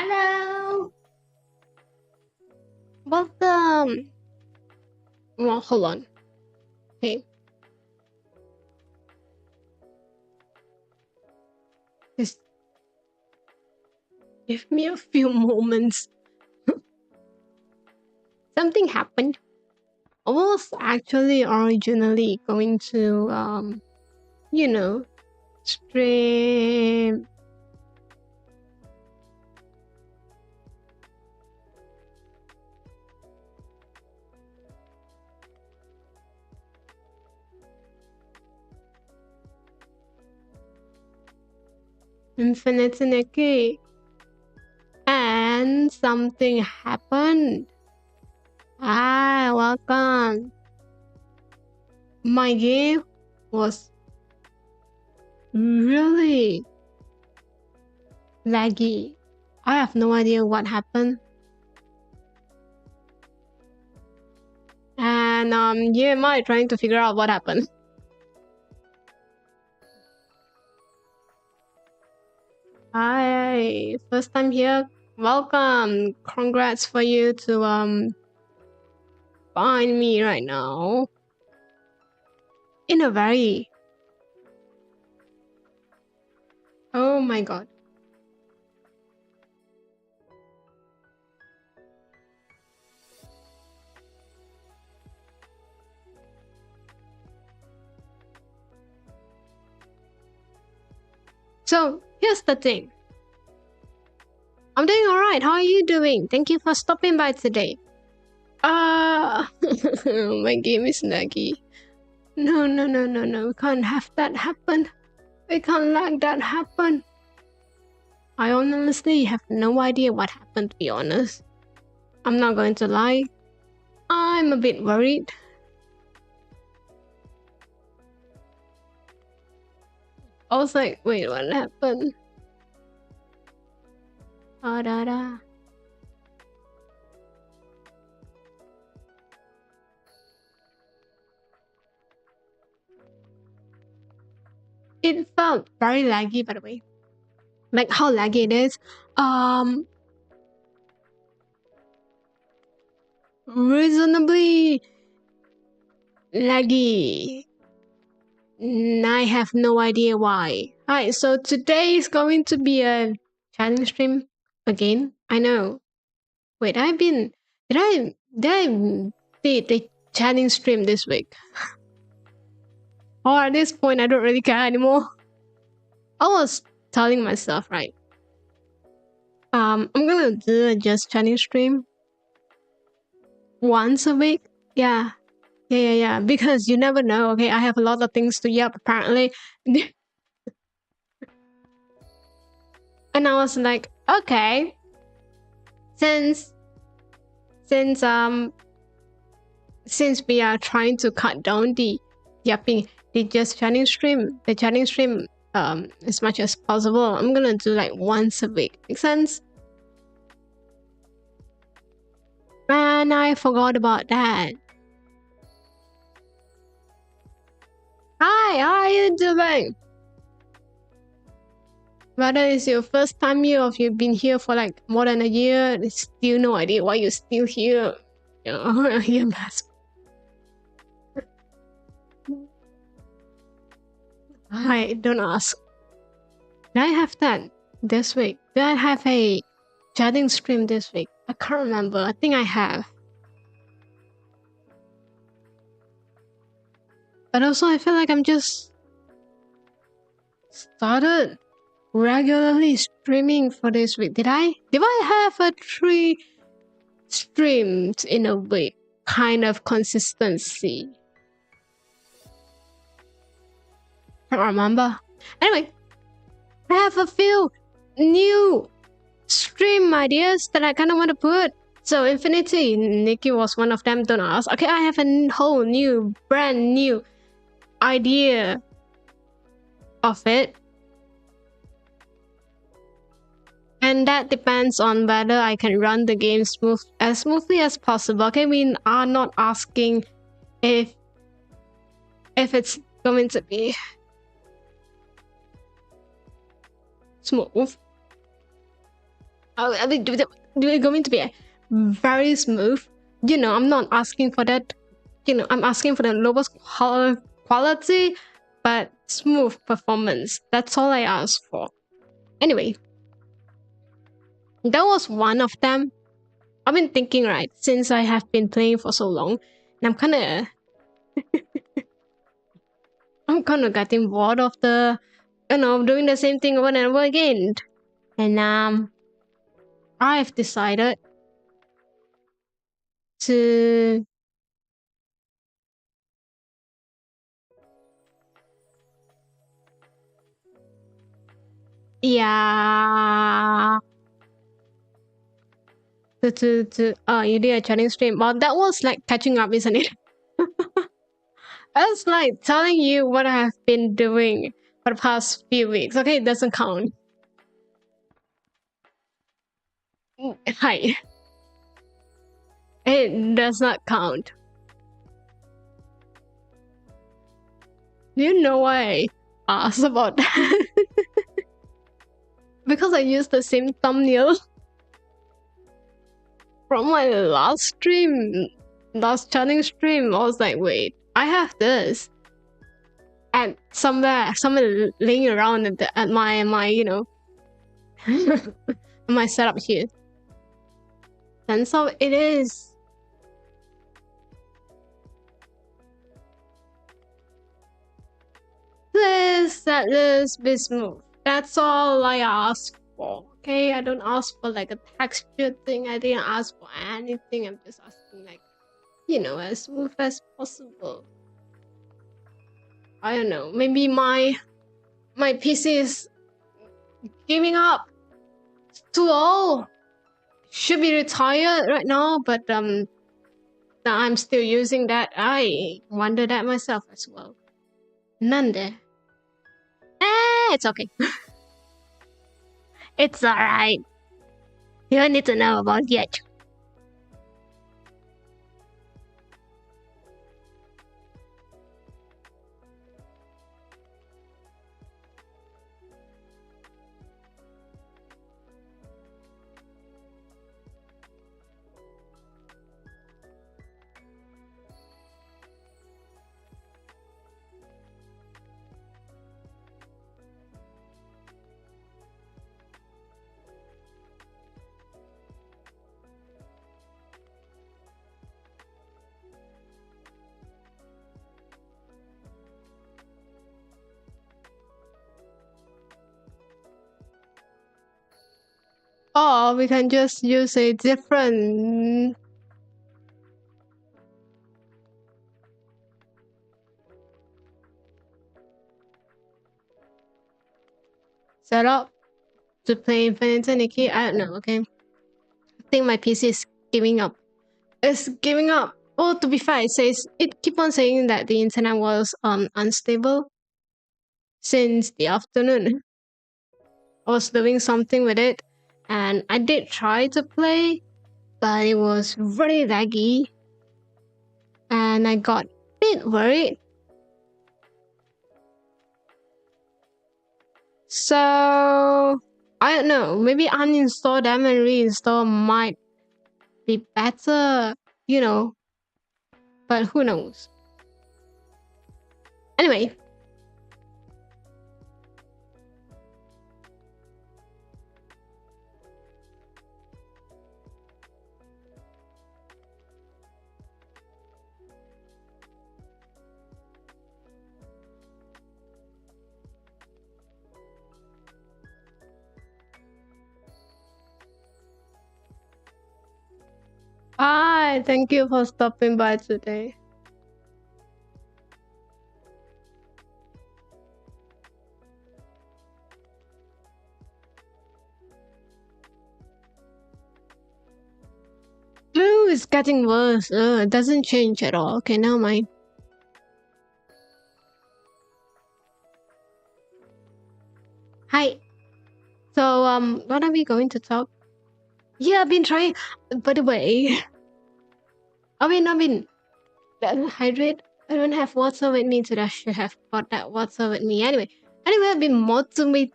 Hello. Welcome. Well, hold on. Okay. Just give me a few moments. Something happened. I was actually originally going to stream Infinity Nikki, and something happened. Hi, welcome. My game was really laggy. I have no idea what happened. And here am I trying to figure out what happened. Hi, first time here. Welcome. Congrats for you to find me right now. In a very oh my god. So here's the thing. I'm doing alright. How are you doing? Thank you for stopping by today. My game is laggy. No. We can't have that happen. We can't let that happen. I honestly have no idea what happened, to be honest. I'm not going to lie. I'm a bit worried. I was like, wait, what happened? Da. It felt very laggy, by the way. Like how laggy it is. Reasonably laggy. I have no idea why. Alright, so today is going to be a challenge stream again. I know. Wait, did I did the challenge stream this week? Or at this point I don't really care anymore. I was telling myself, right? I'm gonna do a just challenge stream once a week. Yeah. Because you never know. Okay, I have a lot of things to yap apparently. And I was like, okay, since we are trying to cut down the yapping, the challenge stream as much as possible, I'm gonna do like once a week. Make sense? Man, I forgot about that. Hi, how are you doing? Whether it's your first time here or if you've been here for like more than a year, there's still no idea why you're still here. You know, you're I don't ask. Did I have that this week? Did I have a chatting stream this week? I can't remember. I think I have. But also I feel like I'm just started regularly streaming for this week. Did I have a 3 streams in a week kind of consistency? Can't remember. Anyway, I have a few new stream ideas that I kind of want to put. So Infinity Nikki was one of them. Don't ask. Okay, I have a whole new, brand new idea of it. And that depends on whether I can run the game as smoothly as possible. Okay, we are not asking if it's going to be smooth. I mean, they're going to be very smooth. You know, I'm not asking for that. You know, I'm asking for the lowest quality, but smooth performance. That's all I ask for. Anyway, that was one of them. I've been thinking, right, since I have been playing for so long, and I'm kind of getting bored of doing the same thing over and over again. And I've decided to yeah you did a chatting stream. Well, that was like catching up, isn't it? That's like telling you what I have been doing for the past few weeks. Okay, it doesn't count. Hi. It does not count. You know why I asked about that? Because I used the same thumbnail from my last chatting stream. I was like, wait, I have this. And somewhere laying around at my my setup here. And so it is. Please let this be smooth. That's all I ask for. Okay, I don't ask for like a texture thing. I didn't ask for anything. I'm just asking like, as smooth as possible. I don't know. Maybe my PC is giving up. It's too old. Should be retired right now, but I'm still using that. I wonder that myself as well. Nande. It's okay. It's alright. You don't need to know about it yet. Or we can just use a different setup to play Infinite Nikki. I don't know, okay? I think my PC is giving up. It's giving up. Oh, to be fair, it keep on saying that the internet was unstable since the afternoon. I was doing something with it, and I did try to play, but it was very laggy, and I got a bit worried. So I don't know, maybe uninstall them and reinstall might be better, but who knows. Anyway, hi, thank you for stopping by today. Ooh, it's getting worse. It doesn't change at all. Okay, never mind. Hi. So, what are we going to talk? Yeah, I've been trying. By the way, I've been hydrate. I don't have water with me today. I should have brought that water with me. Anyway, I've been motivated.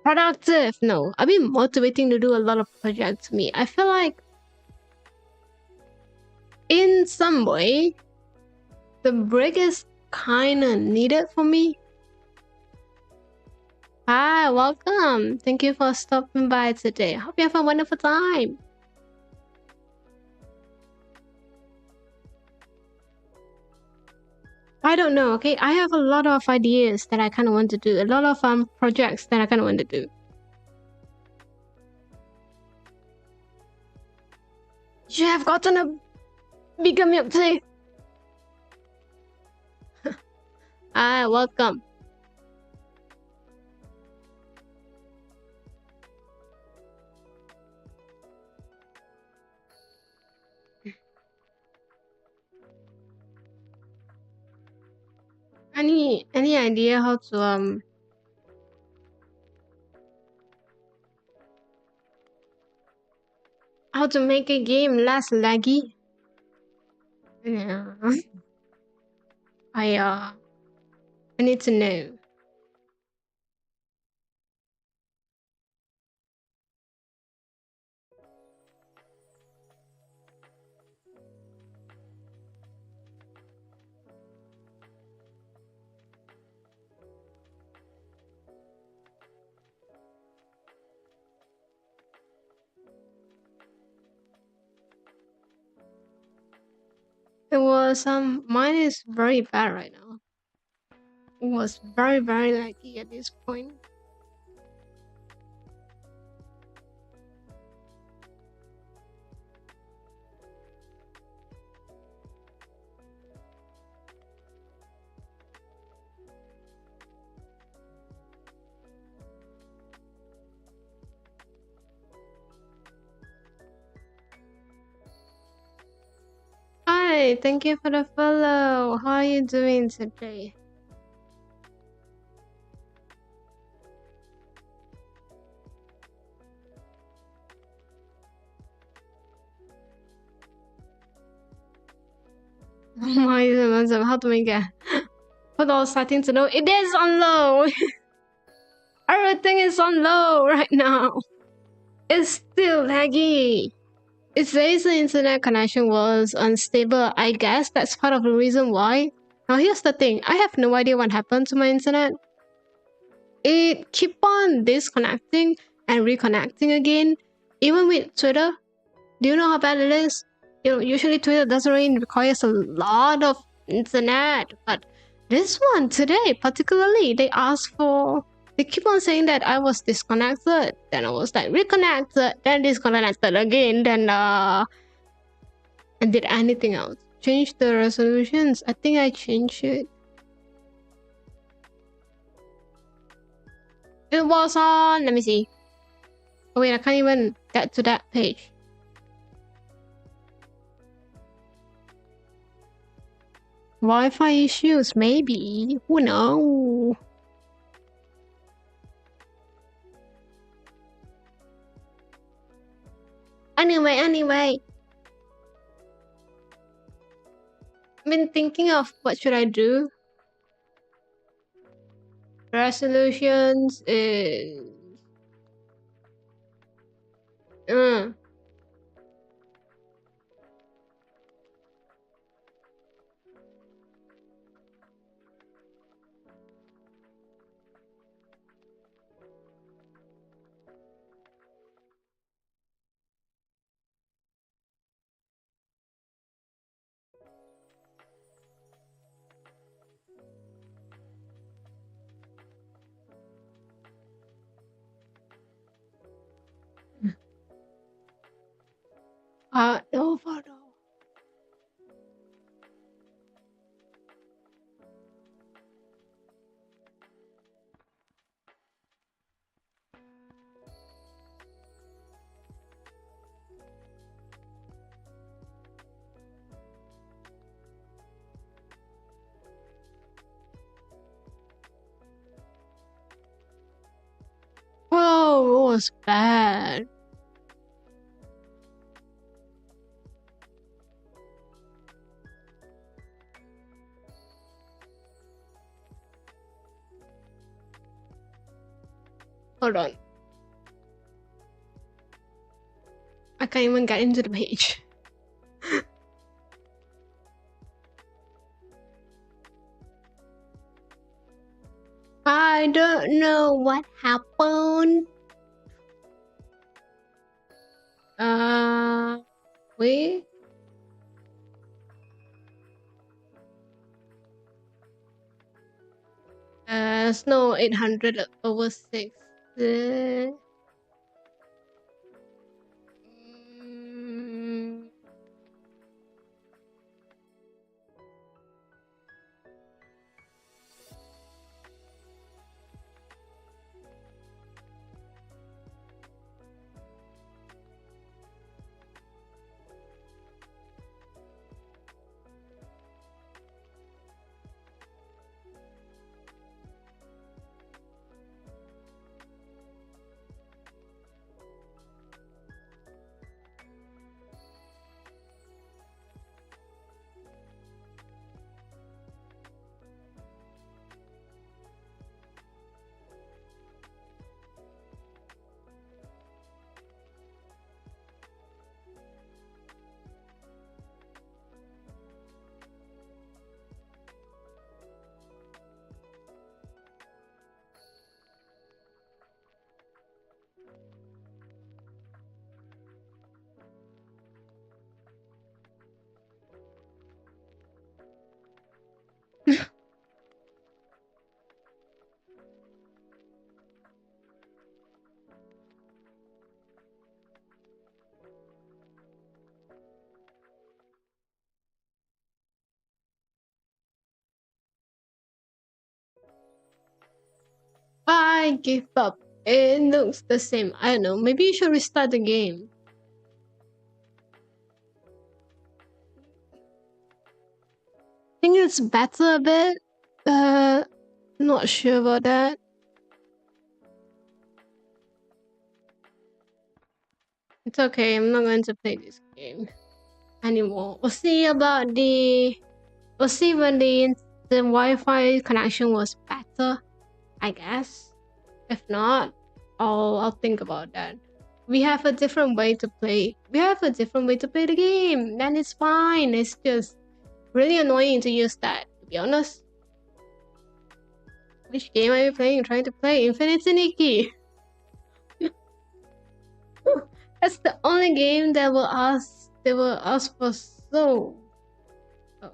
productive. No, I've been motivating to do a lot of projects to me. I feel like in some way, the break is kind of needed for me. Hi, welcome. Thank you for stopping by today. Hope you have a wonderful time. I don't know, okay? I have a lot of ideas that I kind of want to do. A lot of projects that I kind of want to do. You have gotten a bigger milk tea. Hi, welcome. Any idea how to make a game less laggy? Yeah. I need to know. It was mine is very bad right now. It was very laggy at this point. Hi, thank you for the follow. How are you doing today? How to make it? Put all settings to low. It is on low. Everything is on low right now. It's still laggy. It says the internet connection was unstable. I guess that's part of the reason why. Now here's the thing. I have no idea what happened to my internet. It keep on disconnecting and reconnecting again. Even with Twitter. Do you know how bad it is? You know, usually Twitter doesn't really requires a lot of internet, but this one today, particularly, they keep on saying that I was disconnected. Then I was like reconnected, then disconnected again. Then I did anything else? Change the resolutions. I think I changed it. It was on. Let me see. Oh wait, I can't even get to that page. Wi-Fi issues, maybe. Who knows? Anyway. I've been thinking of what should I do. Resolutions is... no photo. Oh, it was bad. Hold on. I can't even get into the page. I don't know what happened. Wait. Snow 800 over 6. Mm, I give up. It looks the same. I don't know. Maybe you should restart the game. I think it's better a bit. Not sure about that. It's okay. I'm not going to play this game anymore. We'll see about the. We'll see when the Wi-Fi connection was better, I guess. If not, I'll think about that. We have a different way to play. We have a different way to play the game. Then it's fine. It's just really annoying to use that, to be honest. Which game are you playing? Trying to play Infinity Nikki. That's the only game that will ask. They will ask for so. Oh.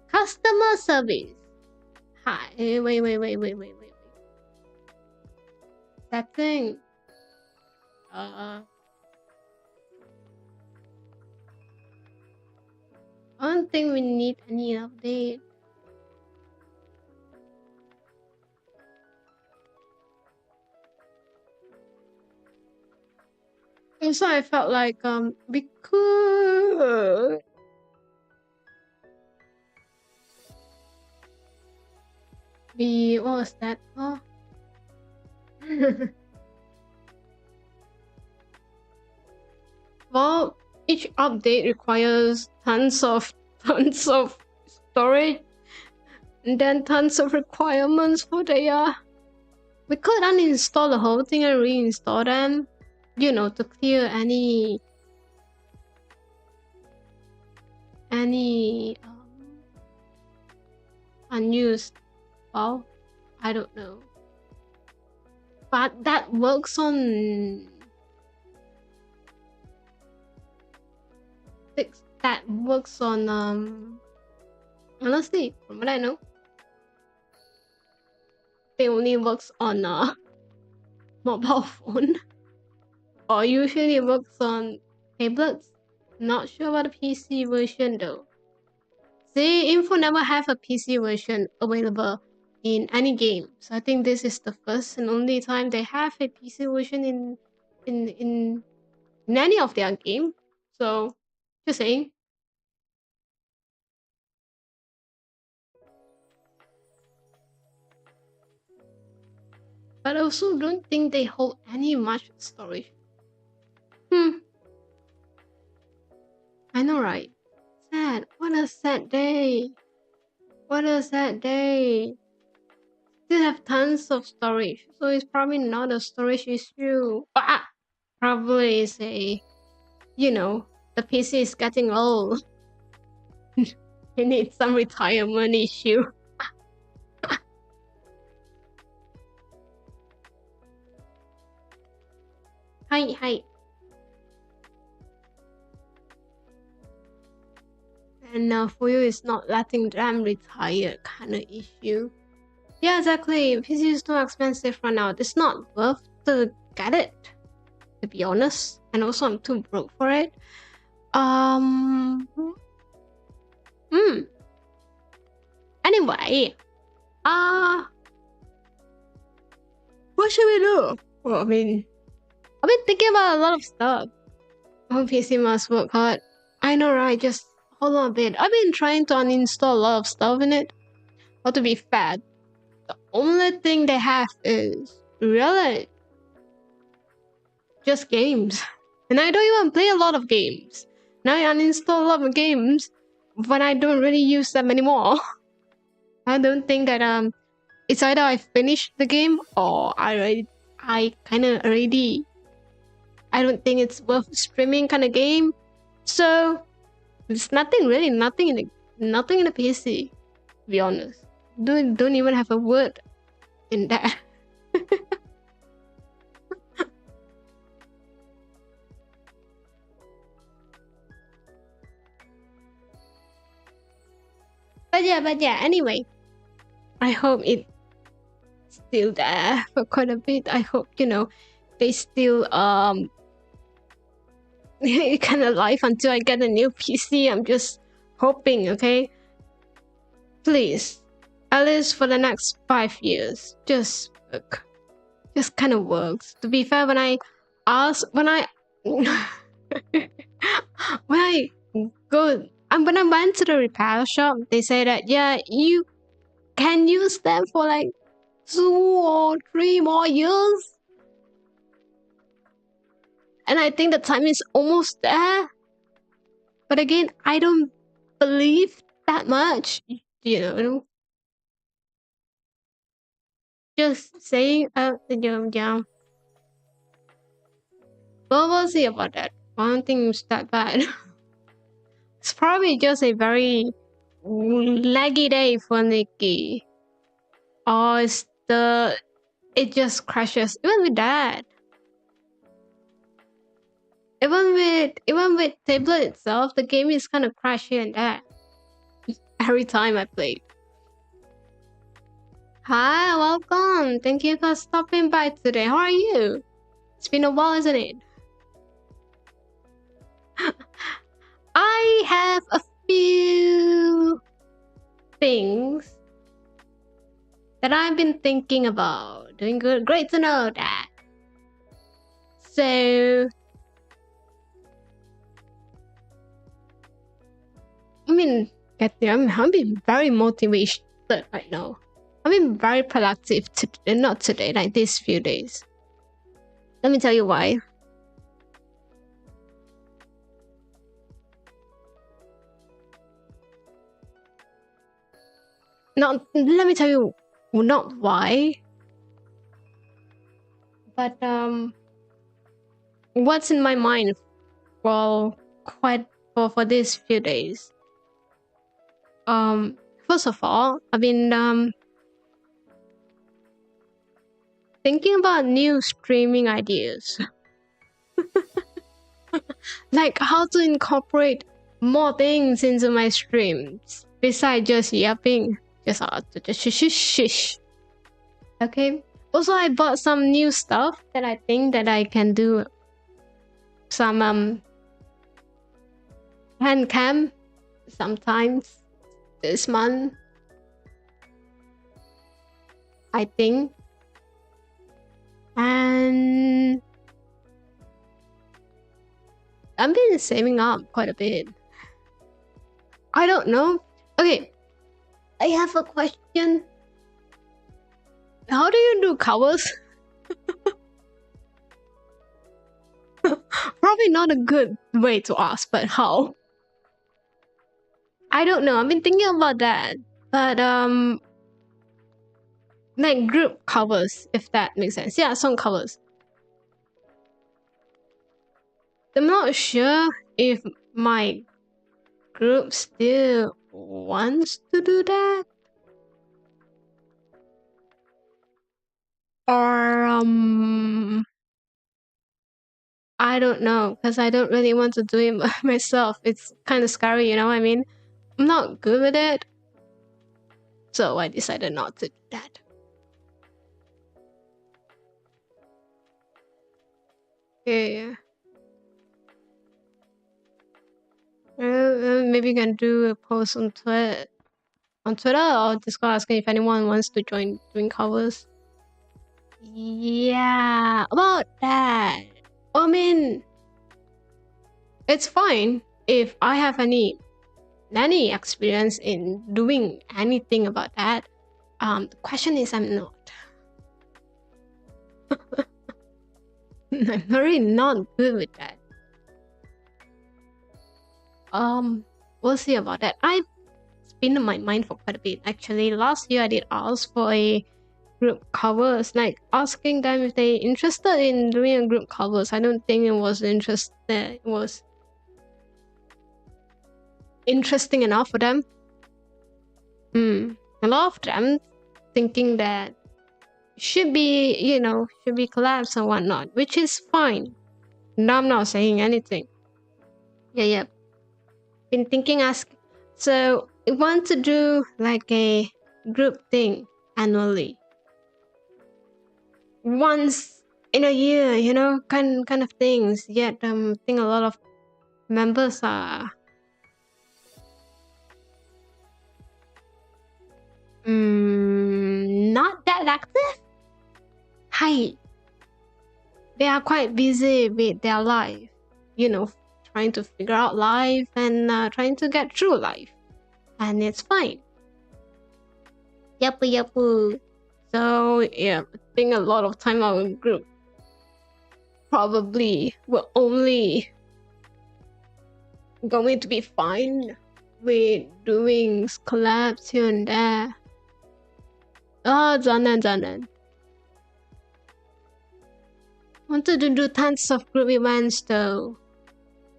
Customer service. Hi. Wait. Setting. I don't think we need any update. Also, I felt like we could be, what was that? Oh. Well, each update requires tons of storage, and then tons of requirements for the we could uninstall the whole thing and reinstall them, you know, to clear any unused file. I don't know, but that works on honestly, from what I know, it only works on mobile phone, or usually it works on tablets. Not sure about the PC version though. See, Info never have a PC version available in any game, so I think this is the first and only time they have a PC version in any of their game. So, just saying. But I also don't think they hold any much storage. I know, right? Sad. What a sad day. What a sad day. still have tons of storage, so it's probably not a storage issue. Probably is a, you know, the PC is getting old. It needs some retirement issue. Hi. And Fuyo is not letting them retire kind of issue. Yeah, exactly. PC is too expensive right now. It's not worth to get it, to be honest. And also I'm too broke for it. Anyway, what should we do? Well, I've been thinking about a lot of stuff. Oh, PC must work hard. I know, right? Just hold on a bit. I've been trying to uninstall a lot of stuff in it. But to be fair, the only thing they have is really just games. And I don't even play a lot of games. Now I uninstall a lot of games, but I don't really use them anymore. I don't think that it's either I finished the game or I kind of already. I don't think it's worth streaming kind of game. So there's nothing in the PC. To be honest, don't even have a word in that. But yeah. Anyway, I hope it's still there for quite a bit. I hope they still kind of live until I get a new PC. I'm just hoping, okay? Please, at least for the next 5 years, just work. Just kind of works. To be fair, when I when I went to the repair shop, they say that yeah, you can use them for like 2 or 3 more years. And I think the time is almost there. But again, I don't believe that much, Just saying, yeah. Well, we'll see about that. I don't think it's that bad. It's probably just a very laggy day for Nikki. Or it just crashes. Even with that. Even with tablet itself, the game is kind of crashy and that. Every time I play. Hi, welcome. Thank you for stopping by today. How are you? It's been a while, isn't it? I have a few things that I've been thinking about. Doing good. Great to know that. So, I mean, I'm being very motivated right now. I've been very productive not today, like these few days. Let me tell you why. Let me tell you not why, but what's in my mind for these few days. First of all, I've been thinking about new streaming ideas. Like how to incorporate more things into my streams besides just yapping. Just shish. Okay. Also, I bought some new stuff that I think that I can do some hand cam sometimes this month. I think. And I've been saving up quite a bit. I don't know. Okay. I have a question. How do you do covers? Probably not a good way to ask, but how? I don't know. I've been thinking about that. But Like group covers, if that makes sense. Yeah, song covers. I'm not sure if my group still wants to do that. Or I don't know, because I don't really want to do it myself. It's kind of scary, you know what I mean? I'm not good with it. So I decided not to do that. Yeah. Maybe you can do a post on Twitter or just go asking if anyone wants to join doing covers. Yeah, about that. I mean, it's fine if I have any experience in doing anything about that. The question is, I'm not. I'm really not good with that. We'll see about that. It's been in my mind for quite a bit. Actually, last year I did ask for a group covers, like asking them if they interested in doing a group covers. I don't think it was interested. It was interesting enough for them. A lot of them thinking that should be collabs and whatnot, which is fine. No, I'm not saying anything. Yeah. Been thinking so we want to do like a group thing annually. Once in a year, kind of things. Yet I think a lot of members are not that active. Hi. They are quite busy with their life, trying to figure out life and trying to get through life. And it's fine. Yup. So, yeah, I think a lot of time our group probably will only going to be fine with doing collabs here and there. Oh, 残念. Wanted to do tons of group events though.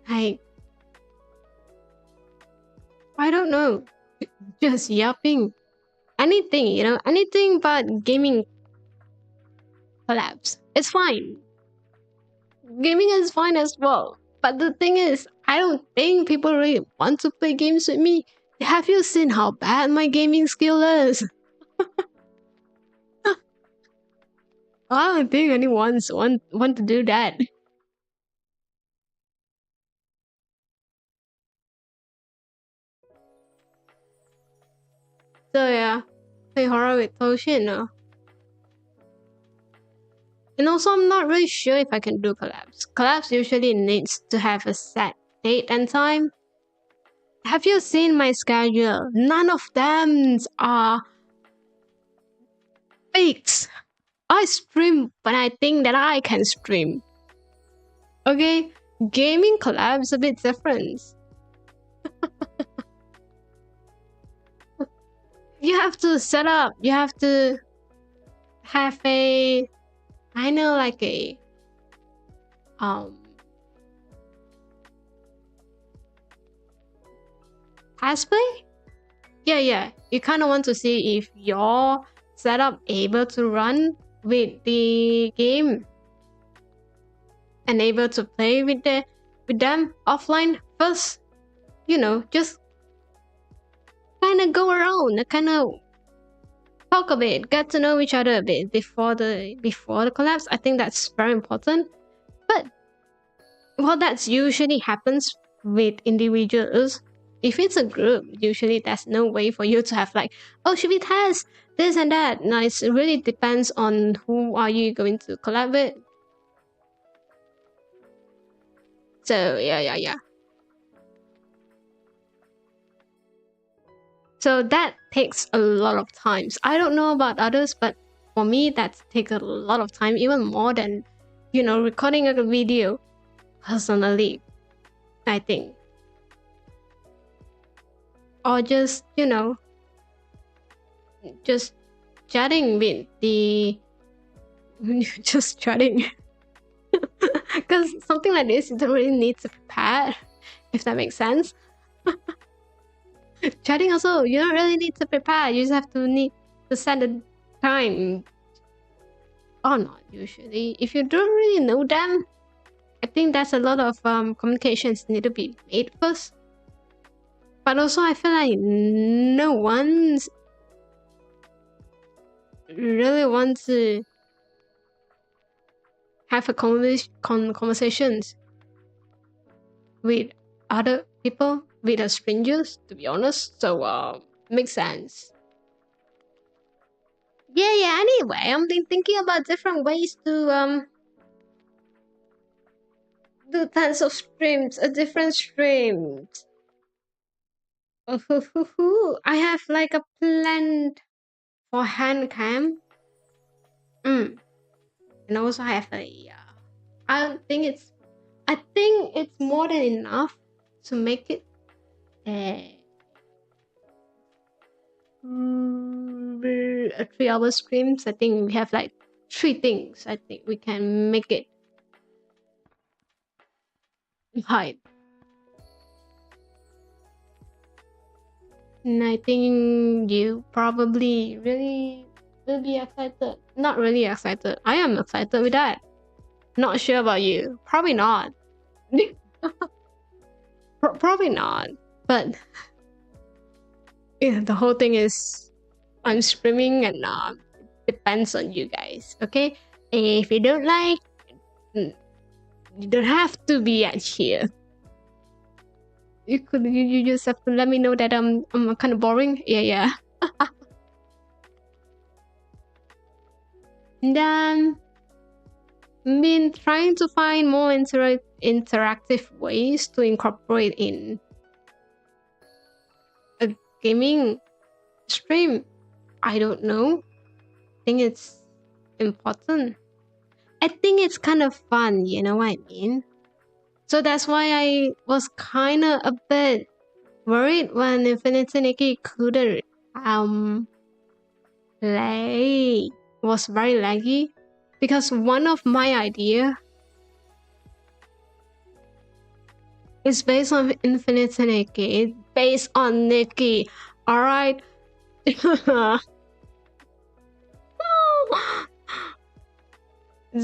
Like, I don't know. Just yapping. Anything, anything but gaming collabs. It's fine. Gaming is fine as well. But the thing is, I don't think people really want to play games with me. Have you seen how bad my gaming skill is? I don't think anyone want to do that. So yeah, play horror with Toshin. And also, I'm not really sure if I can do collabs. Collabs usually needs to have a set date and time. Have you seen my schedule? None of them are fakes. I stream when I think that I can stream. Okay? Gaming collabs a bit different. You have to set up, you have to have a cosplay? Yeah. You kind of want to see if your setup able to run with the game and able to play with them offline first. Just kind of go around, kind of talk a bit, get to know each other a bit before the collapse. I think that's very important. But that usually happens with individuals. If it's a group, usually there's no way for you to have like, oh, should we test this and that? No, it really depends on who are you going to collab with. So yeah. So that takes a lot of times. I don't know about others, but for me, that takes a lot of time, even more than, recording a video personally, I think. Or just, just chatting with the just chatting. Because something like this, you don't really need to prepare, if that makes sense. Chatting also, you don't really need to prepare. You just have to need to set the time. Or not usually. If you don't really know them, I think that's a lot of communications need to be made first. But also, I feel like no one's really wants to have a conversations with other people, with strangers, to be honest. So, makes sense. Yeah. Anyway, I've been thinking about different ways to do tons of streams, different streams. I have like a plan for hand cam. And also I have a. I think it's more than enough to make it a 3-hour streams. I think we have like 3 things. I think we can make it hide. And I think you probably really will be excited. Not really excited. I am excited with that. Not sure about you. Probably not. Probably not. But yeah, the whole thing is I'm streaming and depends on you guys. Okay, if you don't like, you don't have to be at here. You just have to let me know that I'm kind of boring. Yeah. And then been trying to find more interactive ways to incorporate in a gaming stream. I don't know. I think it's important. I think it's kind of fun, you know what I mean? So that's why I was kind of a bit worried when Infinity Nikki couldn't play. It was very laggy because one of my idea is based on Infinity Nikki. Based on Nikki. Alright. It's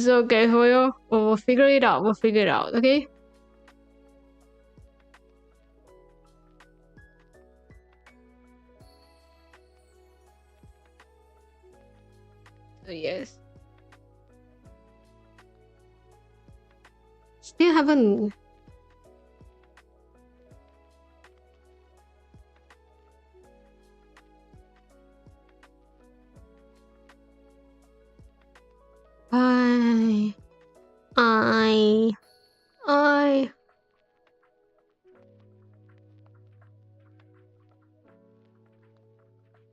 okay, Fuyo. We'll figure it out. Okay? So yes. Still haven't.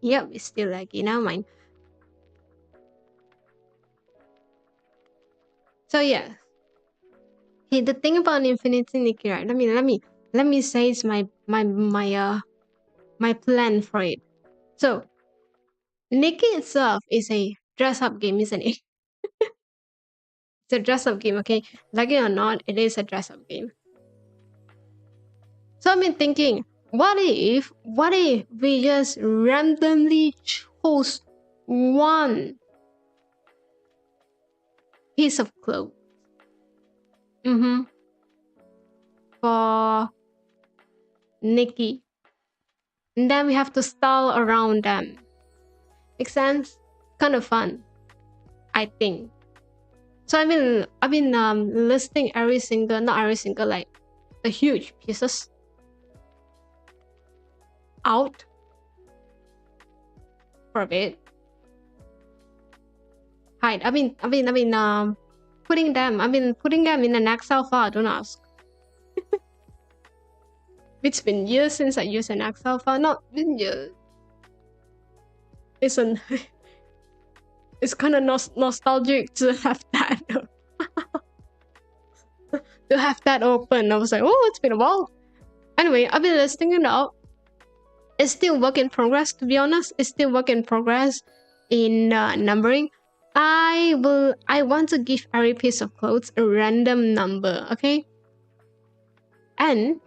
Yep, it's still laggy. Never mind. So yeah. Hey, the thing about Infinity Nikki, right? Let me say it's my plan for it. So Nikki itself is a dress-up game, isn't it? It's a dress-up game, okay? Like it or not, it is a dress-up game. So I've been thinking, what if we just randomly chose one piece of clothes? For Nikki. And then we have to style around them. Make sense? Kind of fun, I think. So I've been listing not every single, like the huge pieces out for a bit. Hide. I've been putting them in an Excel file. Don't ask. It's been years since I used an Excel file. Not been years. It's kind of nostalgic to have that. To have that open. I was like, oh, it's been a while. Anyway, I've been listing it out. It's still work in progress, to be honest. It's still work in progress. in numbering, I want to give every piece of clothes a random number, okay? And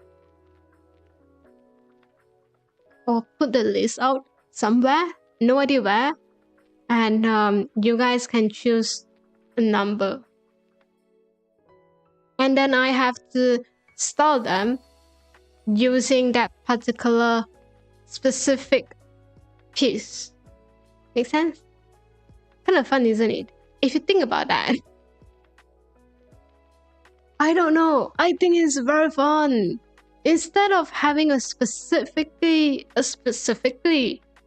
I'll put the list out somewhere, no idea where, and you guys can choose a number. And then I have to style them using that particular specific piece. Make sense? Kind of fun, isn't it? If you think about that. I don't know. I think it's very fun. Instead of having a specifically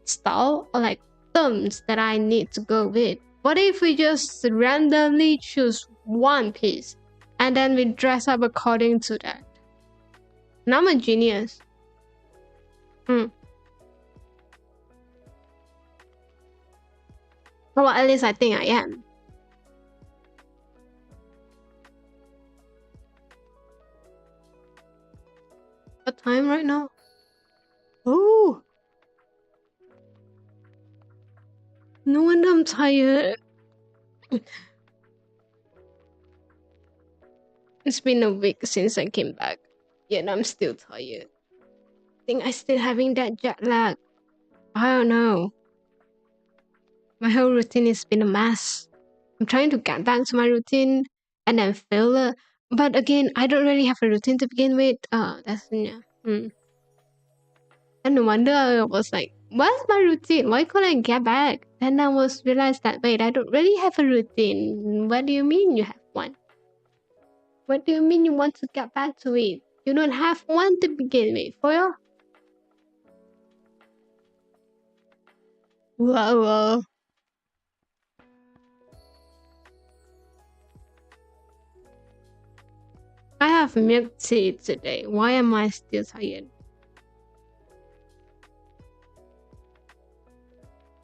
style or like terms that I need to go with, what if we just randomly choose one piece and then we dress up according to that? And I'm a genius. Well, at least I think I am. What time right now? Oh, no wonder I'm tired. It's been a week since I came back, yet I'm still tired. I think I still having that jet lag. I don't know. My whole routine has been a mess. I'm trying to get back to my routine and then fail it. But again, I don't really have a routine to begin with. That's yeah. And no wonder I was like, what's my routine? Why couldn't I get back? Then I was realized that wait, I don't really have a routine. What do you mean you have one? What do you mean you want to get back to it? You don't have one to begin with, Fuyo. Whoa. I have milk tea today. Why am I still tired?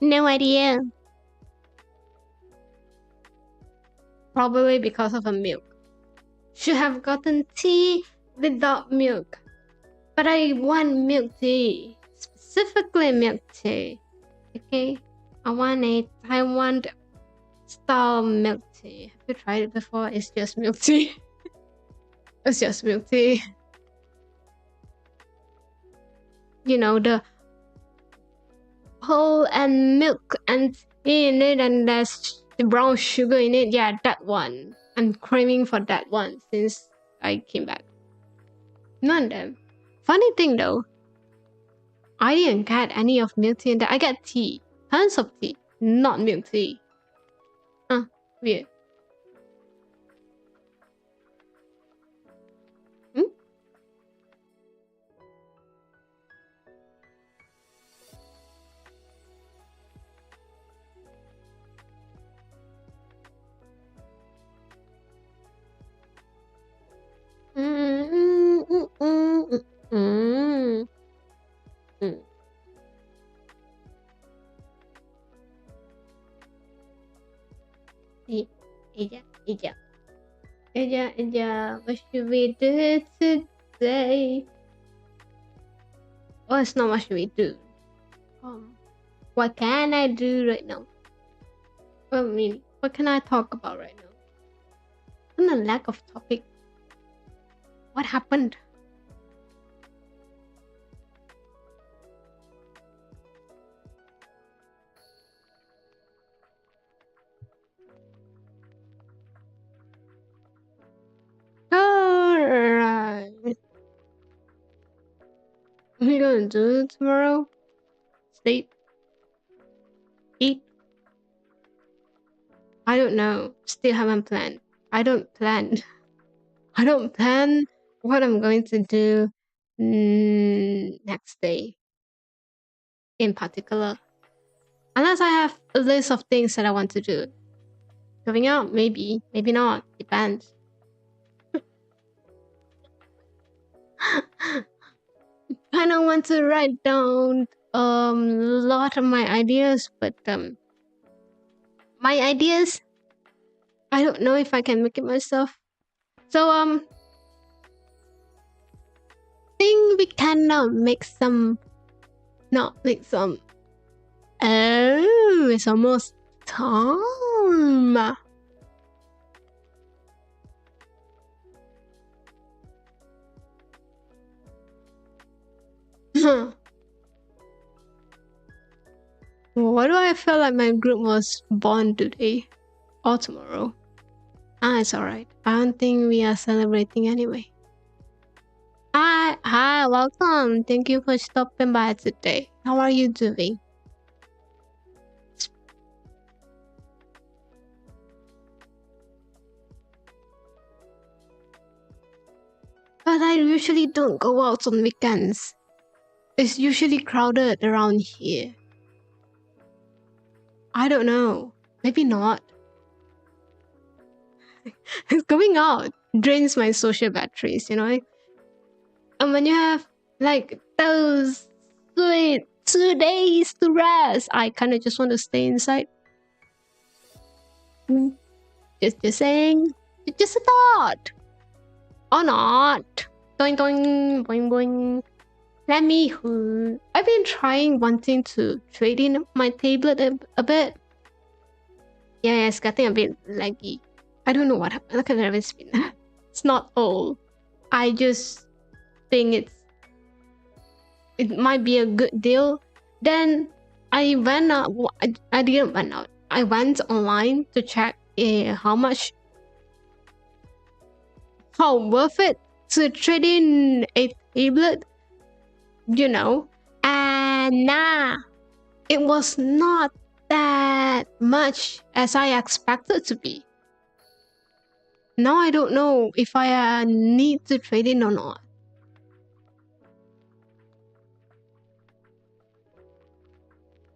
No idea. Probably because of a milk. Should have gotten tea without milk. But I want milk tea. Specifically milk tea. Okay? I want a Taiwan style milk tea. Have you tried it before? It's just milk tea. It's just milk tea. You know, the whole and milk and tea in it, and there's the brown sugar in it. Yeah, that one. I'm craving for that one since I came back. None of them. Funny thing though, I didn't get any of milk tea in there. I got tea. Tons of tea. Not milk tea. Weird. Yeah, what should we do today? Oh, it's not what should we do. What can I do right now? I mean, what can I talk about right now? And a lack of topic. What happened? Alright. What are you gonna do tomorrow? Sleep? Eat? I don't know. Still haven't planned. I don't plan what I'm going to do next day in particular. Unless I have a list of things that I want to do. Going out, maybe. Maybe not. Depends. I don't want to write down a lot of my ideas, but my ideas, I don't know if I can make it myself. So think we can make some. Oh, it's almost time. Why do I feel like my group was born today or tomorrow? It's alright. I don't think we are celebrating anyway. Hi, welcome. Thank you for stopping by today. How are you doing? But I usually don't go out on weekends. It's usually crowded around here. I don't know. Maybe not. Going out drains my social batteries, you know? And when you have like those sweet 2 days to rest, I kind of just want to stay inside. Just saying. Just a thought. Or not. Doing, doing, boing, boing. Let me. I've been wanting to trade in my tablet a bit. Yeah, it's getting a bit laggy. I don't know what happened. Look at the spin. It's not old. I just think it might be a good deal. Then I went out. I didn't went out. I went online to check how worth it to trade in a tablet, you know. And nah, it was not that much as I expected to be. Now I don't know if I need to trade in or not.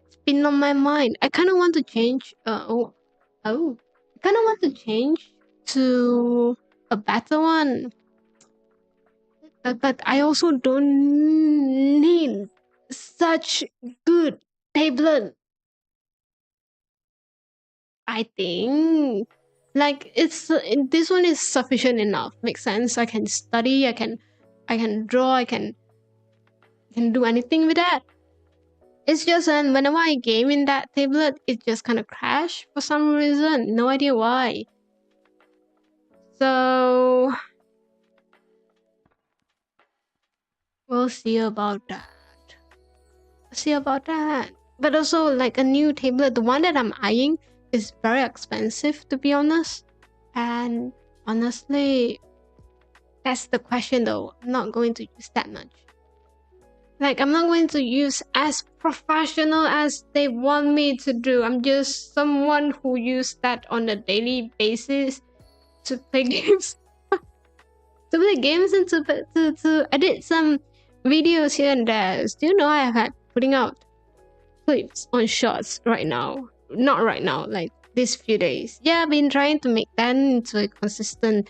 It's been on my mind. I kind of want to change. I kind of want to change to a better one. But I also don't need such good tablet. I think like this one is sufficient enough. Makes sense. I can study. I can draw. I can do anything with that. It's just whenever I game in that tablet, it just kind of crash for some reason. No idea why. So we'll see about that. But also like a new tablet, the one that I'm eyeing is very expensive to be honest. And honestly, that's the question though. I'm not going to use that much. Like, I'm not going to use as professional as they want me to do. I'm just someone who uses that on a daily basis to play games. To play games and to edit some videos here and there. Do you know I have had putting out clips on shorts right now? Not right now, like these few days. Yeah, I've been trying to make that into a consistent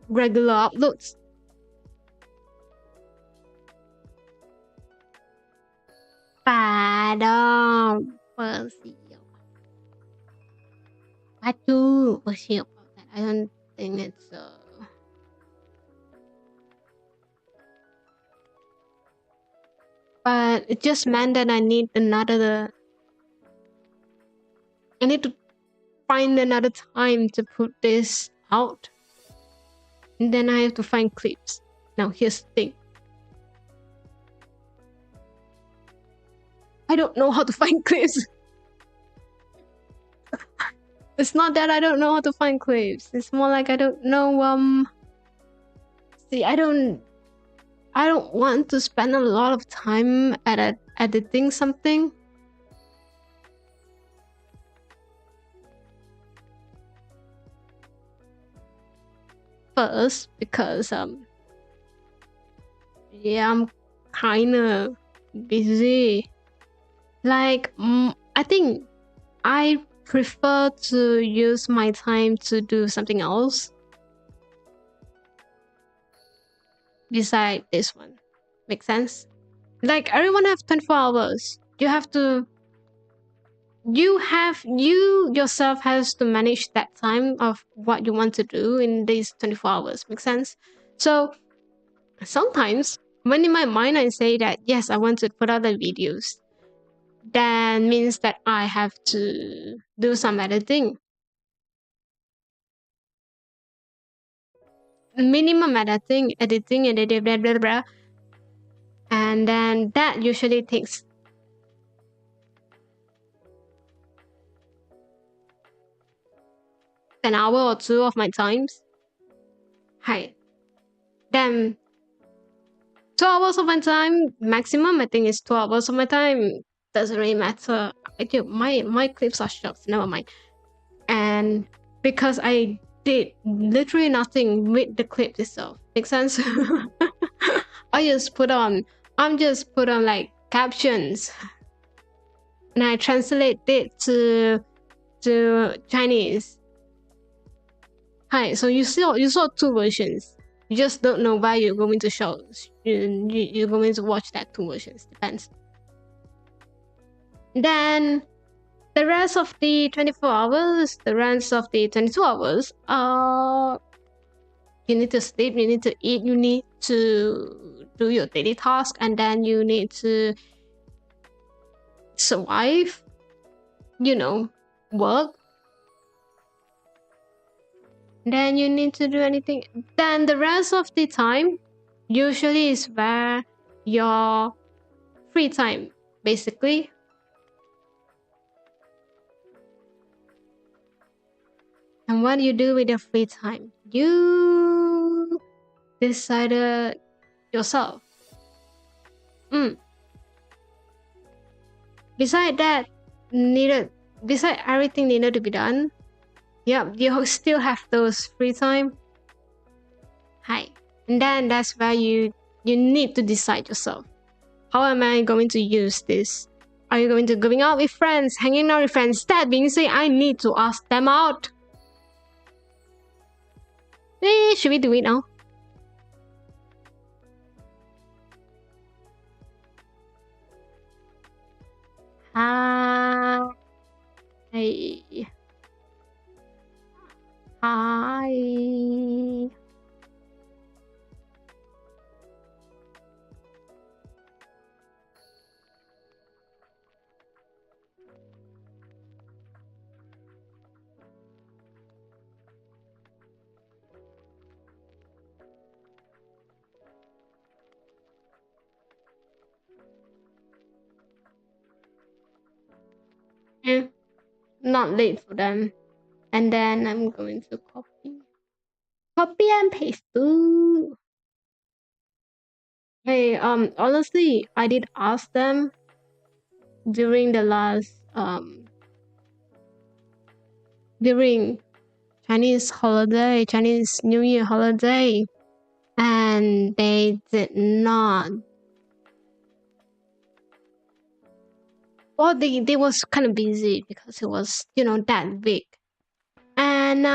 regular uploads. We'll see. We'll see about that. I don't think it's but it just meant that I need to find another time to put this out. And then I have to find clips. Now here's the thing. I don't know how to find clips. It's not that I don't know how to find clips. It's more like I don't know see, I don't want to spend a lot of time at editing something. First, because yeah, I'm kinda busy. Like I think I prefer to use my time to do something else beside this one. Make sense? Like everyone have 24 hours. You yourself has to manage that time of what you want to do in these 24 hours. Make sense? So sometimes when in my mind I say that yes, I want to put out the videos, then means that I have to do some editing. Minimum editing, and blah, blah, blah. And then that usually takes an hour or two of my times. Hi. Then 2 hours of my time, maximum I think is 2 hours of my time. Doesn't really matter. My clips are short, never mind. And because I did literally nothing with the clip itself. Make sense? I'm just put on like captions. And I translate it to Chinese. Hi, so you saw two versions. You just don't know why you're going to show. You're going to watch that two versions. Depends. Then the rest of the 24 hours, the rest of the 22 hours, you need to sleep, you need to eat, you need to do your daily task, and then you need to survive, work. Then you need to do anything. Then the rest of the time usually is where your free time, basically. And what do you do with your free time? You decided yourself. Beside everything needed to be done, yeah, you still have those free time. Hi. And then that's where you need to decide yourself. How am I going to use this? Are you going to going out with friends, hanging out with friends? That being said, I need to ask them out. Should we do it now? Hi. Hi. Not late for them. And then I'm going to copy and paste. Ooh. Hey, honestly, I did ask them during the last during Chinese New Year holiday, and they did not. Well, they was kind of busy because it was, that big. And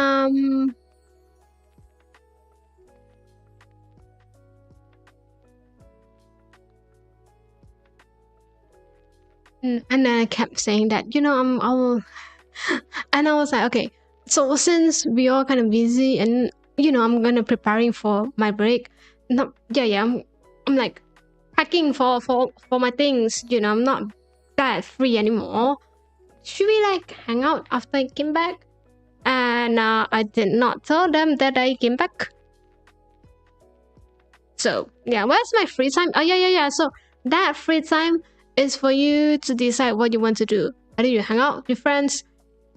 and then I kept saying that, I'll and I was like, okay, so since we all kind of busy and I'm gonna preparing for my break. No, yeah, I'm like packing for my things, I'm not that free anymore. Should we like hang out after I came back? And I did not tell them that I came back. So yeah, where's my free time? Oh yeah. So that free time is for you to decide what you want to do. Either you hang out with your friends,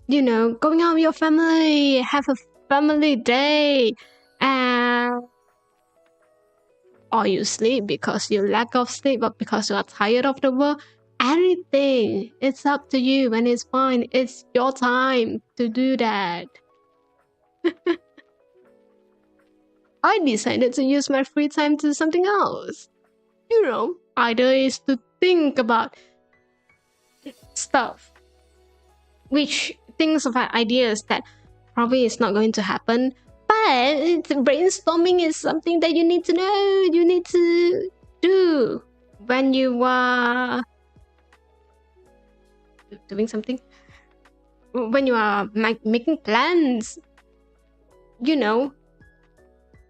going out with your family, have a family day, and or you sleep because you lack of sleep, or because you are tired of the work. Anything, it's up to you, and it's fine. It's your time to do that. I decided to use my free time to do something else. Either is to think about stuff, which thinks of ideas that probably is not going to happen. But brainstorming is something that you need to know, you need to do when you are doing something. When you are making plans,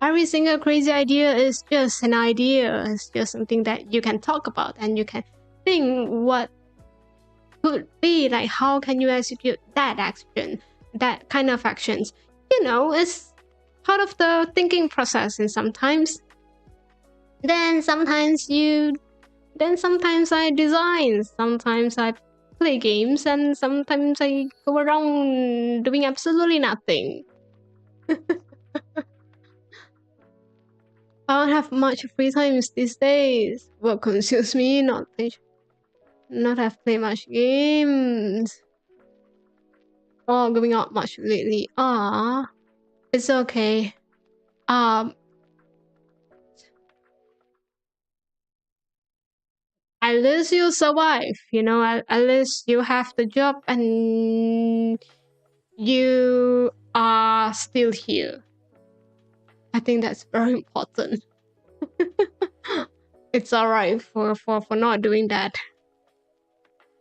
every single crazy idea is just an idea. It's just something that you can talk about and you can think what could be like, how can you execute that action, that kind of actions? You know, it's part of the thinking process. And sometimes I design, sometimes I play games, and sometimes I go around doing absolutely nothing. I don't have much free time these days. Work consumes me, not have played much games or going out much lately. Ah, it's okay. At least you survive. You know, at least you have the job and you are still here. I think that's very important. It's alright for not doing that.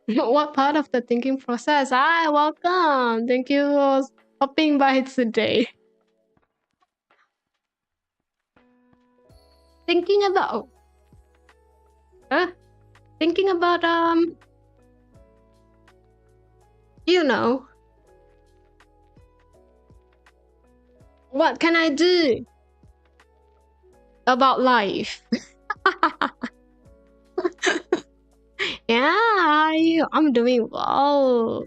What part of the thinking process? Hi, welcome. Thank you for stopping by today. Thinking about you know, what can I do about life? Yeah, I'm doing well.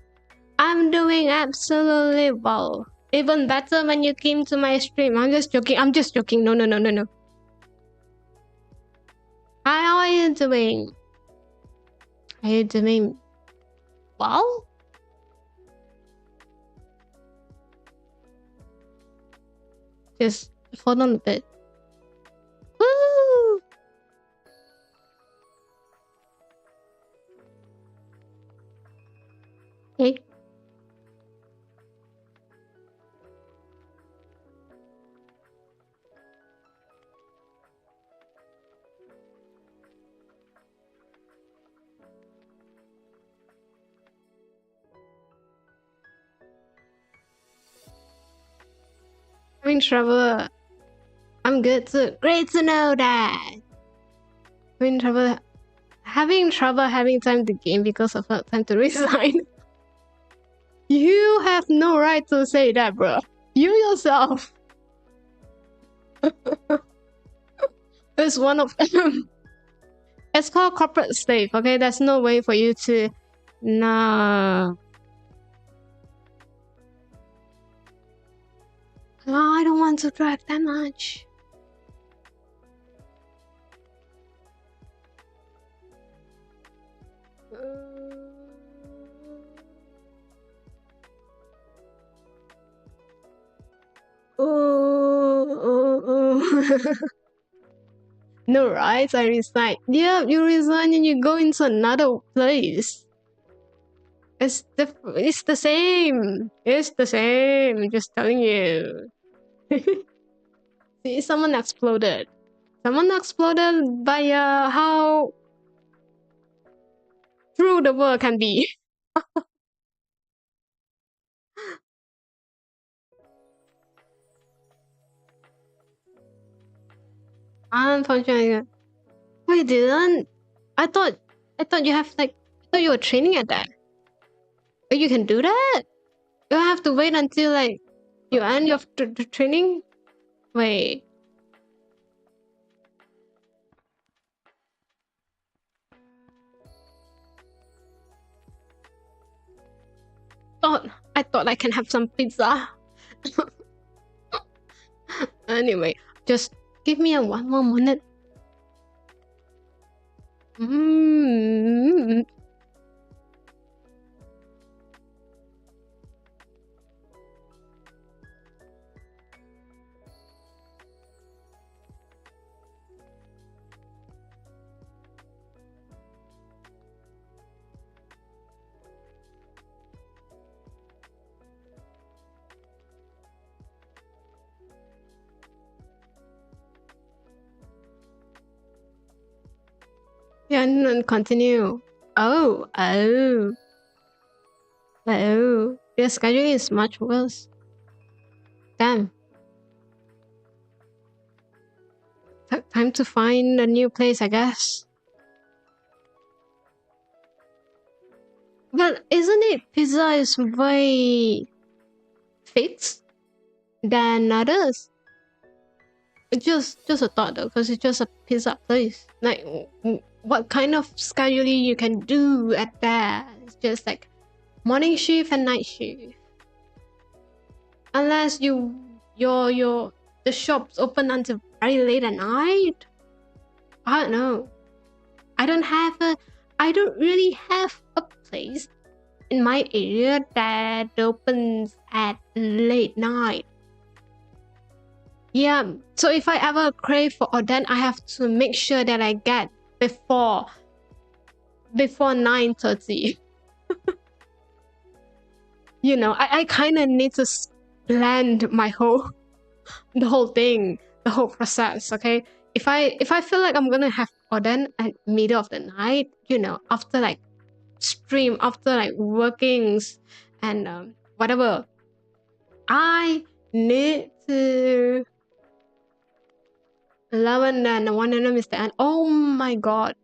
I'm doing absolutely well. Even better when you came to my stream. I'm just joking. No. Hi, how are you doing? Are you doing well? Just hold on a bit. Woo! Okay. Having trouble. I'm good too. Great to know that. Having trouble having time to game because of not time to resign. You have no right to say that, bro. You yourself. It's one of it's called corporate slave, okay? There's no way for you to no. Oh, I don't want to drive that much. No rights, I resign. Yeah, you resign and you go into another place. It's the same. It's the same. I'm just telling you. See, someone exploded. Someone exploded by how true the world can be. Unfortunately, wait, didn't? I thought you have like. I thought you were training at that. Oh, you can do that. You have to wait until like you end your training. Wait. I thought I can have some pizza. Anyway, just give me one more minute. Yeah, and continue. Oh. Your schedule is much worse. Damn. Time to find a new place, I guess. But isn't it pizza is way fixed than others? It's just a thought though, because it's just a pizza place. Like, what kind of scheduling you can do at that? It's just like morning shift and night shift. Unless the shops open until very late at night. I don't know. I don't really have a place in my area that opens at late night. Yeah, so if I ever crave for Oden, I have to make sure that I get before 9:30. You know, I kind of need to plan the whole thing, the whole process. Okay, if I feel like I'm gonna have Oden at middle of the night, you know, after like stream, after like workings and whatever, I need to 11 and 1 a.m. is the end. Oh my god.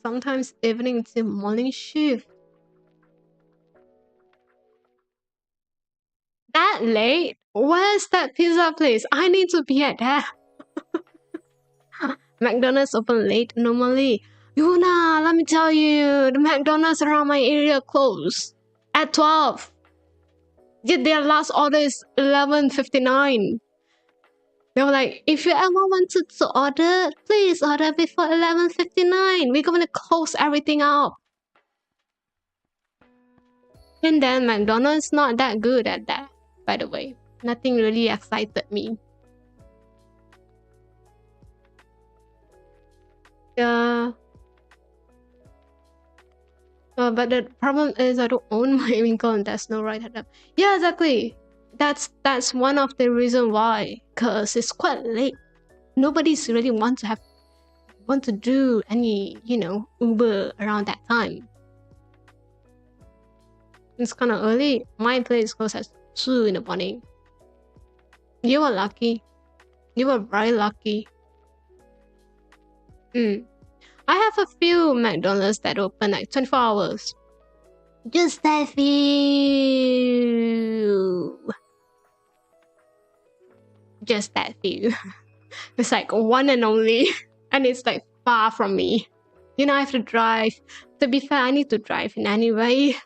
Sometimes evening to morning shift. That late? Where's that pizza place? I need to be at that. McDonald's open late normally. Yuna, let me tell you, the McDonald's around my area close at 12. Yet their last order is 11:59. They were like, if you ever wanted to order, please order before 11:59. We're gonna close everything up. And then McDonald's not that good at that, by the way. Nothing really excited me. Yeah. But the problem is I don't own my vehicle and there's no right head up. Yeah, exactly. That's one of the reason why. Cause it's quite late. Nobody's really want to do any, you know, Uber around that time. It's kind of early. My place goes at 2 in the morning. You were lucky. You were very lucky. I have a few McDonald's that open like 24 hours. Just that few. Just that few. It's like one and only. And it's like far from me. You know, I have to drive. To be fair, I need to drive in any way.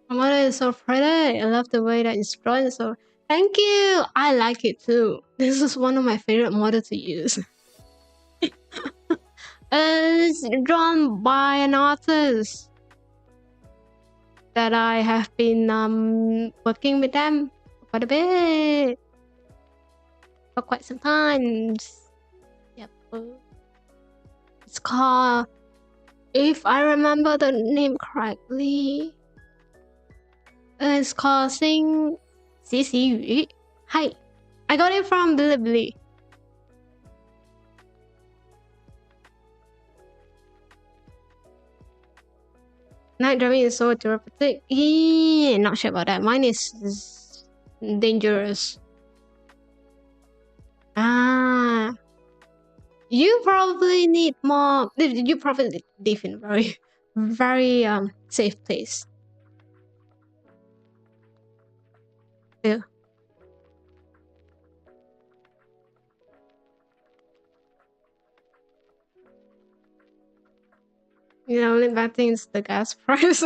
My mother is so pretty. I love the way that it's drawn. So thank you. I like it too. This is one of my favorite models to use. It's drawn by an artist that I have been working with them quite a bit for quite some times. Yep. It's called, if I remember the name correctly, it's called Xi Xi Yu. Hi. I got it from Bilibili. Night driving is so therapeutic. Yeah, not sure about that. Mine is dangerous. You probably need more. You probably live in very safe place. Yeah. You know, only bad thing is the gas price.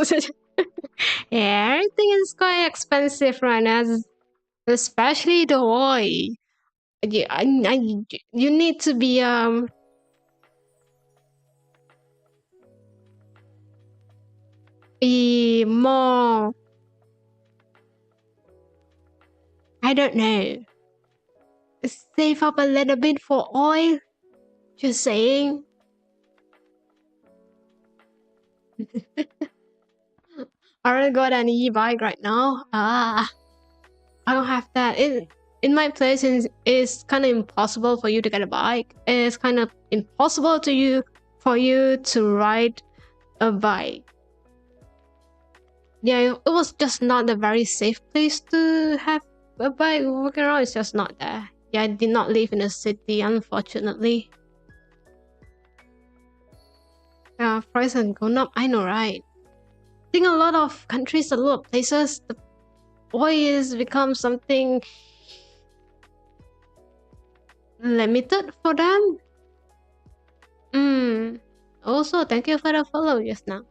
Yeah, everything is quite expensive right now, especially the oil. You need to be more, I don't know, save up a little bit for oil. Just saying. I already got an e-bike right now. I don't have that. In my place, it's kind of impossible for you to get a bike. It's kind of impossible for you to ride a bike. Yeah, it was just not a very safe place to have a bike walking around. It's just not there. Yeah, I did not live in a city, unfortunately. Price has gone up. I know, right? I think a lot of countries, a lot of places, the oil has become something limited for them. Also, thank you for the follow just now.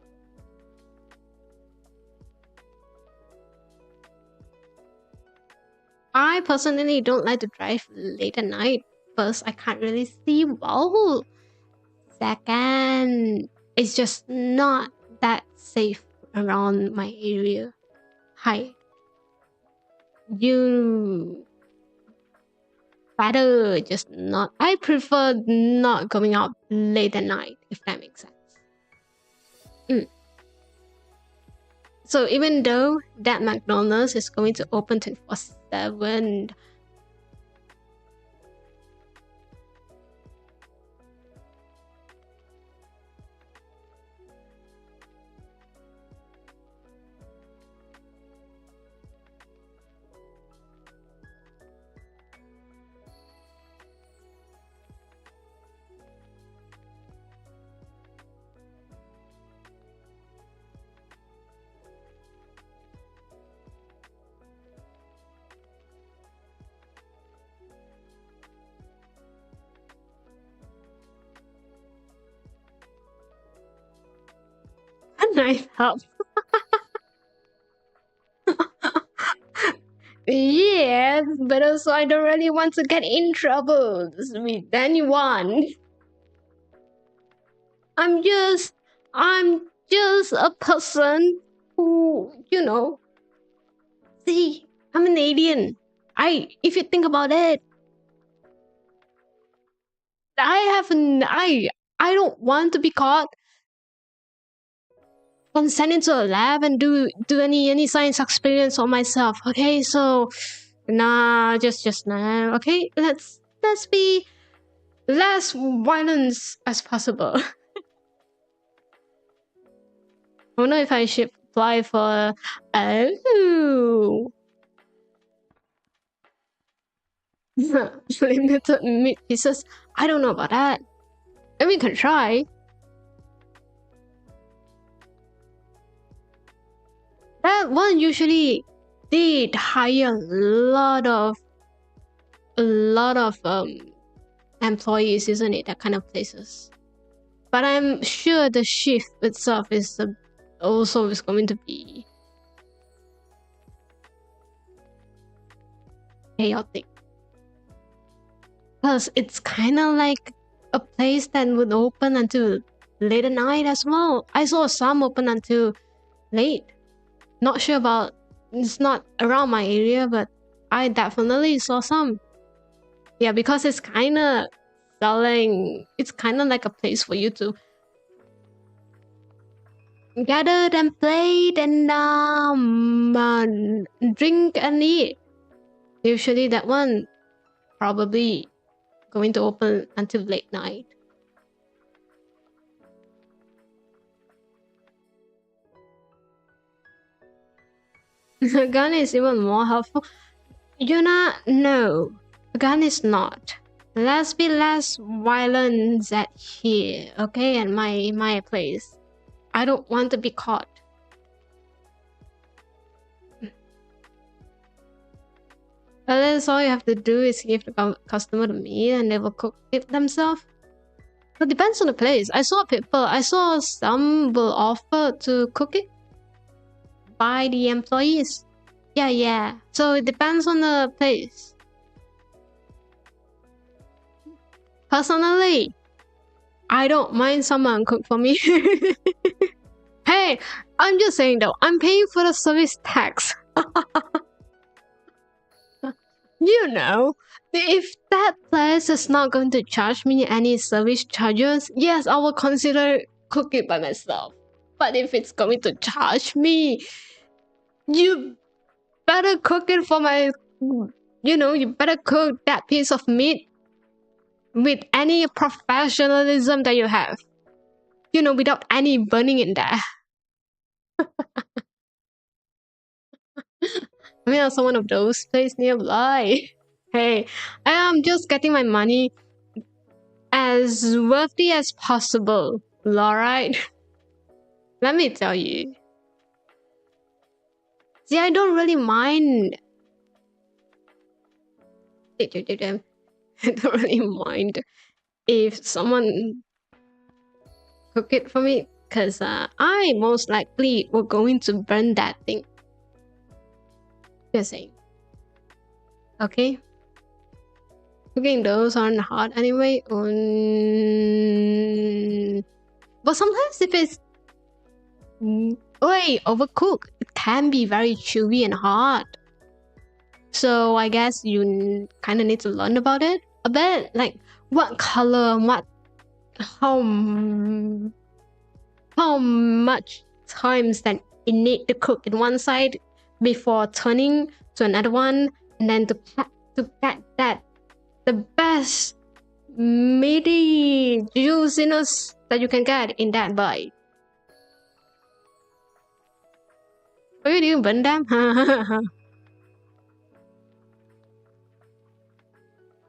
I personally don't like to drive late at night. First, I can't really see well. Second, it's just not that safe around my area. Hi. You better just not. I prefer not going out late at night, if that makes sense. So even though that McDonald's is going to open 24/7, a nice help. Yes, but also I don't really want to get in trouble with anyone. I'm just a person who, see, I'm an alien. If you think about it, I don't want to be caught and sent into a lab and do any science experience on myself. Okay, so nah, just nah. Okay, let's be less violence as possible. I don't know if I should apply for limited meat pieces. I don't know about that. And we can try. That one usually did hire a lot of employees, isn't it? That kind of places. But I'm sure the shift itself is also is going to be chaotic. Because it's kind of like a place that would open until late at night as well. I saw some open until late. Not sure about, it's not around my area, but I definitely saw some. Yeah, because it's kind of selling, it's kind of like a place for you to gather and play and drink and eat. Usually that one probably going to open until late night. The gun is even more helpful. No. The gun is not. Let's be less violent at here, okay? At my place. I don't want to be caught. Well, that's all you have to do is give the customer the meat and they will cook it themselves. It depends on the place. I saw some will offer to cook it by the employees. Yeah. So it depends on the place. Personally, I don't mind someone cook for me. Hey, I'm just saying though, I'm paying for the service tax. If that place is not going to charge me any service charges, yes, I will consider cooking by myself. But if it's going to charge me, you better cook it for my, you better cook that piece of meat with any professionalism that you have. Without any burning in there. I mean, also one of those places nearby. Hey, I am just getting my money as worthy as possible. Alright. Let me tell you. See, I don't really mind. I don't really mind if someone cook it for me, because I most likely will going to burn that thing. Just saying. Okay? Cooking those aren't hard anyway. But sometimes if it's way overcooked, it can be very chewy and hard. So I guess you kind of need to learn about it a bit, like what color, how much times that it need to cook in one side before turning to another one, and then to get that the best meaty juiciness that you can get in that bite. Are you doing bundam?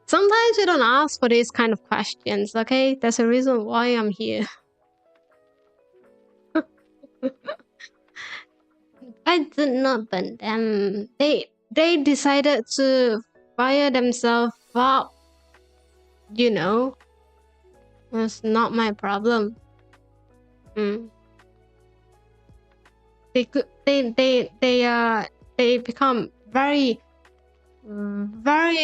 Sometimes you don't ask for these kind of questions, okay? There's a reason why I'm here. I did not burn them. They decided to fire themselves up. You know, that's not my problem. They could they become very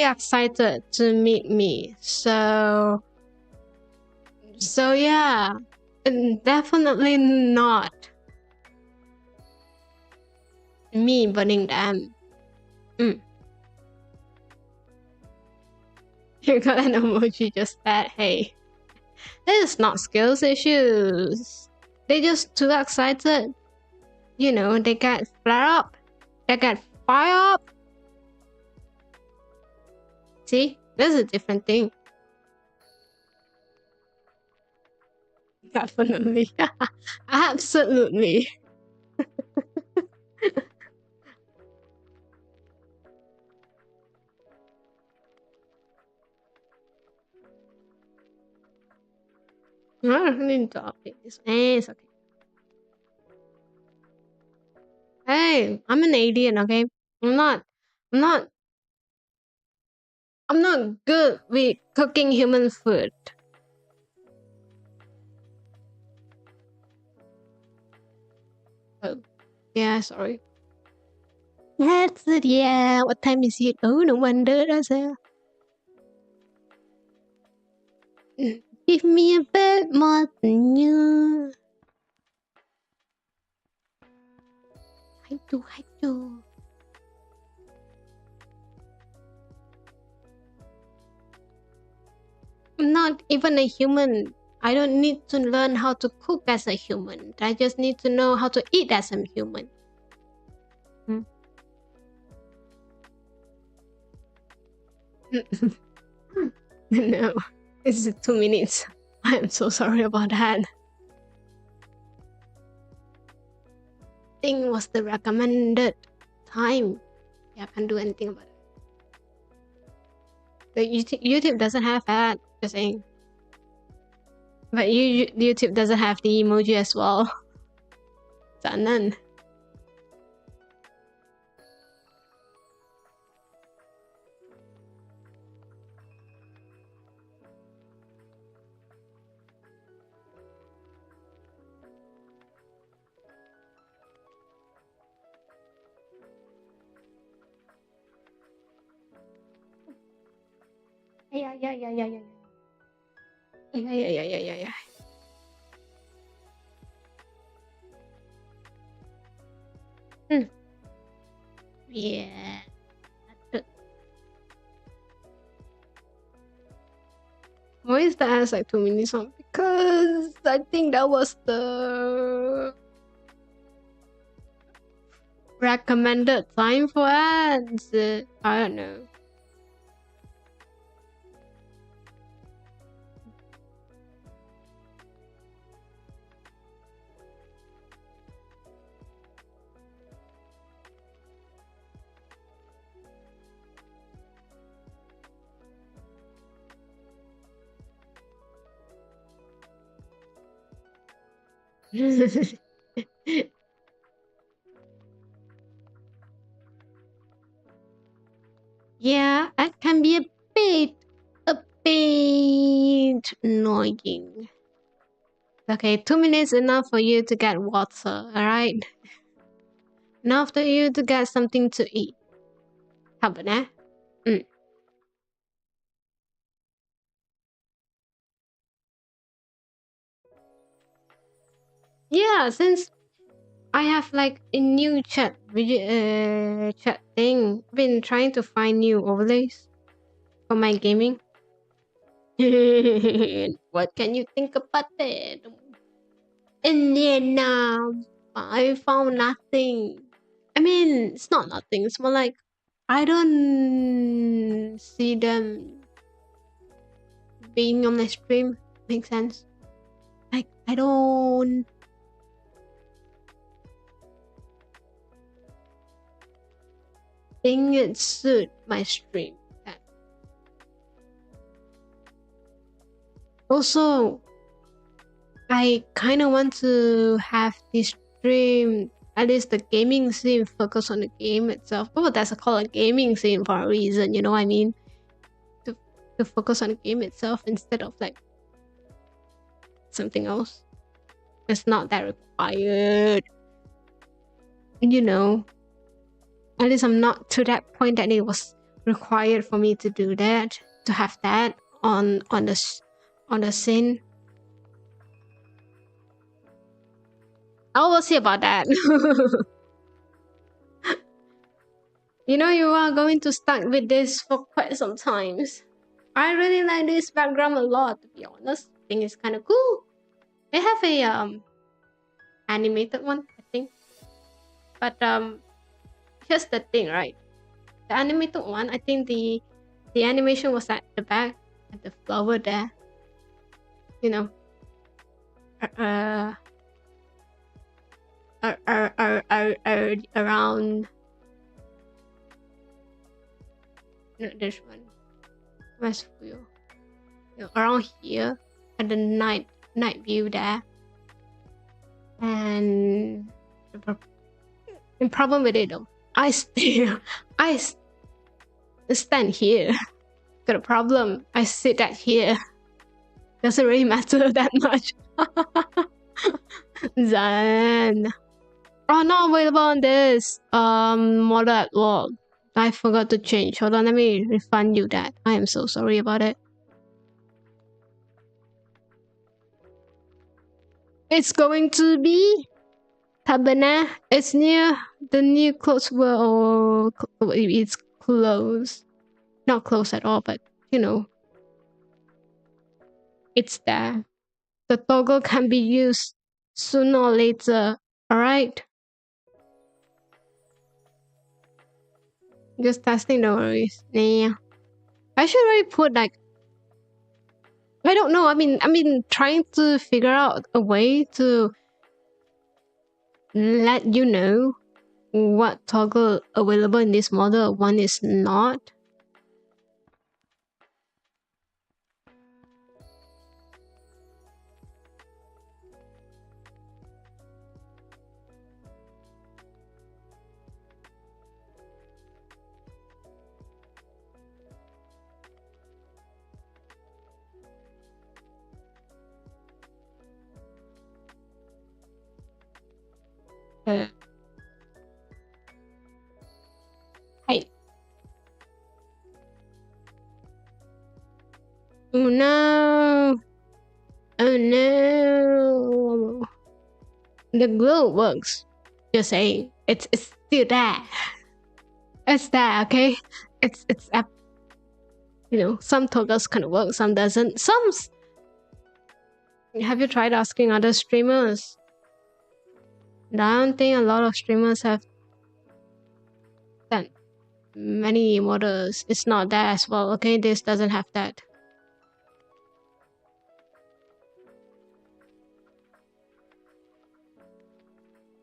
excited to meet me. So yeah, definitely not me burning them. You got an emoji just that. Hey, it's not skills issues. They just too excited. You know, they get flare up. They get fire up. See, that's a different thing. Definitely. Absolutely. I don't need to update this. It's okay. Hey, I'm an alien, okay? I'm not good with cooking human food. Oh, yeah, sorry. That's it, yeah. What time is it? Oh, no wonder that's it. Give me a bit more than you. I do. I'm not even a human. I don't need to learn how to cook as a human. I just need to know how to eat as a human. No, it's 2 minutes. I am so sorry about that. I think it was the recommended time. Yeah, I can't do anything about it. The YouTube doesn't have that. Just saying. But YouTube doesn't have the emoji as well. None. Yeah. Yeah. Yeah. Why is the ads like 2 minutes long? Because I think that was the recommended time for ads. I don't know. Yeah, that can be a bit annoying. Okay, 2 minutes enough for you to get water, alright? Enough for you to get something to eat. How about that? Mm. Yeah, since I have like a new chat thing, been trying to find new overlays for my gaming. What can you think about it? In Vietnam, I found nothing. I mean, it's not nothing. It's more like I don't see them being on my stream. Makes sense. Like I don't think it suit my stream. Also, I kind of want to have this stream, at least the gaming scene, focus on the game itself. Oh, that's called a gaming scene for a reason, you know what I mean? To, to focus on the game itself instead of like something else. It's not that required. You know, at least I'm not to that point that it was required for me to do that, to have that on the scene. I will see about that. You know, you are going to stuck with this for quite some times. I really like this background a lot, to be honest. I think it's kind of cool. They have a animated one, I think. But here's the thing, right? The animated one, I think the animation was at the back, at the flower there. You know, uh, around. No, this one. Where's Fuyo? You know, around here, at the night view there. And the problem with it though, I stand here. Got a problem. I sit at here. Doesn't really matter that much. Then, oh, not available on this model at all. I forgot to change. Hold on, let me refund you that. I am so sorry about it. It's going to be Tabana. It's near the new clothes world. It's close. Not close at all, but you know, it's there. The toggle can be used sooner or later. Alright? Just testing, no worries. Yeah. I should really put like, I don't know. I mean, trying to figure out a way to let you know what toggle available in this model, one is not. Uh, Hi. Oh no. Oh no. The glue works. Just saying. It's still there. It's there, okay? It's you know, some toggles can work, some doesn't. Have you tried asking other streamers? I don't think a lot of streamers have that many models. It's not there as well, okay? This doesn't have that.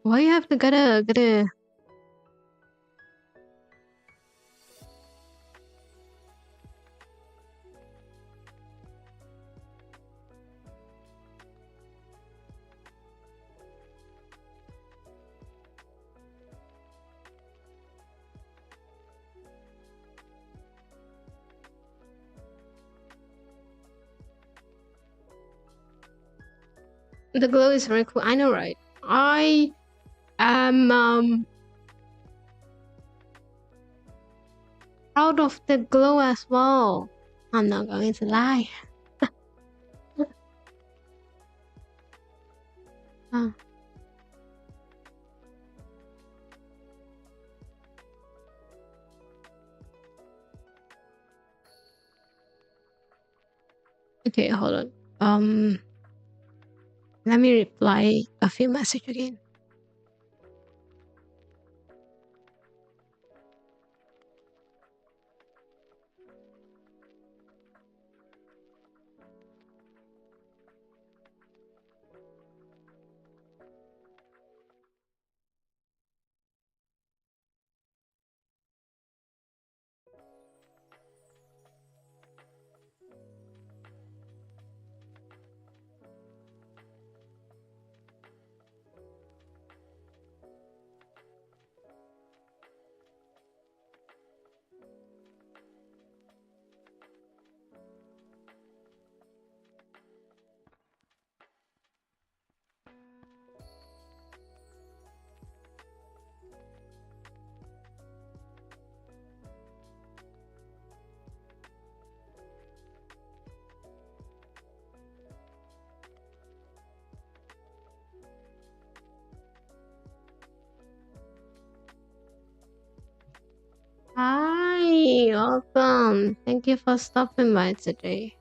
Why you have to gotta The glow is very cool. I know, right? I am proud of the glow as well. I'm not going to lie. Uh, okay, hold on. Let me reply a few messages again. Hi, welcome. Thank you for stopping by today.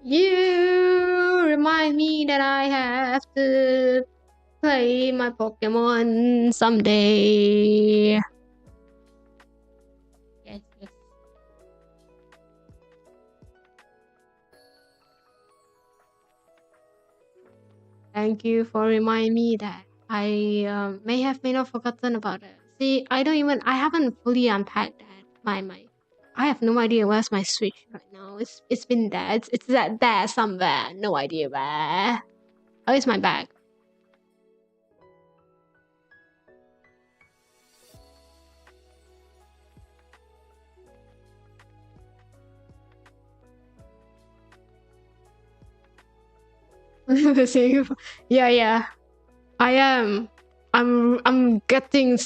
You remind me that I have to play my Pokemon someday. Yes, yes. Thank you for reminding me that I may have forgotten about it. See, I haven't fully unpacked that. I have no idea where's my Switch right now. It's been there. It's that there somewhere. No idea where. Oh, it's my bag. Yeah, yeah. I am. I'm getting.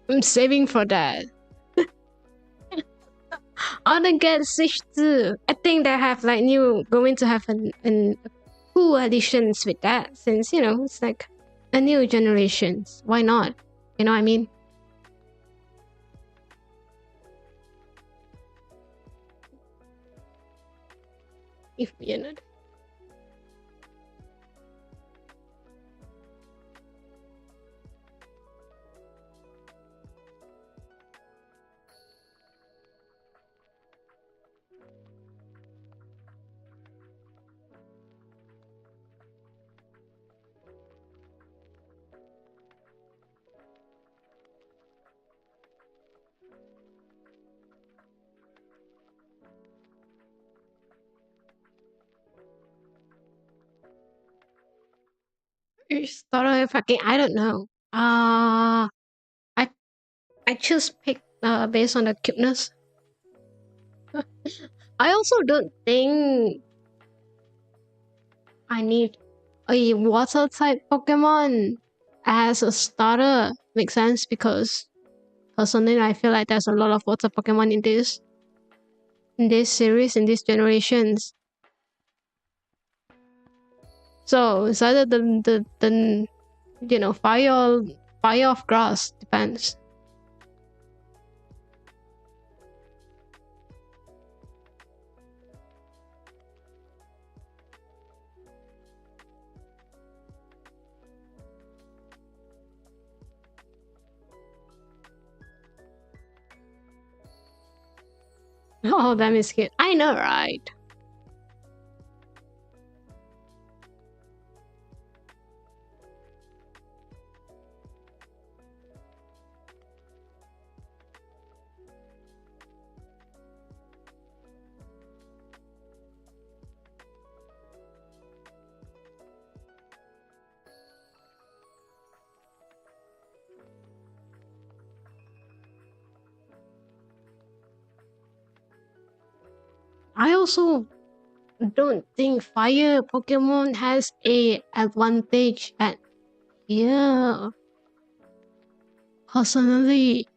I'm saving for that. I wanna get Switch too. I think they have like going to have an cool additions with that since it's like a new generations. Why not? You know what I mean? If you know. Starter fucking I don't know. I I just picked based on the cuteness. I also don't think I need a water type Pokemon as a starter. Makes sense because personally I feel like there's a lot of water Pokemon in this series, in these generations. So it's either the fire of grass depends. Oh, that is cute. I know, right? I also don't think fire Pokemon has a advantage at yeah. Personally,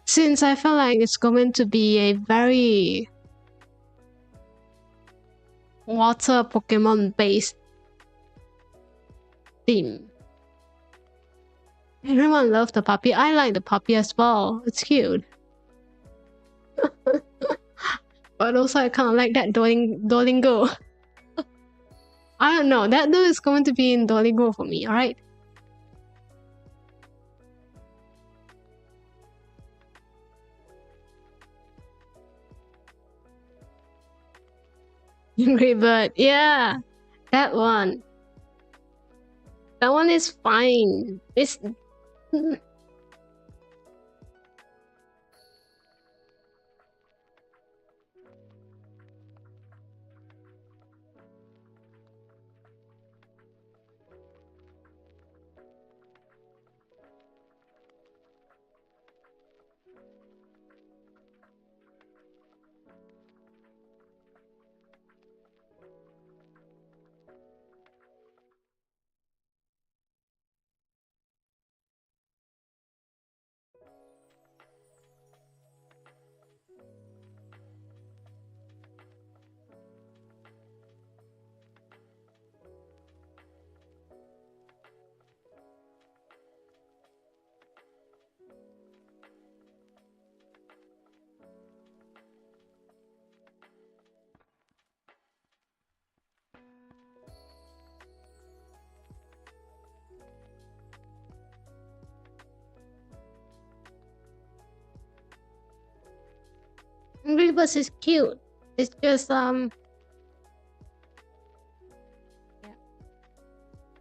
since I feel like it's going to be a very water Pokemon based theme. Everyone loves the puppy. I like the puppy as well. It's cute. But also I kind of like that Duolingo. I don't know. That though is going to be in Duolingo for me, alright? Angry Bird. Yeah. That one. That one is fine. It's Angry Birds is cute. It's just yeah.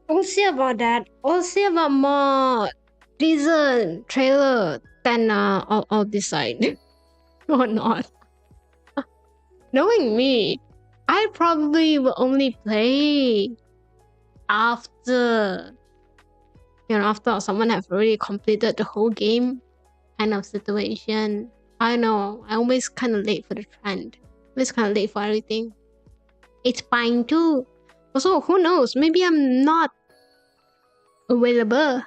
We'll see about that. We'll see about more teaser trailer then I'll decide or not. Knowing me, I probably will only play after after someone have already completed the whole game kind of situation. I know, I always kind of late for the trend. Always kind of late for everything. It's fine too. Also, who knows? Maybe I'm not available.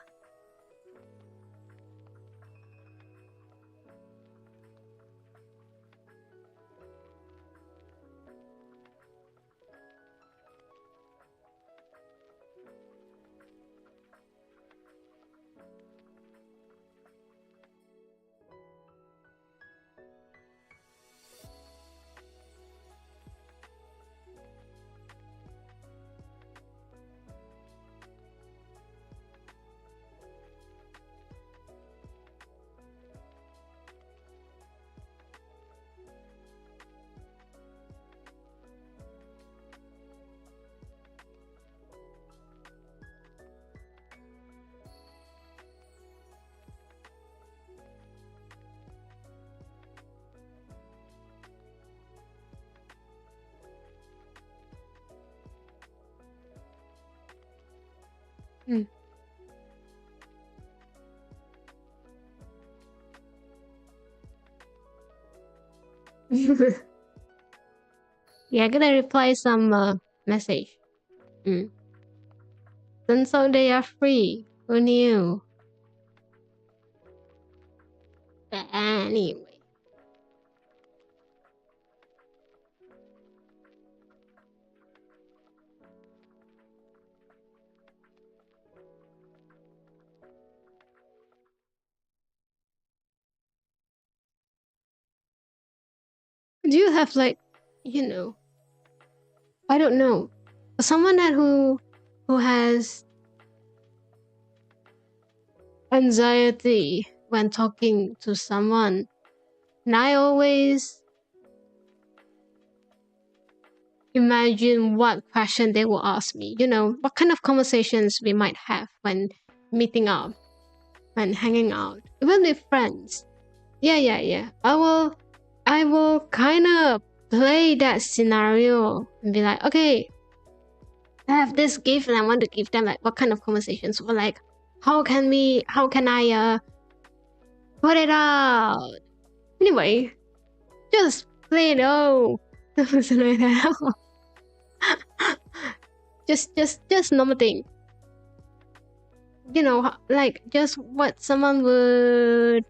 Hmm. Yeah, I'm gonna reply some message. Then so they are free. Who knew? But anyway. Do you have like, I don't know, someone that who has anxiety when talking to someone, and I always imagine what question they will ask me. What kind of conversations we might have when meeting up, when hanging out, even with friends. Yeah. I will kind of play that scenario and be like, okay, I have this gift and I want to give them like what kind of conversations, or like how can I Put it out. Anyway, just play it out. Just normal thing. You know, like just what someone would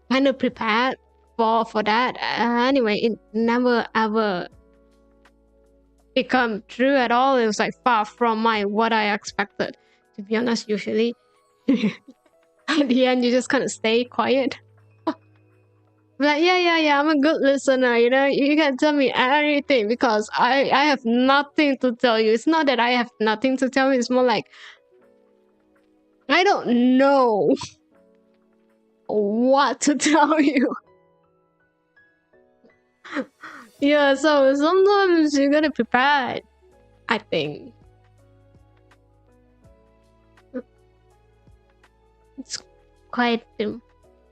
kind of prepare for that. Anyway, it never ever become true at all. It was like far from my what I expected. To be honest, usually at the end you just kind of stay quiet. Like yeah, I'm a good listener. You know, you can tell me anything because I have nothing to tell you. It's not that I have nothing to tell you. It's more like I don't know what to tell you. Yeah, so sometimes you gotta prepare it, I think. It's quite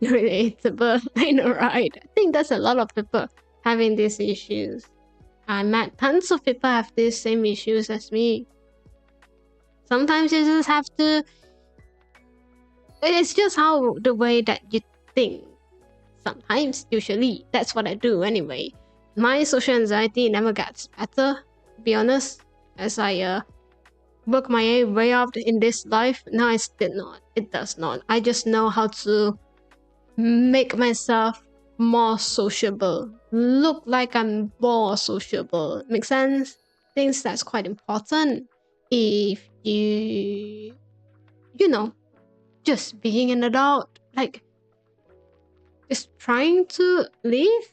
relatable, I know, right? I think there's a lot of people having these issues. I met tons of people have these same issues as me. Sometimes you just have to. It's just how the way that you think. Sometimes, usually, that's what I do anyway. My social anxiety never gets better, to be honest, as I work my way up in this life. No, it did not. It does not. I just know how to make myself more sociable. Look like I'm more sociable. Make sense? Things that's quite important. If you know, just being an adult, like just trying to live.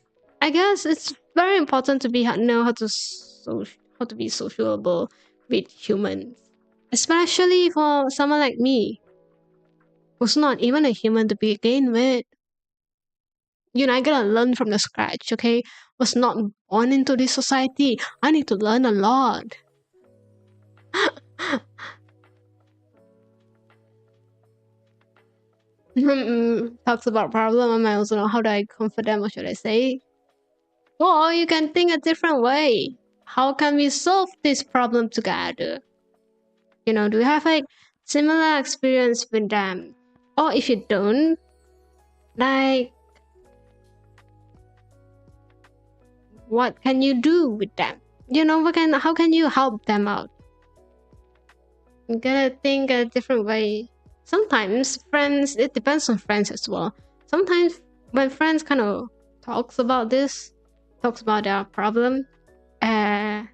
I guess it's very important to know how to be sociable with humans, especially for someone like me who's not even a human to begin with. You know, I gotta learn from the scratch. Okay, was not born into this society. I need to learn a lot. Talks about problem. I also know how do I comfort them. What should I say? Or you can think a different way. How can we solve this problem together? You know, do you have like similar experience with them? Or if you don't, like, what can you do with them? You know, how can you help them out? You gotta think a different way. Sometimes friends, it depends on friends as well. Sometimes when friends kind of talks about their problem, uh,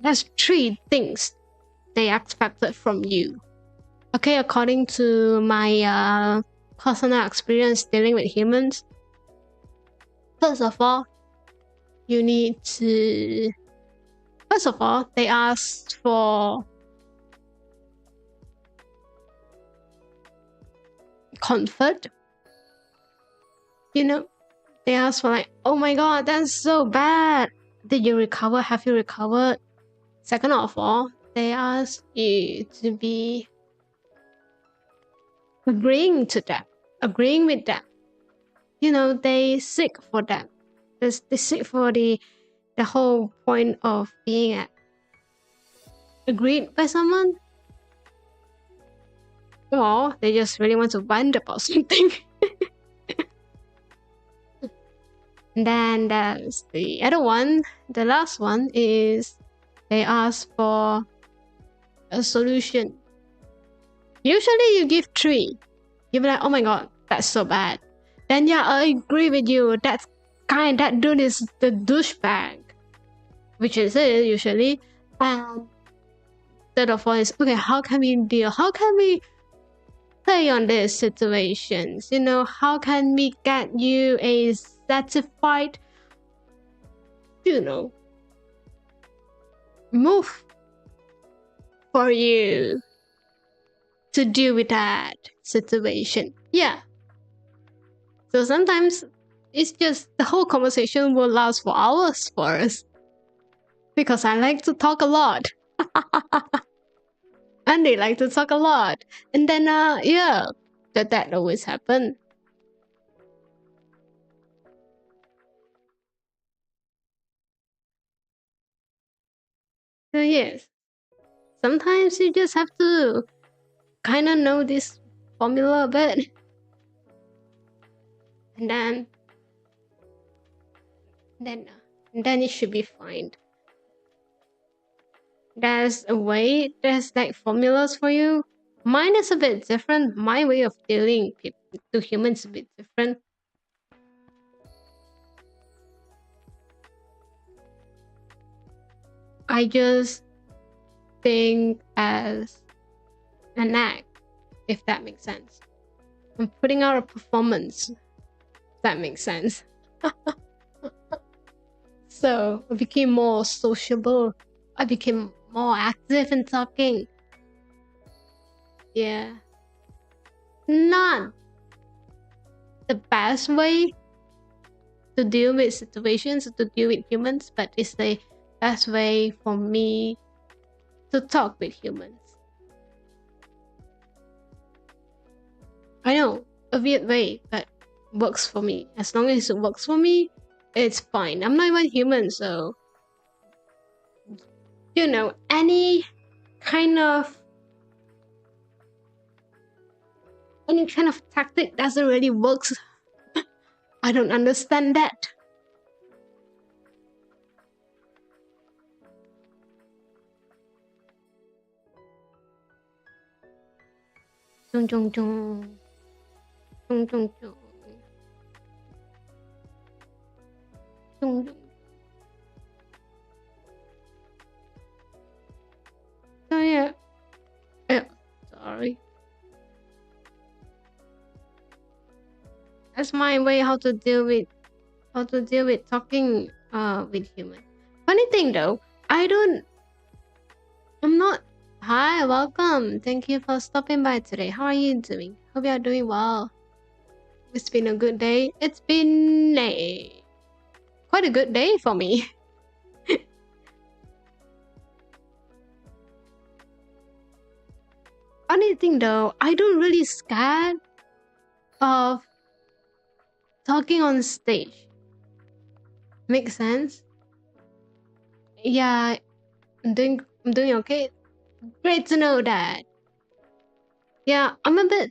there's three things they expected from you. Okay, according to my personal experience dealing with humans, first of all, they ask for comfort. You know, they ask for like, oh my god, that's so bad. Did you recover? Have you recovered? Second of all, they ask you to be agreeing with them. You know, they seek for them. They seek for the whole point of being agreed by someone. Or they just really want to vent about something. And then there's the other one. The last one is they ask for a solution. Usually you give three. You'll be like, oh my god, that's so bad. Then yeah, I agree with you. That dude is the douchebag. Which is it usually. And third of all is, okay, how can we deal? How can we play on these situations? You know, how can we get you a satisfied, you know, move for you to deal with that situation? Yeah. So sometimes it's just the whole conversation will last for hours for us. Because I like to talk a lot. And they like to talk a lot. And then yeah, that always happen. So yes, sometimes you just have to kind of know this formula a bit. And then it should be fine. There's like formulas for you. Mine is a bit different. My way of dealing to humans is a bit different. I just think as an act, if that makes sense. I'm putting out a performance, if that makes sense. So I became more sociable. I became more active in talking. Yeah. Not the best way to deal with situations, to deal with humans, but it's the best way for me to talk with humans. I know, a weird way, but works for me. As long as it works for me, it's fine. I'm not even human, so you know, any kind of tactic doesn't really work. I don't understand that. Chung chung chung. Chung chung chung. Chung chung. So yeah. Sorry. That's my way how to deal with talking with humans. Funny thing though, I'm not. Hi, welcome. Thank you for stopping by today. How are you doing? Hope you are doing well. It's been a good day. It's been quite a good day for me. Funny thing though, I don't really scared of talking on stage. Makes sense? Yeah, I'm doing okay. Great to know that. Yeah, I'm a bit,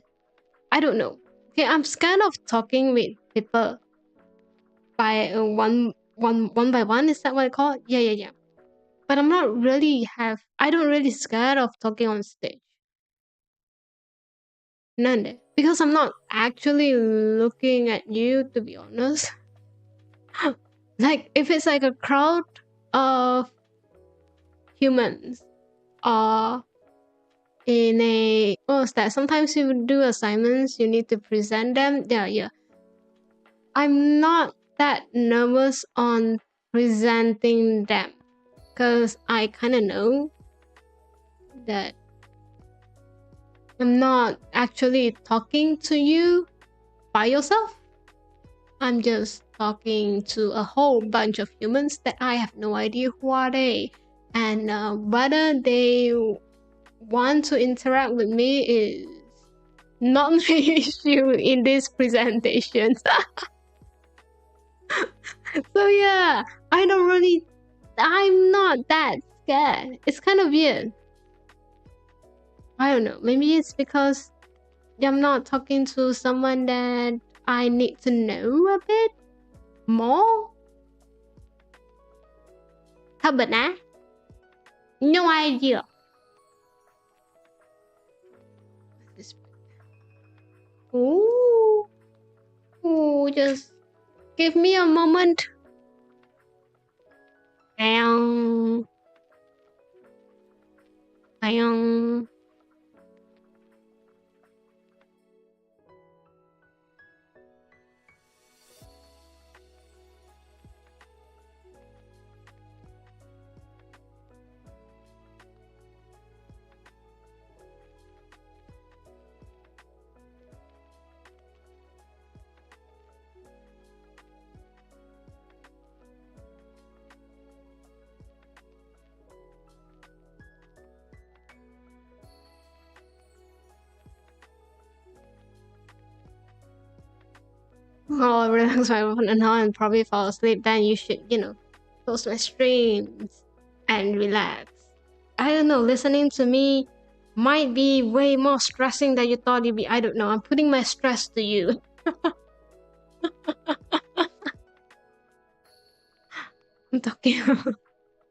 I don't know. Okay, I'm scared of talking with people by one by one. Is that what I call it? Yeah. But I don't really scared of talking on stage. None. Because I'm not actually looking at you, to be honest. Like, if it's like a crowd of humans, or in a, what's that? Sometimes you do assignments, you need to present them. Yeah. I'm not that nervous on presenting them because I kind of know that I'm not actually talking to you by yourself. I'm just talking to a whole bunch of humans that I have no idea who are they, and whether they want to interact with me is not my issue in these presentations. So yeah, I'm not that scared. It's kind of weird. I don't know, maybe it's because I'm not talking to someone that I need to know a bit more. How about that? No idea. Ooh, just give me a moment. Ayong. Oh, relax my phone and probably fall asleep. Then you should, close my streams and relax. I don't know, listening to me might be way more stressing than you thought it'd be. I don't know. I'm putting my stress to you. I'm talking.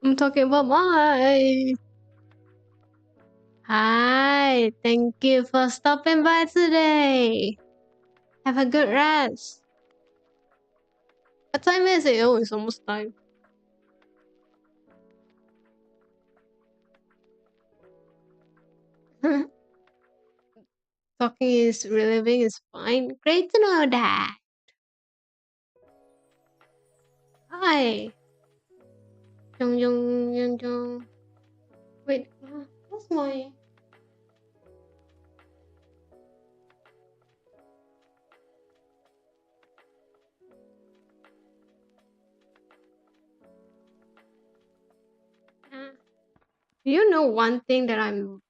I'm talking about my. Hi, thank you for stopping by today. Have a good rest. What time is it? Oh, it's almost time. Talking is reliving is fine. Great to know that. Hi. Jung Jung Jung Jung. Wait, what's my... You know one thing that I'm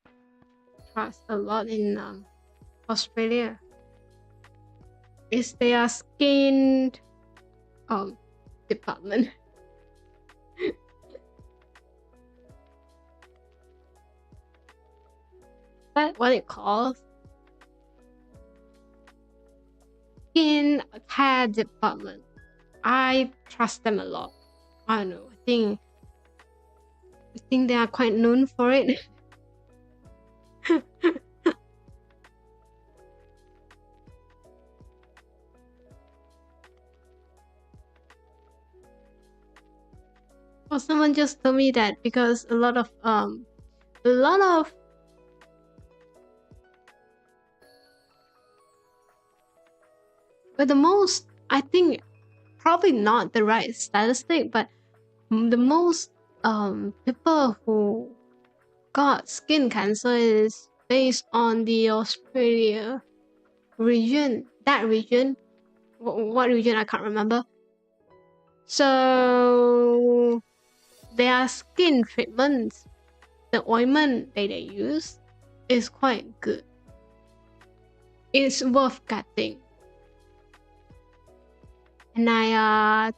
trust a lot in Australia is their skin department. That's what it calls. Skin care department. I trust them a lot. I don't know. I think they are quite known for it. Or someone just told me that because a lot of but the most, I think, probably not the right statistic, but the most people who got skin cancer is based on the Australia region. That region, what region I can't remember. So their skin treatments, the ointment that they use, is quite good. It's worth getting, and I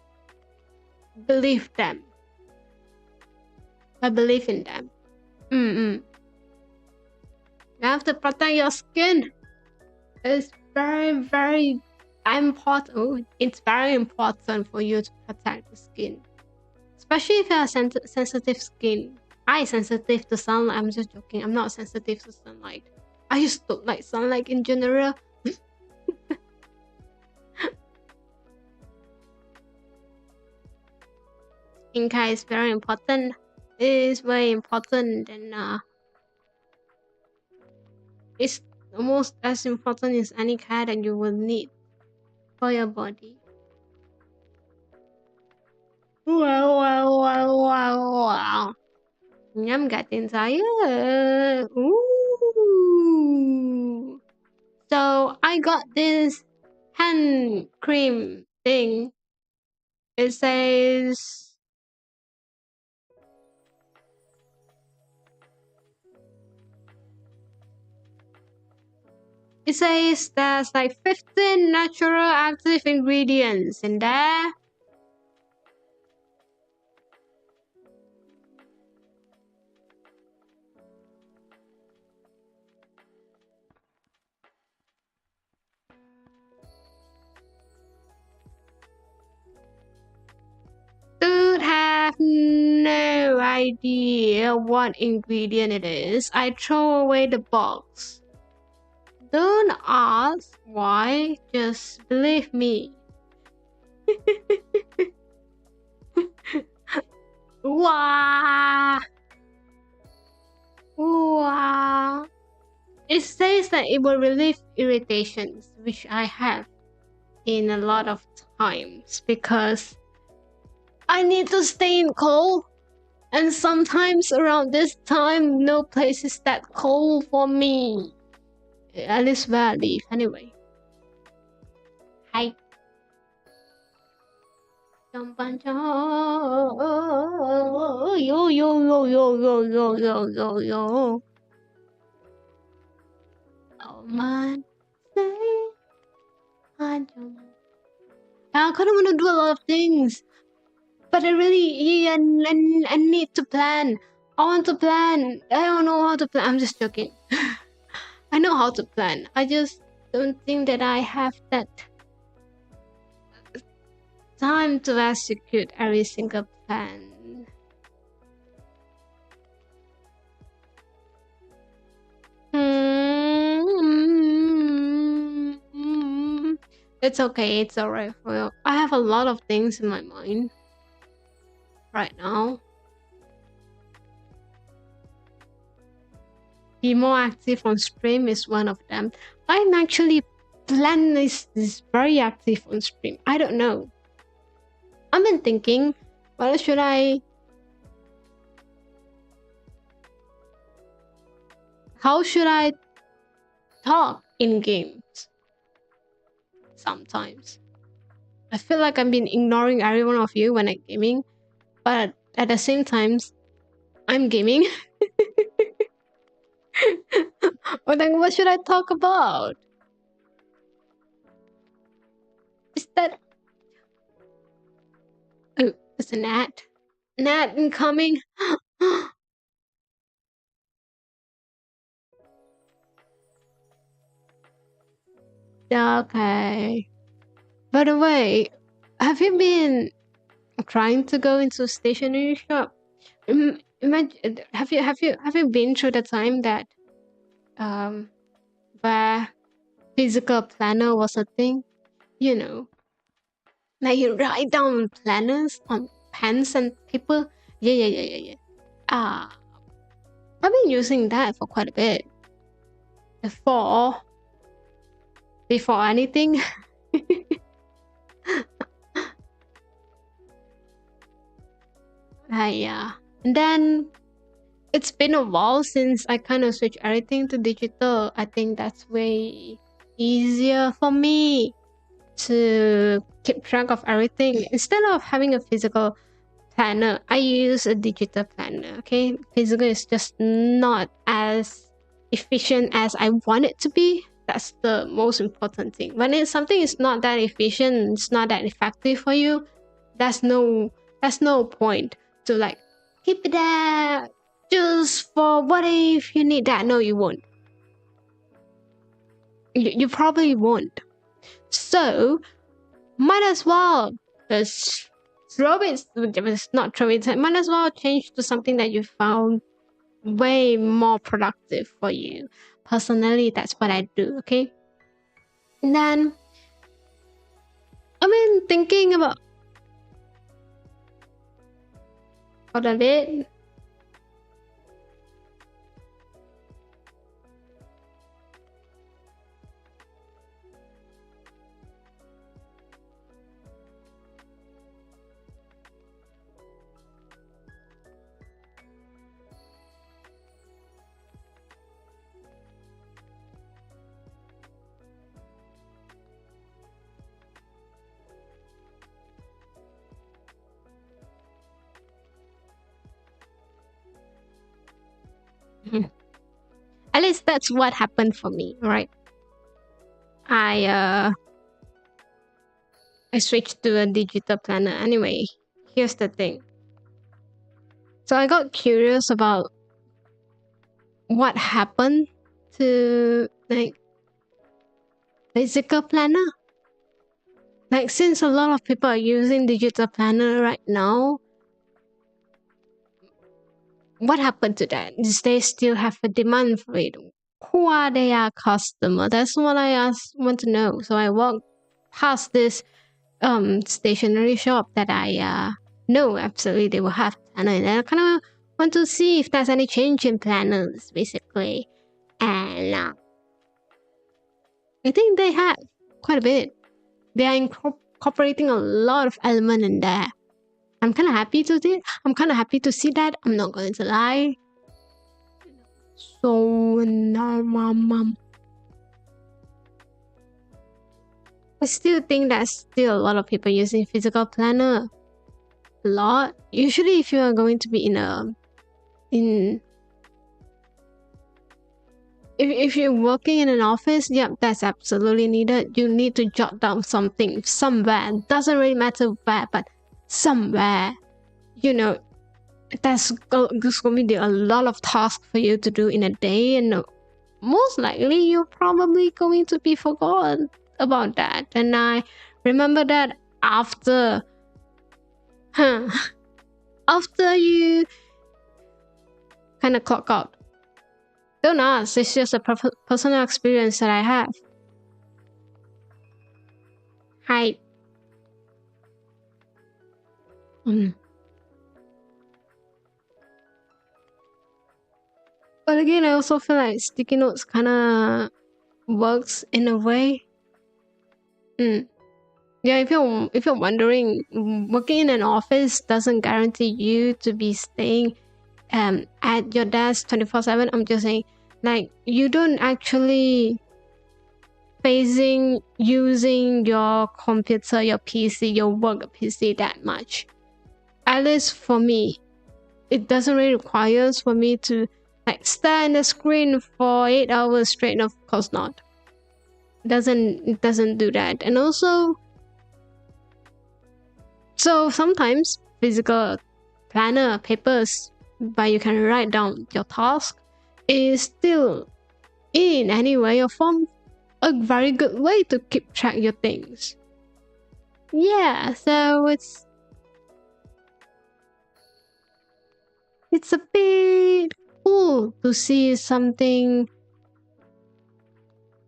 believe them. I believe in them. You have to protect your skin. It's very, very important. Oh, it's very important for you to protect the skin, especially if you have sensitive skin. I sensitive to sunlight. I'm just joking. I'm not sensitive to sunlight. I just don't like sunlight in general. Skincare is very important. It is very important, and it's almost as important as any care that you will need for your body. Wow. I'm getting tired. Ooh. So I got this hand cream thing. It says there's like 15 natural active ingredients in there. Dude have no idea what ingredient it is. I throw away the box. Don't ask why, just believe me. Wow. It says that it will relieve irritations, which I have in a lot of times because I need to stay in cold, and sometimes around this time no place is that cold for me, at least where I live anyway. Hi. Yo. Oh man, I kind of want to do a lot of things, but I really I need to plan I want to plan. I don't know how to plan. I'm just joking. I know how to plan. I just don't think that I have that time to execute every single plan. It's okay. It's alright for you. I have a lot of things in my mind right now. Be more active on stream is one of them. I'm actually planning this very active on stream. I don't know. I've been thinking, what should I? How should I talk in games? Sometimes I feel like I've been ignoring every one of you when I'm gaming, but at the same time, I'm gaming. But then what should I talk about? Is that... Oh, it's a gnat. Gnat incoming. Okay. By the way, have you been trying to go into a stationery shop? Imagine, have you been through the time that where physical planner was a thing? You know, like you write down planners on pens and paper. Yeah. I've been using that for quite a bit. Before anything. Yeah. And then it's been a while since I kind of switched everything to digital. I think that's way easier for me to keep track of everything. Instead of having a physical planner, I use a digital planner. Okay, physical is just not as efficient as I want it to be. That's the most important thing. When something is not that efficient, it's not that effective for you, that's no point to like keep it there just for what if you need that. No, you won't. You probably won't. So might as well just throw it. Not throw it. Might as well change to something that you found way more productive for you. Personally, that's what I do. Okay. And then I've been thinking about... Hold on a bit. At least that's what happened for me, right? I switched to a digital planner. Anyway, here's the thing. So I got curious about what happened to like physical planner. Like since a lot of people are using digital planner right now, what happened to that? Is they still have a demand for it? Who are their customer? That's what I want to know. So I walked past this stationery shop that I know absolutely they will have planner, and I kind of want to see if there's any change in planners basically. And I think they have quite a bit. They are incorporating a lot of element in there. I'm kind of happy to see. I'm kind of happy to see that. I'm not going to lie. So I still think there's still a lot of people using physical planner. A lot. Usually, if you are going to be if you're working in an office, yep, that's absolutely needed. You need to jot down something somewhere. Doesn't really matter where, but somewhere. You know, there's going to be a lot of tasks for you to do in a day, and most likely you're probably going to be forgotten about that. And I remember that after after you kind of clock out. Don't ask, it's just a personal experience that I have. Hi. But again, I also feel like sticky notes kind of works in a way. Yeah, if you're wondering, working in an office doesn't guarantee you to be staying at your desk 24/7. I'm just saying, like, you don't actually facing using your computer, your PC, your work PC that much. At least for me, it doesn't really require for me to like stare at the screen for 8 hours straight. Of course not. It doesn't do that. And also, so sometimes physical planner papers where you can write down your task is still in any way or form a very good way to keep track your things. Yeah, so it's a bit cool to see something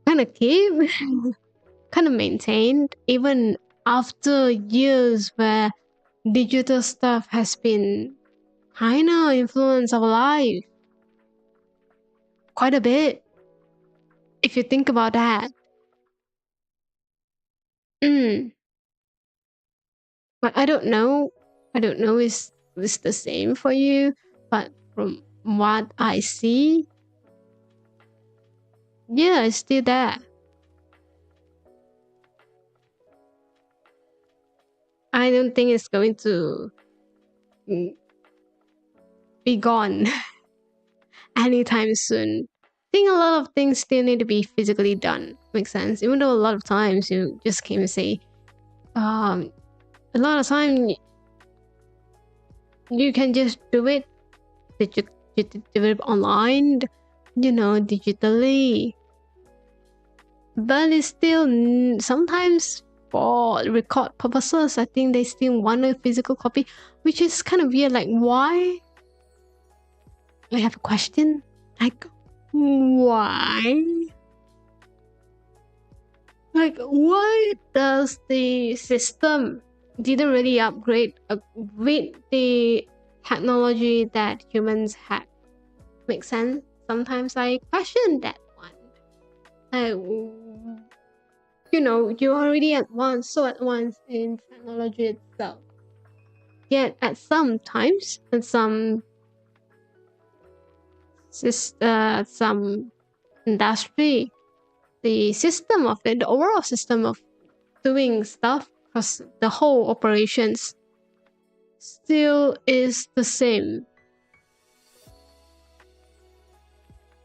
kind of keep kind of maintained even after years where digital stuff has been kind of influence our life quite a bit if you think about that. But I don't know is this the same for you, but from what I see, yeah, it's still there. I don't think it's going to be gone anytime soon. I think a lot of things still need to be physically done. Makes sense. Even though a lot of times you just came and say, a lot of time you can just do it, do it online, digitally. But it's still sometimes for record purposes, I think they still want a physical copy, which is kind of weird. Like, why? I have a question. Like, why? Like, why does the system didn't really upgrade with the technology that humans had? Makes sense? Sometimes I question that one. Like, you're already so advanced in technology itself. Yet at some times, and some industry, the system of it, the overall system of doing stuff, because the whole operations still is the same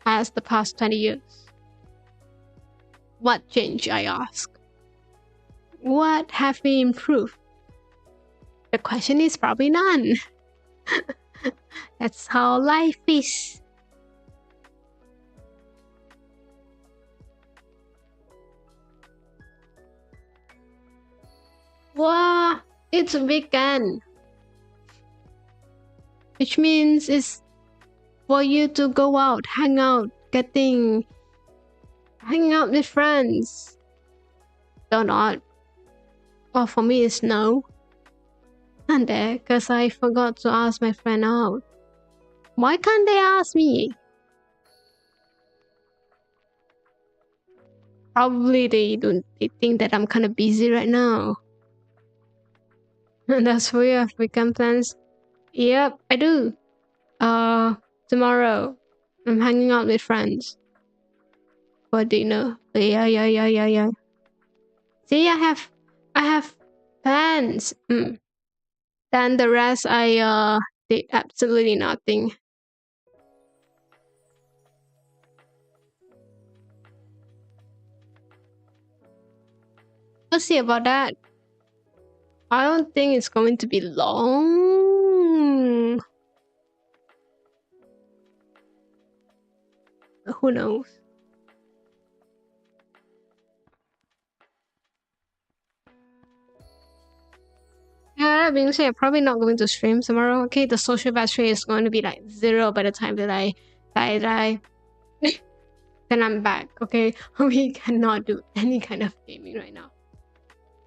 as the past 20 years. What changed, I ask? What have we improved? The question is probably none. That's how life is. Wow, it's weekend. Which means it's for you to go out, hang out with friends. Or not. Well, for me it's no. And because I forgot to ask my friend out. Why can't they ask me? Probably they think that I'm kind of busy right now. And that's why you have weekend plans. Yep, I do. Tomorrow I'm hanging out with friends for dinner. Yeah. See, I have plans. Then the rest I did absolutely nothing. We'll see about that. I don't think it's going to be long. Who knows? Yeah, that being said, probably not going to stream tomorrow. Okay, the social battery is going to be like 0 by the time that I die. Then I'm back. Okay, we cannot do any kind of gaming right now.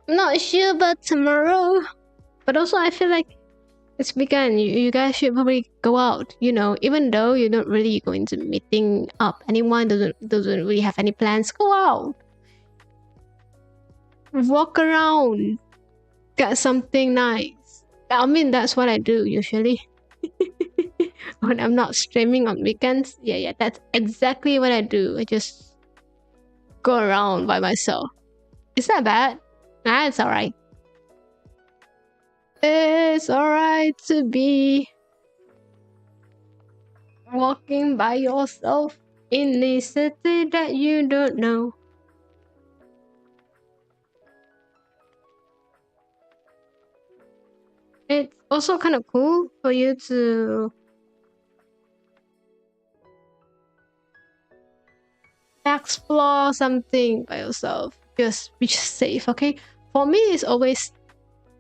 I'm not sure about tomorrow, but also I feel like it's weekend. You guys should probably go out. You know, even though you don't really go into meeting up anyone, doesn't really have any plans. Go out, walk around, get something nice. I mean, that's what I do usually. When I'm not streaming on weekends, yeah, that's exactly what I do. I just go around by myself. Is that bad? Nah, it's alright. It's alright to be walking by yourself in a city that you don't know. It's also kind of cool for you to explore something by yourself. Just be safe, okay? For me, it's always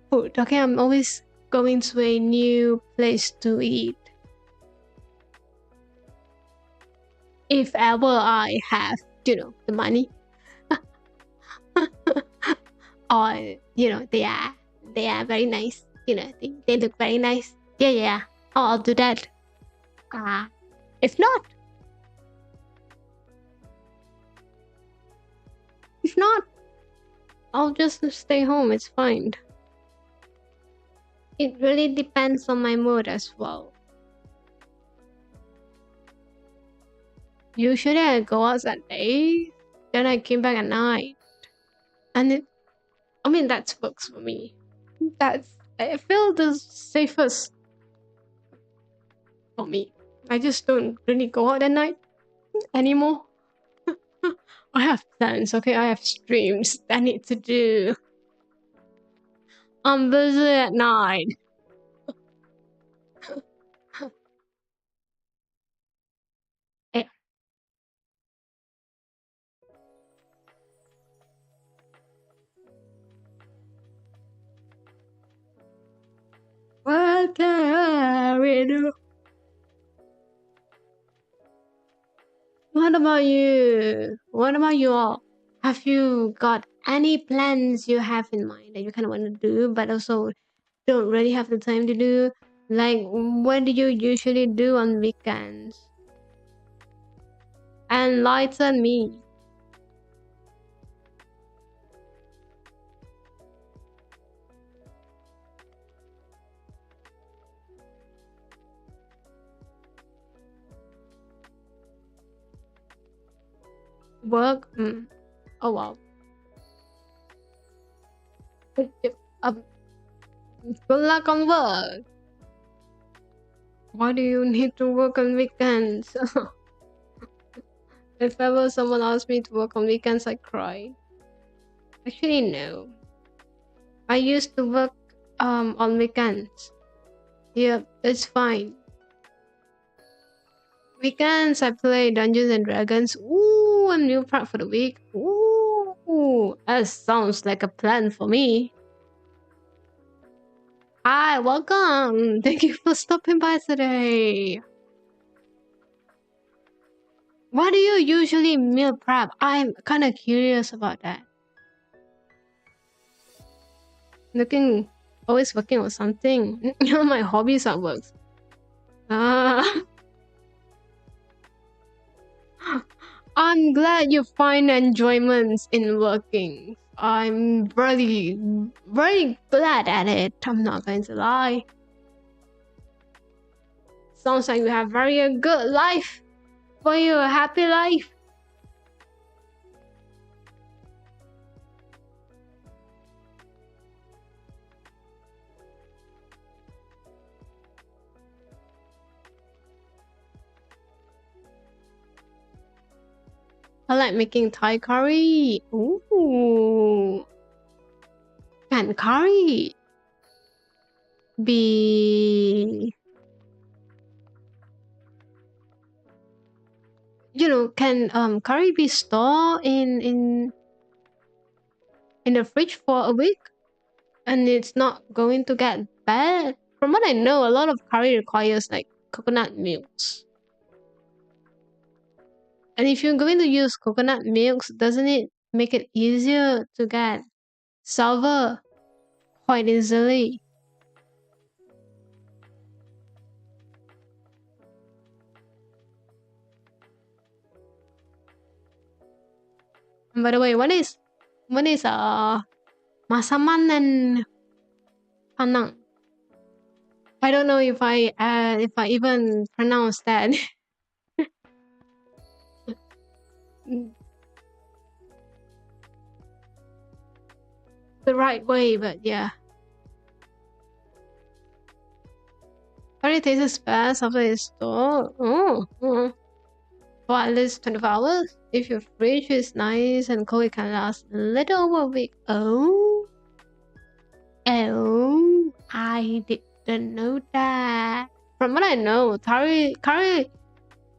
food, okay? I'm always going to a new place to eat. If ever I have, the money. Or, they are very nice. They look very nice. Yeah. Oh, I'll do that. If not, I'll just stay home. It's fine. It really depends on my mood as well. Usually I go out at day, then I came back at night. And that works for me. I feel the safest for me. I just don't really go out at night anymore. I have plans, okay? I have streams I need to do. I'm busy at night. Eh. What can we do? What about you? What about you all? Have you got any plans you have in mind that you kind of want to do, but also don't really have the time to do? Like, what do you usually do on weekends? Enlighten me. Work? Oh wow. Um, Good luck on work. Why do you need to work on weekends? If ever someone asked me to work on weekends, I cry. Actually, no. I used to work on weekends. Yeah, it's fine. Weekends I play Dungeons and Dragons. Ooh, I'm meal prep for the week. Ooh, that sounds like a plan for me. Hi, welcome. Thank you for stopping by today. What do you usually meal prep? I'm kind of curious about that. Always working on something. My hobbies are work. I'm glad you find enjoyment in working. I'm really, very glad at it. I'm not going to lie. Sounds like you have very good life. For you, a happy life. I like making Thai curry. Ooh. Can curry be... can curry be stored in the fridge for a week and it's not going to get bad? From what I know, a lot of curry requires like coconut milks. And if you're going to use coconut milks, doesn't it make it easier to get sour quite easily? And by the way, what is masaman and panang? I don't know if I even pronounce that the right way, but yeah. Curry tastes best after it's stored. For at least 24 hours. If your fridge is nice and cold, it can last a little over a week. Oh, I didn't know that. From what I know, curry,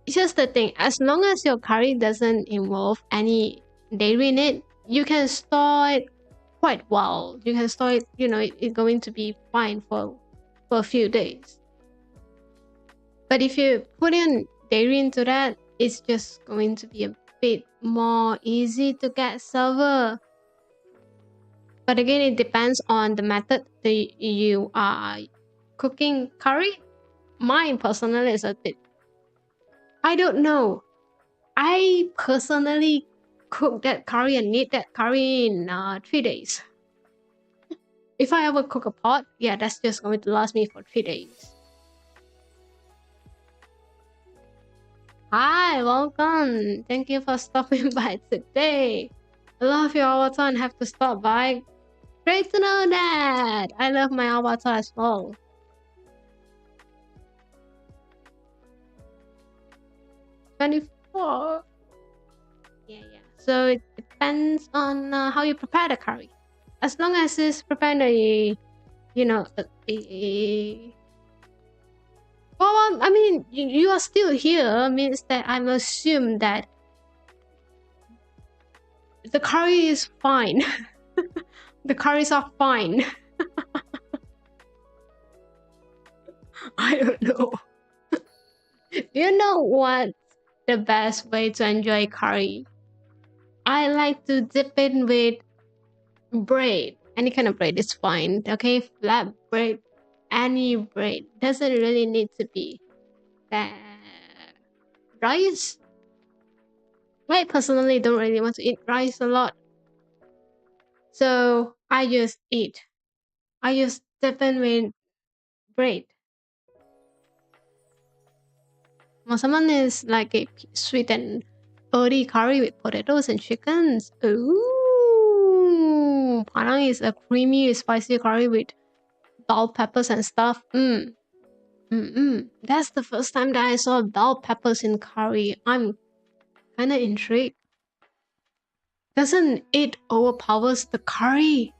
it's just the thing. As long as your curry doesn't involve any dairy in it, you can store it quite well. You can store it, it's going to be fine for a few days. But if you put in dairy into that, it's just going to be a bit more easy to get sour. But again, it depends on the method that you are cooking curry. Mine personally is a bit, I don't know. I personally cook that curry and need that curry in 3 days. If I ever cook a pot, yeah, that's just going to last me for 3 days. Hi, welcome. Thank you for stopping by today. I love your avatar and have to stop by. Great to know that. I love my avatar as well. $24. Yeah. So it depends on how you prepare the curry. As long as it's prepared well, I mean, you are still here means that I'm assume that the curry is fine. The curries are fine. I don't know. You know what the best way to enjoy curry? I like to dip it with bread. Any kind of bread is fine. Okay, flat bread, any bread. Doesn't really need to be that rice. I personally don't really want to eat rice a lot. So I just dip it with bread. Masaman is like a sweet and earthy curry with potatoes and chickens. Ooh, panang is a creamy, spicy curry with bell peppers and stuff. That's the first time that I saw bell peppers in curry. I'm kind of intrigued. Doesn't it overpowers the curry?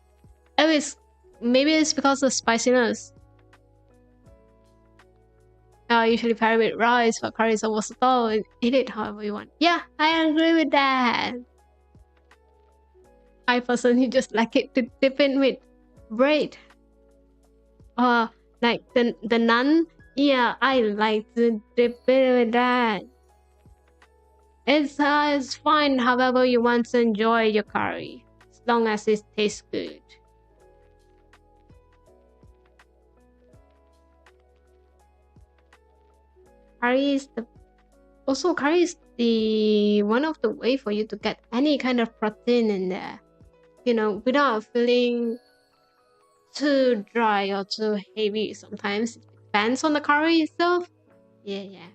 Maybe it's because of spiciness. I usually pair it with rice, but curry is so versatile. Eat it however you want. Yeah, I agree with that. I personally just like it to dip in with bread. Like the naan. Yeah, I like to dip it with that. It's fine however you want to enjoy your curry, as long as it tastes good. Curry is the one of the way for you to get any kind of protein in there, without feeling too dry or too heavy. Sometimes it depends on the curry itself. Yeah.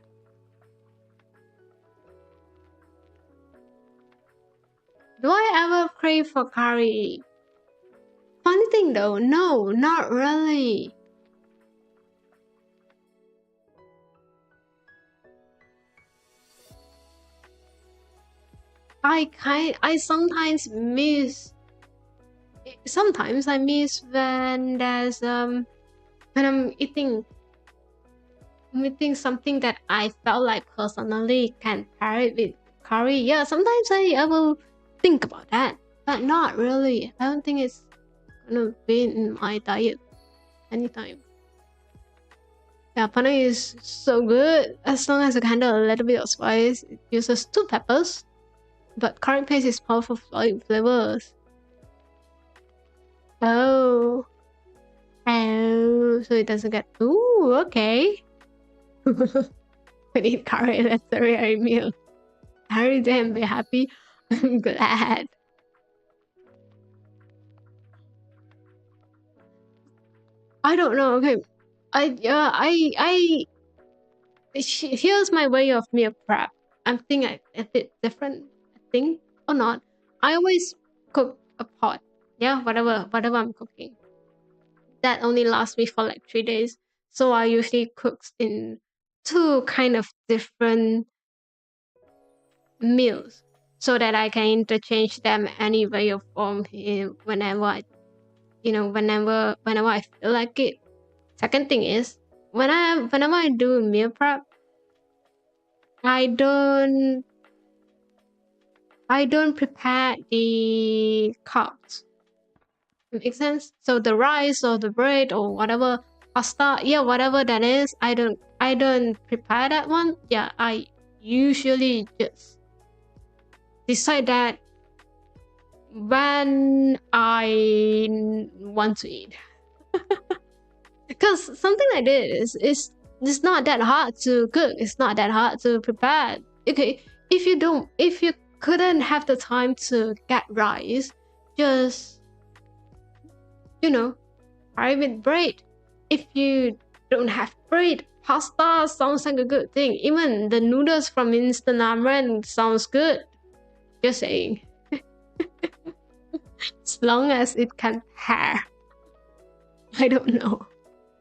Do I ever crave for curry? Funny thing though, no, not really. I sometimes miss. Sometimes I miss when there's when I'm eating me think something that I felt like personally can pair it with curry. Yeah, sometimes I will think about that, but not really. I don't think it's gonna be in my diet anytime. Yeah, panang is so good as long as I can handle a little bit of spice. It uses 2 peppers, but curry paste is powerful flavors. Oh. Oh, so it doesn't get. Ooh, okay. We need curry. That's a rare meal. Harry, damn, be happy. I'm glad. I don't know. Okay, here's my way of meal prep. I'm thinking a bit different. I think or not. I always cook a pot. Yeah, whatever I'm cooking. That only lasts me for like 3 days. So I usually cook in 2 kind of different meals so that I can interchange them any way or form whenever whenever I feel like it. Second thing is whenever I do meal prep, I don't prepare the carbs. Makes sense? So the rice or the bread or whatever pasta, yeah, whatever that is, I don't prepare that one. Yeah, I usually just decide that when I want to eat. Because something like this is it's not that hard to cook. It's not that hard to prepare. Okay, if you couldn't have the time to get rice, just fry with bread. If you don't have bread, pasta sounds like a good thing. Even the noodles from instant ramen sounds good. Just saying. As long as it can pair. I don't know.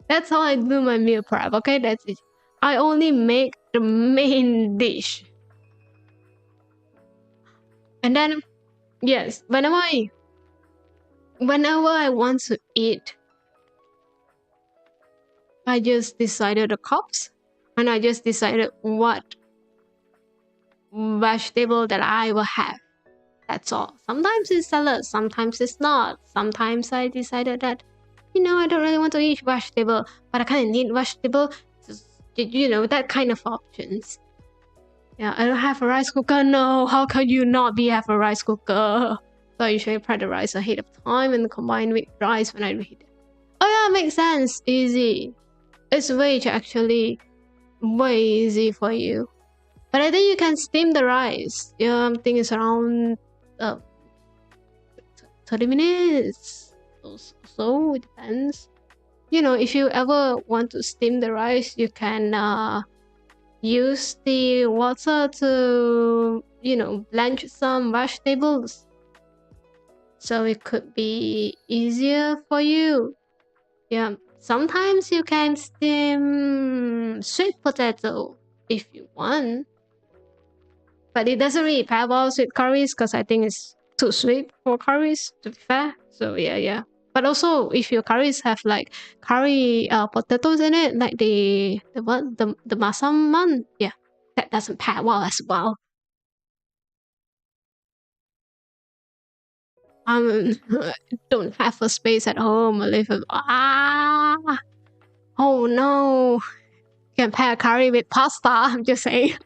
That's how I do my meal prep, okay? That's it. I only make the main dish. And then, yes, whenever I want to eat, I just decided the cups and I just decided what vegetable that I will have. That's all. Sometimes it's salad, sometimes it's not. Sometimes I decided that, I don't really want to eat vegetable, but I kind of need vegetable. Just, that kind of options. Yeah, I don't have a rice cooker. No, how can you not have a rice cooker? So I usually prep the rice ahead of time and combine with rice when I reheat it. Oh yeah, makes sense. Easy. It's actually way easy for you. But I think you can steam the rice. Yeah, I think it's around 30 minutes. So it depends. If you ever want to steam the rice, you can use the water to, blanch some vegetables. So it could be easier for you. Yeah, sometimes you can steam sweet potato if you want. But it doesn't really pair well with curries because I think it's too sweet for curries, to be fair. So yeah. But also, if your curries have like curry potatoes in it, like the masam one, yeah, that doesn't pair well as well. Don't have a space at home. I live oh no, can pair curry with pasta. I'm just saying.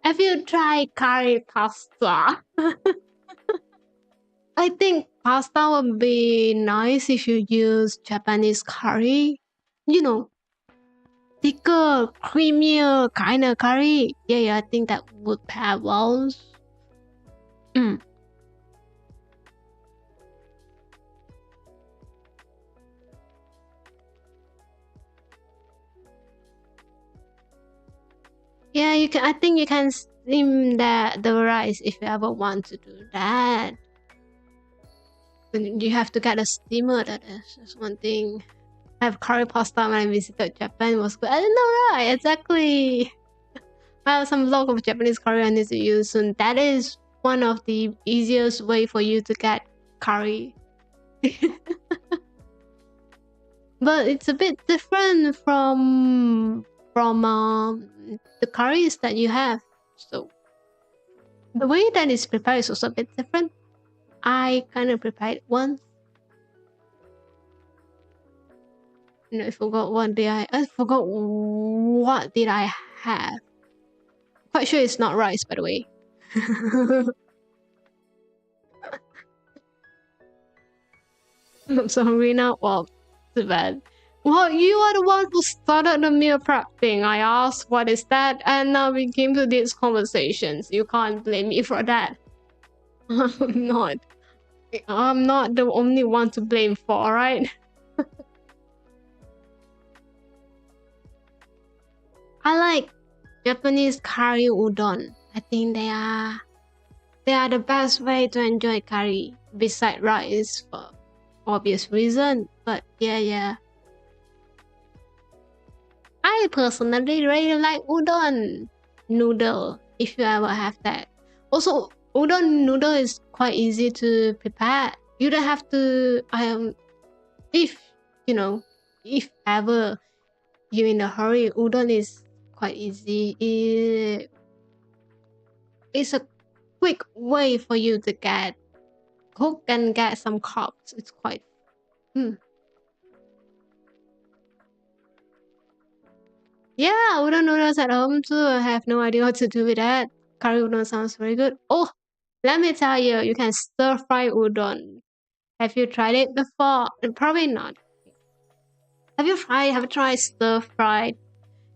Have you tried curry pasta? I think pasta would be nice if you use Japanese curry. Thicker, creamier kind of curry. Yeah, I think that would pair well. Mm. Yeah, you can. I think you can steam the rice if you ever want to do that. You have to get a steamer. That's one thing. I have curry pasta when I visited Japan. It was good. I didn't know, right? Exactly. I have some vlog of Japanese curry I need to use soon. That is one of the easiest way for you to get curry. but it's a bit different from the curries that you have. So the way that it's prepared is also a bit different. I kind of prepared once. No, I forgot what did I forgot what did I have. Quite sure it's not rice, by the way. I'm so hungry now. Well, too bad. Well, you are the one who started the meal prep thing. I asked what is that, and now we came to these conversations. You can't blame me for that. I'm not. I'm not the only one to blame for, right? I like Japanese curry udon. I think they are the best way to enjoy curry beside rice for obvious reason. But yeah. I personally really like udon noodle if you ever have that. Also, udon noodle is quite easy to prepare. You don't have to if you know if ever you're in a hurry, udon is quite easy. It's a quick way for you to get cook and get some carbs. It's quite Yeah, udon noodles at home too. I have no idea what to do with that. Curry udon sounds very good. Oh, let me tell you, you can stir fry udon. Have you tried it before? Probably not. Have you tried stir fried?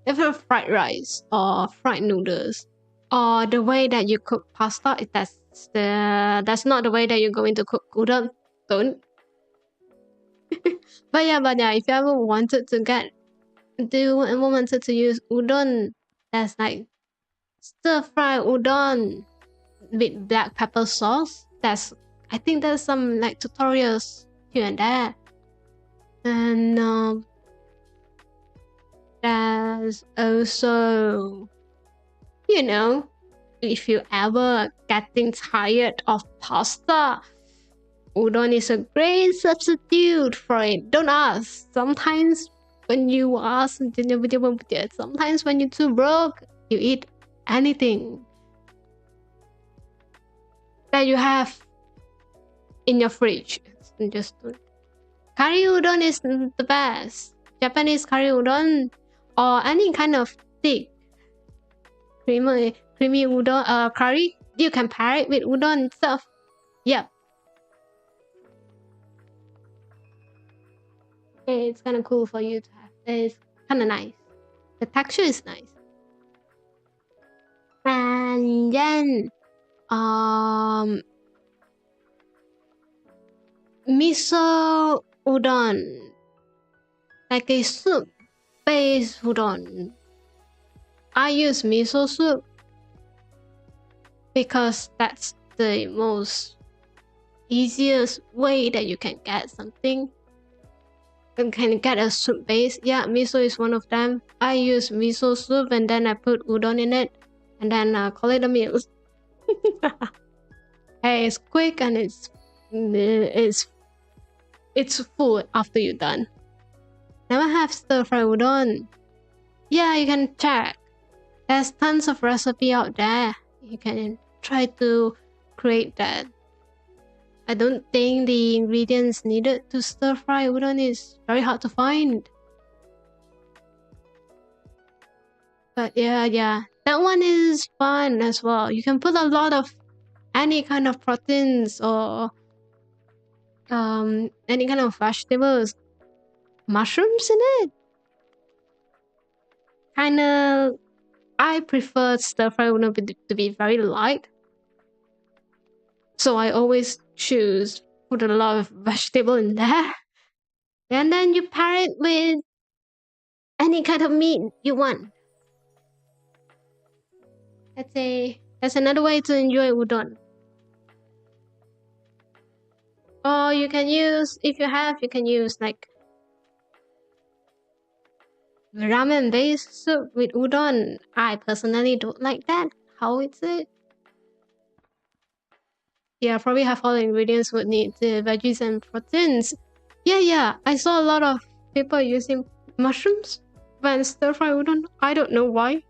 Have you fried rice or fried noodles? Or the way that you cook pasta? That's not the way that you're going to cook udon. Don't. But yeah, if you ever wanted to use udon, that's like stir fry udon with black pepper sauce. I think there's some like tutorials here and there. And there's also, if you ever getting tired of pasta, udon is a great substitute for it. Don't ask. Sometimes when you're too broke, you eat anything that you have in your fridge. Just curry udon is the best. Japanese curry udon or any kind of thick creamy udon curry. You can pair it with udon itself. Yep. It's kind of cool for you to have. It's kind of nice. The texture is nice. And then miso udon, like a soup based udon. I use miso soup because that's the most easiest way that you can get something. You can get a soup base. Yeah, miso is one of them. I use miso soup and then I put udon in it and then call it a meal. Hey, it's quick and it's full after you're done. Never have stir fry udon. Yeah, you can check. There's tons of recipe out there. You can try to create that. I don't think the ingredients needed to stir fry udon is very hard to find. But yeah, that one is fun as well. You can put a lot of any kind of proteins or any kind of vegetables, mushrooms in it. I prefer stir fry udon to be very light. So I always put a lot of vegetable in there. And then you pair it with any kind of meat you want. That's another way to enjoy udon. Or you can use, if you can use like ramen based soup with udon. I personally don't like that. How is it? Yeah, probably have all the ingredients would need the veggies and proteins. Yeah, I saw a lot of people are using mushrooms when stir-fry udon. I don't know why,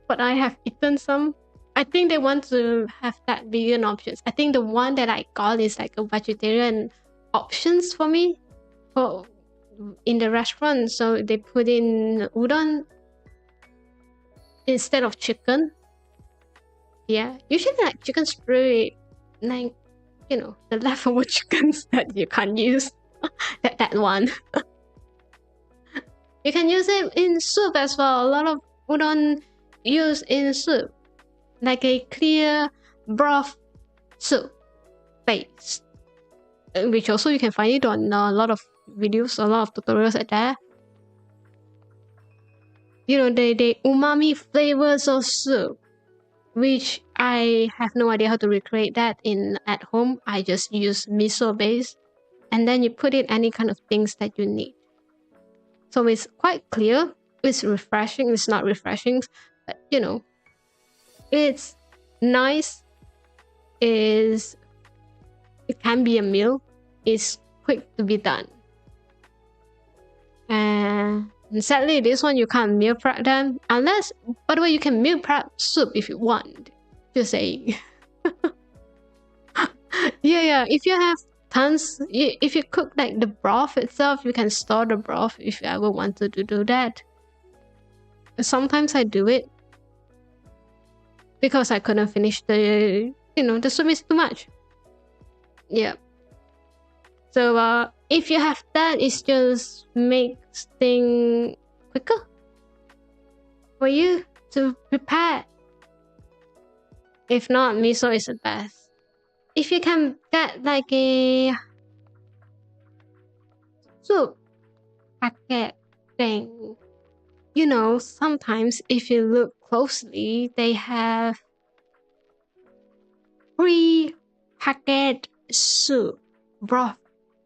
but I have eaten some. I think they want to have that vegan options. I think the one that I got is like a vegetarian options for me for in the restaurant. So they put in udon instead of chicken. Yeah, usually like chicken straight, like the leftover chickens that you can't use. that one. You can use it in soup as well. A lot of udon used in soup, like a clear broth soup base, which also you can find it on a lot of videos, a lot of tutorials at there. The umami flavors of soup, which I have no idea how to recreate that at home. I just use miso base, and then you put in any kind of things that you need. So it's quite clear. It's refreshing. It's not refreshing, but it's nice. It can be a meal. It's quick to be done. And sadly, this one you can't meal prep them unless. By the way, you can meal prep soup if you want. Just saying. yeah. If you have tons, if you cook like the broth itself, you can store the broth if you ever wanted to do that. Sometimes I do it because I couldn't finish the soup is too much. Yeah. So if you have that, it just makes things quicker for you to prepare. If not, miso is the best. If you can get like a soup packet thing, sometimes if you look closely, they have pre-packet soup broth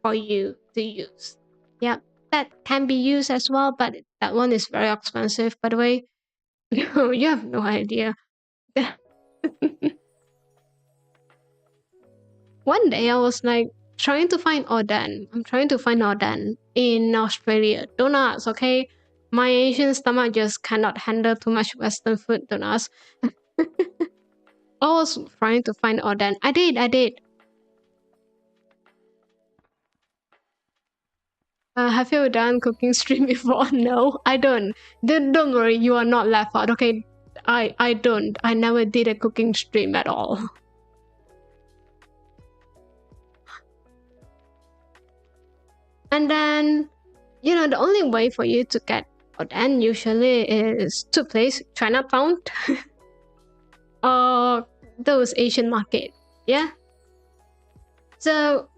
for you to use. Yeah, that can be used as well, but that one is very expensive, by the way. You have no idea. One day I was like trying to find Oden. I'm trying to find Oden in Australia. Don't ask, okay? My Asian stomach just cannot handle too much Western food. Don't ask. I was trying to find Oden. I did. Have you done cooking stream before? No, I don't. Don't worry, you are not left out. Okay, I don't. I never did a cooking stream at all. And then, the only way for you to get Oden usually is two places: Chinatown or those Asian market. Yeah. So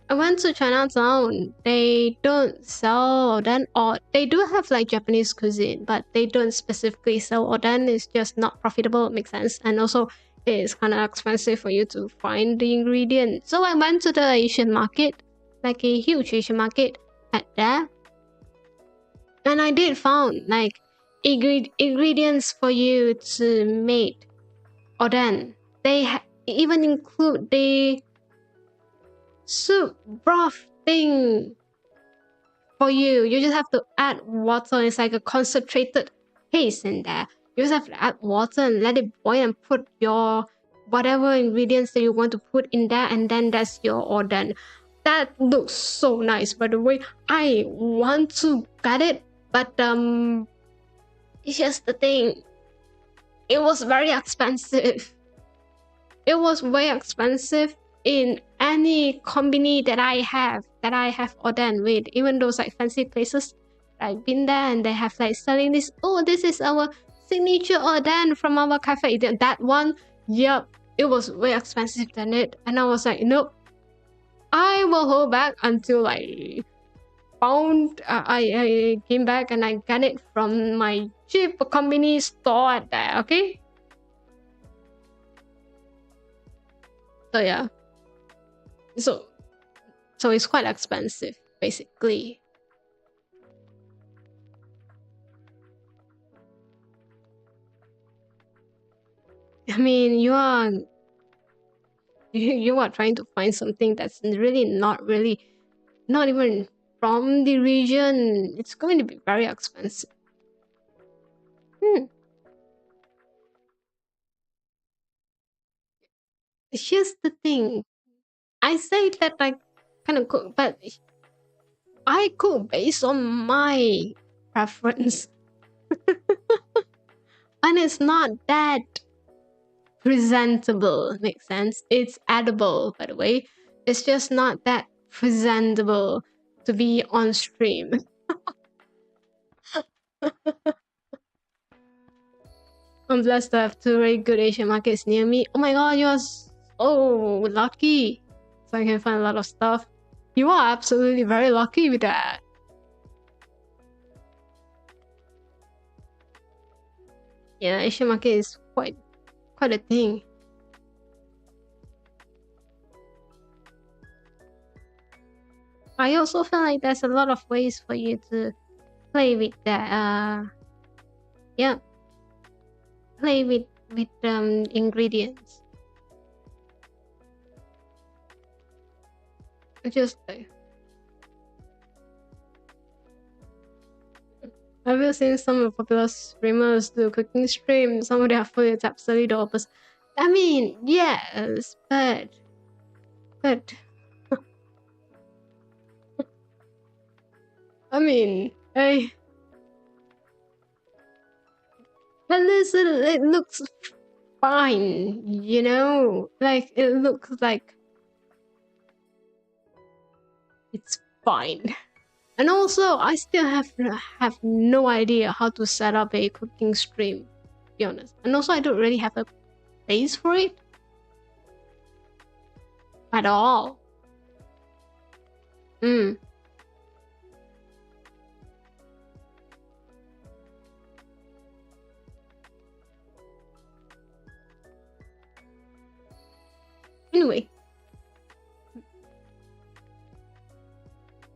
I went to Chinatown. They don't sell Oden, or they do have like Japanese cuisine, but they don't specifically sell Oden. It's just not profitable. It makes sense. And also, it's kind of expensive for you to find the ingredient. So I went to the Asian market, like a huge Asian market at there. And I did found like ingredients for you to make Oden. They even include the soup broth thing for you. You just have to add water. It's like a concentrated paste in there. You just have to add water and let it boil and put your whatever ingredients that you want to put in there, and then that's your Oden. That looks so nice, by the way. I want to get it, but it's just the thing. It was very expensive. It was way expensive in any company that I have Oden with, even those like fancy places. I've been there and they have like selling this. Oh, this is our signature Oden from our cafe. That one, yep, it was way expensive than it. And I was like, nope, I will hold back until I found. I came back and I got it from my cheap company store at there. Okay. So yeah. So it's quite expensive, basically. I mean, you are trying to find something that's really not even from the region, it's going to be very expensive. Here's the thing. I say that I kind of cook, but I cook based on my preference. And it's not that presentable. Makes sense? It's edible, by the way. It's just not that presentable to be on stream. I'm blessed to have two very good Asian markets near me. Oh my god, you're so lucky. So I can find a lot of stuff. You are absolutely very lucky with that. Yeah, Asian market is quite a thing. I also feel like there's a lot of ways for you to play with that. Yeah, play with ingredients. Just I've seen some popular streamers do cooking streams. Some of their food is absolutely the opposite. I mean, yes, but I mean, at least it looks fine, you know? Like, it looks like it's fine. And also, I still have no idea how to set up a cooking stream, to be honest. And also, I don't really have a place for it at all. Anyway,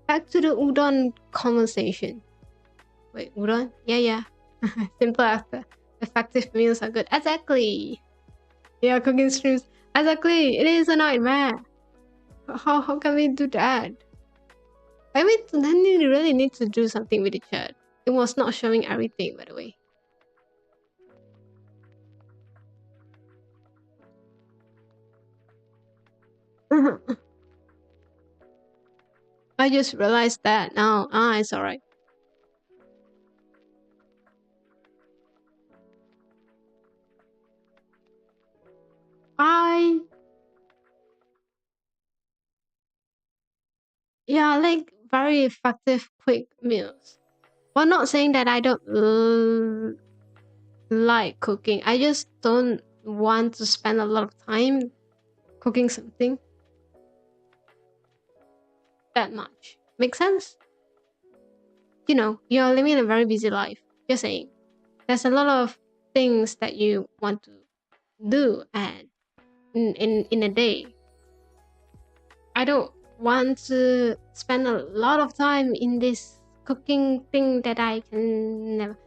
back to the udon conversation. Wait, udon? Yeah. Simple after effective meals are good. Exactly. Yeah, cooking streams. Exactly. It is a nightmare. How can we do that? I mean, then you really need to do something with the chat. It was not showing everything, by the way. I just realized that now. It's alright. Yeah, like very effective quick meals. Well, not saying that I don't like cooking. I just don't want to spend a lot of time cooking something that much. Make sense? You know, you're living a very busy life. You're saying there's a lot of things that you want to do and in a day. I don't want to spend a lot of time in this cooking thing that I can never.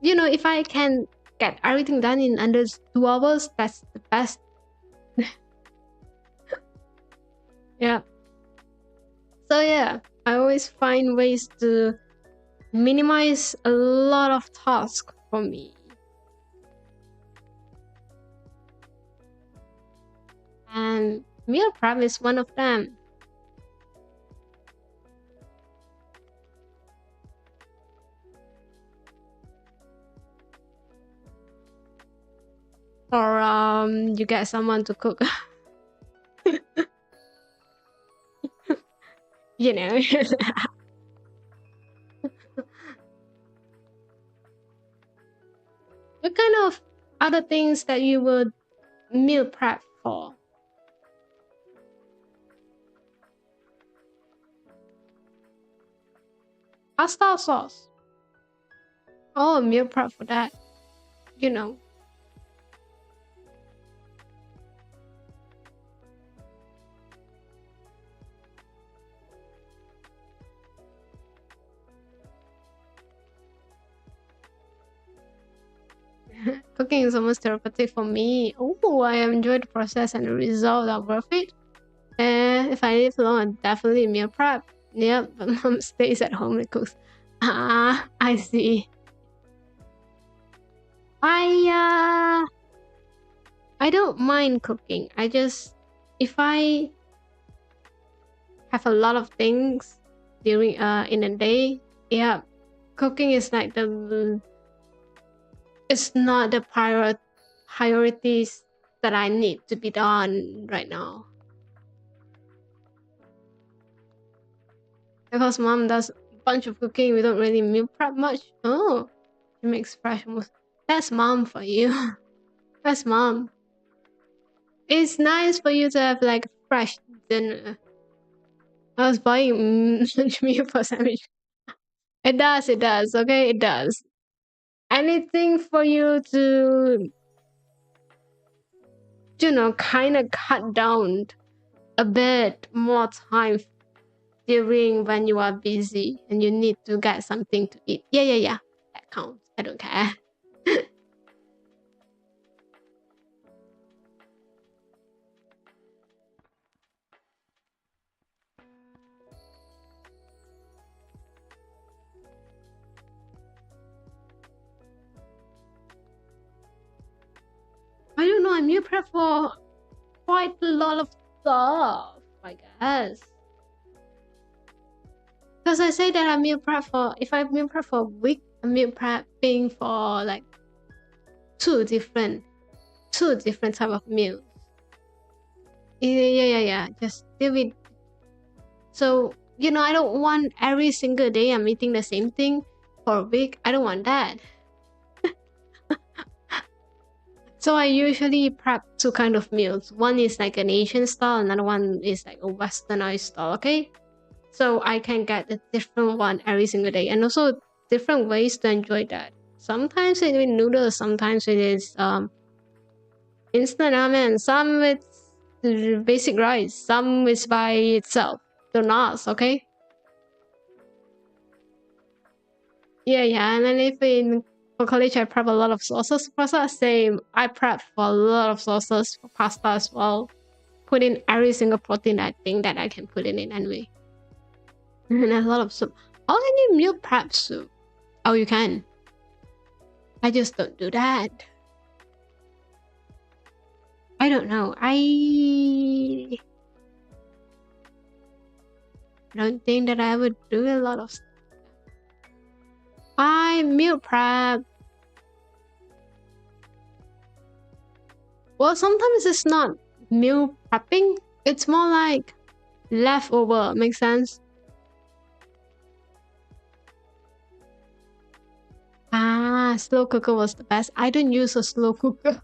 You know, if I can get everything done in under 2 hours, that's the best. Yeah. So yeah, I always find ways to minimize a lot of tasks for me. And meal prep is one of them. Or you get someone to cook. You know. What kind of other things that you would meal prep for? Pasta sauce. Oh, meal prep for that. You know. Cooking is almost therapeutic for me. Oh, I enjoy the process and the results are worth it. If I live long, definitely meal prep. Yep, but mom stays at home and cooks. Ah, I see. I I don't mind cooking. I just, if I have a lot of things during in a day, yeah, cooking is like the, it's not the priorities that I need to be done right now. Because mom does a bunch of cooking, we don't really meal prep much. Oh, she makes fresh hummus. That's mom for you. That's mom. It's nice for you to have like fresh dinner. I was buying meal for sandwich. It does, okay? It does. Anything for you to, kind of cut down a bit more time during when you are busy and you need to get something to eat. Yeah. That counts. I don't care. I don't know. I meal prep for quite a lot of stuff, I guess. Because I say that I meal prep for, if I meal prep for a week, I meal prepping for like two different type of meals. Yeah. Just deal with. So, I don't want every single day I'm eating the same thing for a week. I don't want that. So I usually prep two kind of meals. One is like an Asian style, another one is like a westernized style, okay? So I can get a different one every single day, and also different ways to enjoy that. Sometimes it is noodles, sometimes it is instant ramen, some it's basic rice, some is by itself. So not okay? Yeah. And then if for college I prep a lot of sauces. Pasta, same. I prep for a lot of sauces for pasta as well. Put in every single protein I think that I can put in it anyway. And a lot of soup. How can you meal prep soup? Oh, you can. I just don't do that. I don't know. I don't think that I would do a lot of stuff. I meal prep. Well, sometimes it's not meal prepping. It's more like leftover. Makes sense? Ah, slow cooker was the best. I don't use a slow cooker.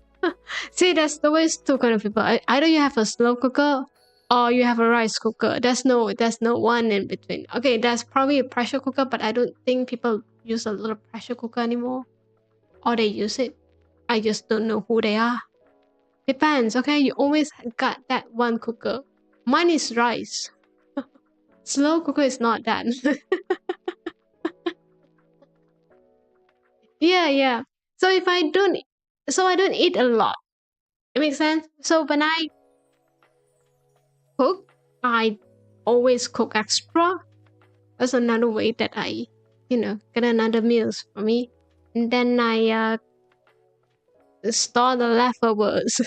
See, there's always two kind of people. Either you have a slow cooker or you have a rice cooker. There's no one in between. Okay, there's probably a pressure cooker, but I don't think people use a little pressure cooker anymore. Or they use it. I just don't know who they are. Depends, okay? You always got that one cooker. Mine is rice. Slow cooker is not that. Yeah. So I don't eat a lot. It makes sense? So when I cook, I always cook extra. That's another way that I, get another meals for me. And then I store the leftovers.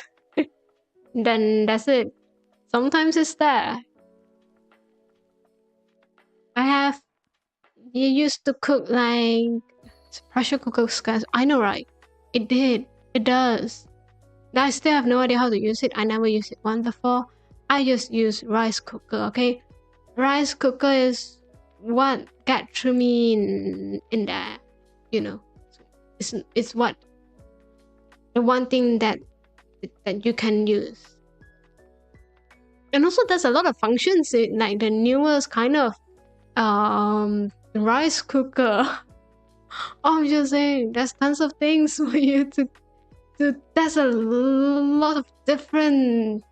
Then that's it. Sometimes it's there. You used to cook like pressure cookers, guys. I know, right? It did. It does. I still have no idea how to use it. I never used it one before. I just use rice cooker, okay? Rice cooker is what got through me in there, It's what the one thing that you can use. And also there's a lot of functions like the newest kind of rice cooker. Oh, I'm just saying there's tons of things for you to there's a lot of different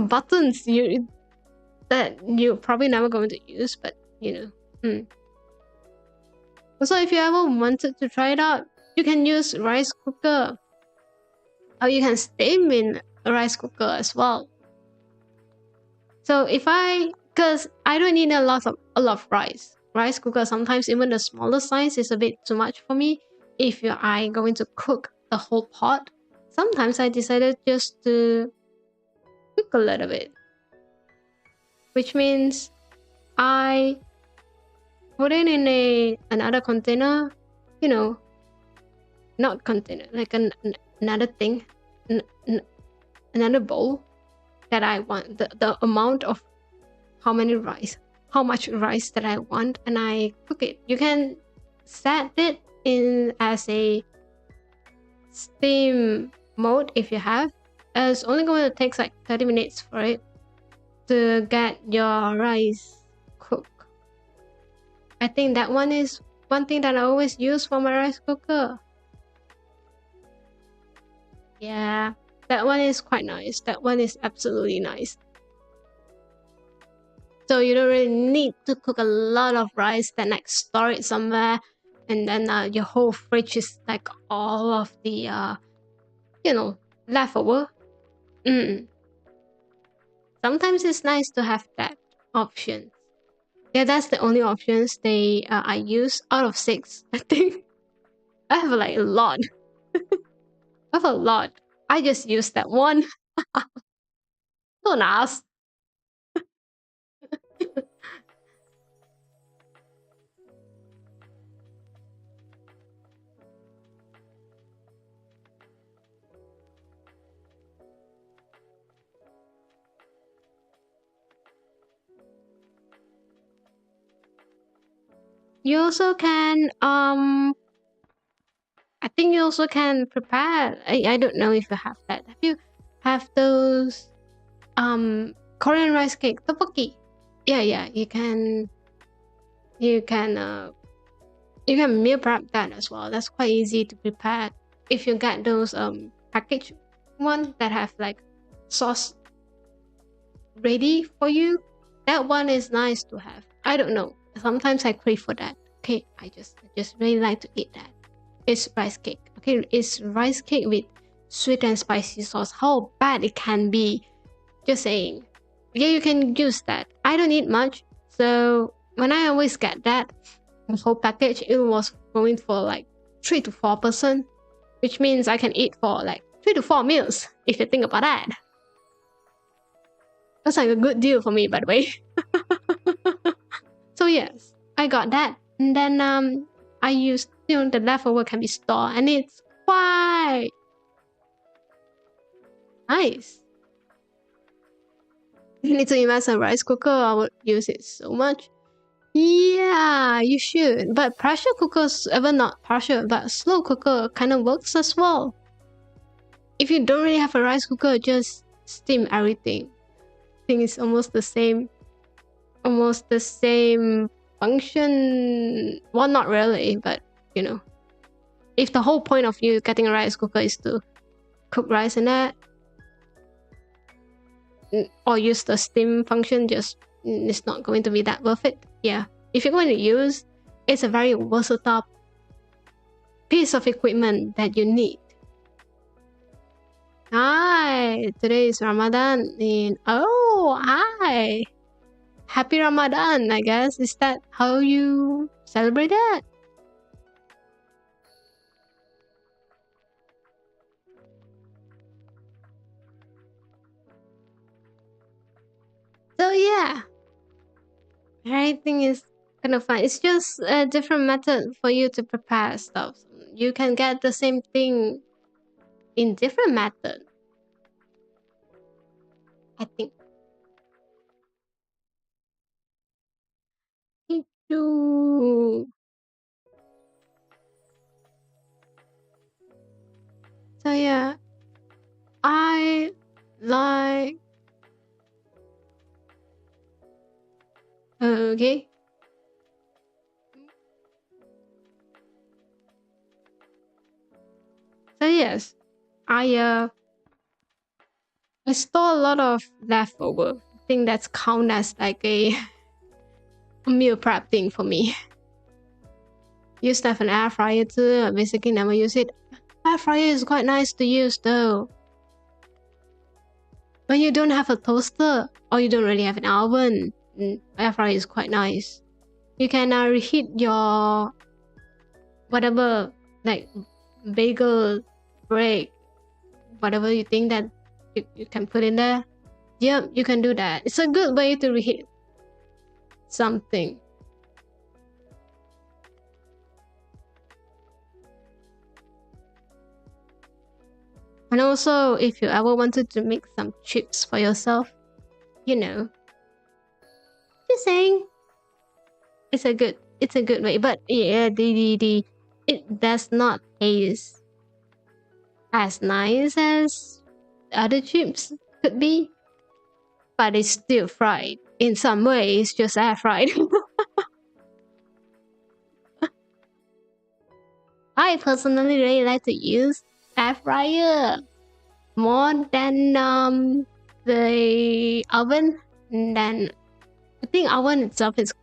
buttons that you're probably never going to use, but Also, if you ever wanted to try it out, you can use rice cooker, or you can steam in a rice cooker as well. So because I don't need a lot of rice. Rice cooker, sometimes even the smaller size is a bit too much for me. If you are going to cook the whole pot, sometimes I decided just to cook a little bit, which means I put it in another container, you know, not container, like another thing, another bowl that I want, the amount of how much rice that I want, and I cook it. You can set it in as a steam mode if you have. It's only going to take like 30 minutes for it to get your rice cooked. I think that one is one thing that I always use for my rice cooker. Yeah, that one is quite nice. That one is absolutely nice. So you don't really need to cook a lot of rice, then like store it somewhere, and then your whole fridge is like all of the leftover. Sometimes it's nice to have that option. Yeah, that's the only options I use out of 6. I think I have like a lot. I have a lot. I just use that one. Don't ask. You also can I think you also can prepare. I don't know if you have that. Have you have those Korean rice cake tteokbokki? Yeah, you can meal prep that as well. That's quite easy to prepare if you get those packaged one that have like sauce ready for you. That one is nice to have. I don't know, sometimes I crave for that. Okay, I just really like to eat that. It's rice cake. Okay, it's rice cake with sweet and spicy sauce. How bad it can be, just saying. Yeah, you can use that. I don't eat much, so when I always get that, the whole package, it was going for like 3 to 4 person, which means I can eat for like 3 to 4 meals, if you think about that. That's like a good deal for me, by the way. So yes, I got that, and then I used, the leftover can be stored, and it's quite nice. You need to invest in a rice cooker. I would use it so much. Yeah, you should. But pressure cookers, even not pressure, but slow cooker kind of works as well. If you don't really have a rice cooker, just steam everything. I think it's almost the same function. Well, not really, but if the whole point of you getting a rice cooker is to cook rice in that, or use the steam function, it's not going to be that worth it. Yeah, if you're going to use, it's a very versatile piece of equipment that you need. Hi, today is Ramadan, and hi, happy Ramadan, I guess. Is that how you celebrate that? So yeah, everything is kind of fun. It's just a different method for you to prepare stuff. You can get the same thing in different method, I think. Me too. So yeah, I like. Okay. So yes, I store a lot of leftover. I think that's count as like a meal prep thing for me. Used to have an air fryer too. I basically never use it. Air fryer is quite nice to use though. When you don't have a toaster or you don't really have an oven, air fryer is quite nice. You can reheat your whatever, like bagel, bread, whatever you think that you can put in there. Yep, you can do that. It's a good way to reheat something. And also, if you ever wanted to make some chips for yourself, you know, just saying, it's a good way. But yeah, it does not taste as nice as other chips could be, but it's still fried. In some way, it's just air fried. I personally really like to use air fryer more than the oven. And then I think oven itself is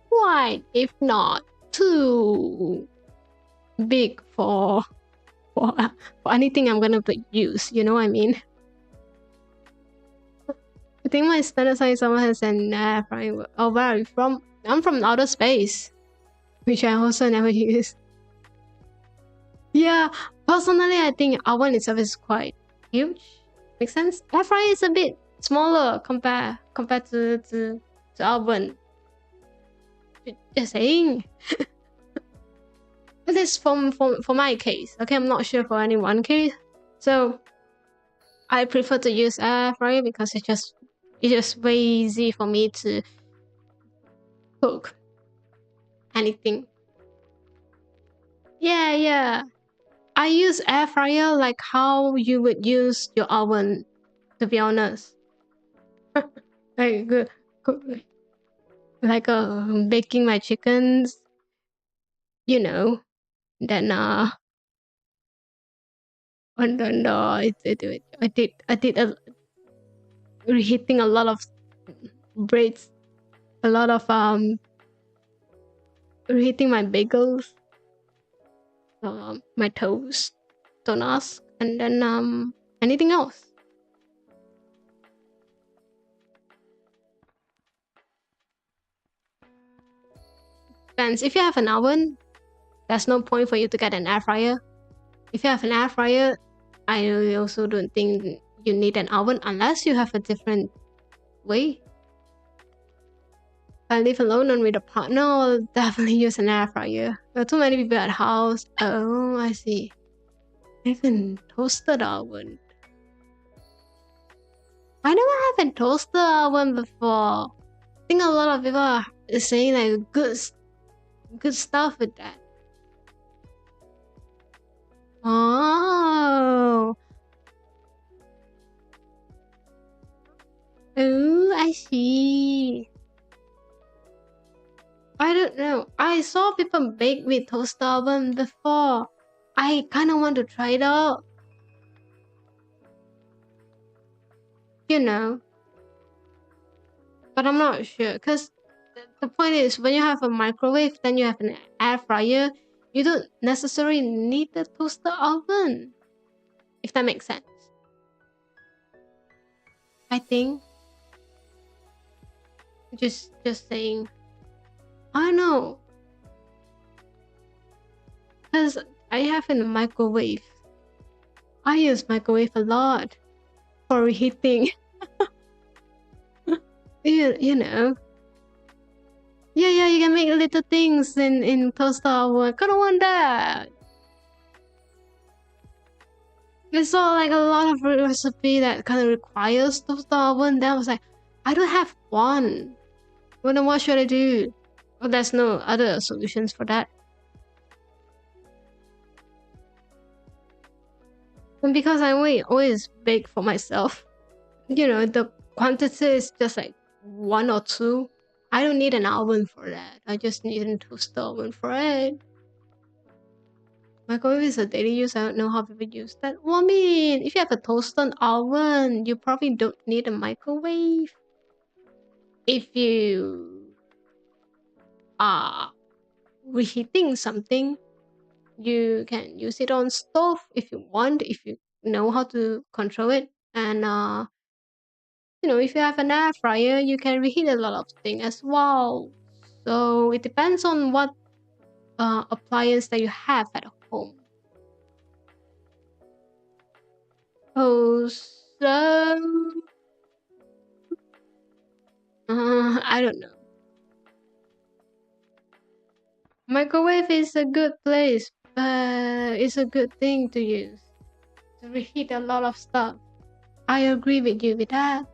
quite, if not too big for anything I'm gonna use. You know what I mean? I think my standard size oven has an air fryer. Oh, where are you from? I'm from outer space, which I also never use. Yeah, personally, I think oven itself is quite huge. Makes sense. Air fryer is a bit smaller compared to oven. Just saying. But this for my case. Okay, I'm not sure for anyone case. So I prefer to use air fryer because it's just way easy for me to cook anything. Yeah. I use air fryer like how you would use your oven, to be honest. Like baking my chickens, you know. Then and then I did reheating a lot of breads, a lot of reheating my bagels, my toast, donuts, and then anything else. Depends. If you have an oven, there's no point for you to get an air fryer. If you have an air fryer, I also don't think you need an oven unless you have a different way. If I live alone and with a partner, I'll definitely use an air fryer. There are too many people at house. Oh, I see. Even toasted oven. I never have a toaster oven before. I think a lot of people are saying like good stuff with that. Oh, I see. I don't know. I saw people bake with toaster oven before. I kind of want to try it out. You know. But I'm not sure. Because the point is, when you have a microwave, then you have an air fryer, you don't necessarily need the toaster oven. If that makes sense. I think. Just saying. I don't know. Because I have a microwave. I use microwave a lot for reheating. you know. Yeah, you can make little things in toaster oven. I kinda want that. I saw like a lot of recipe that kind of requires toaster oven. Then I was like, I don't have one. Well, then what should I do? Well, there's no other solutions for that. And because I always bake for myself, you know, the quantity is just like 1 or 2. I don't need an oven for that. I just need a toaster oven for it. Microwave is a daily use. I don't know how people use that. Well, I mean, if you have a toaster oven, you probably don't need a microwave. If you are reheating something, you can use it on stove if you want, if you know how to control it. And if you have an air fryer, you can reheat a lot of things as well. So it depends on what appliance that you have at home. Oh, so I don't know. Microwave is a good place, but it's a good thing to use to reheat a lot of stuff. I agree with you with that.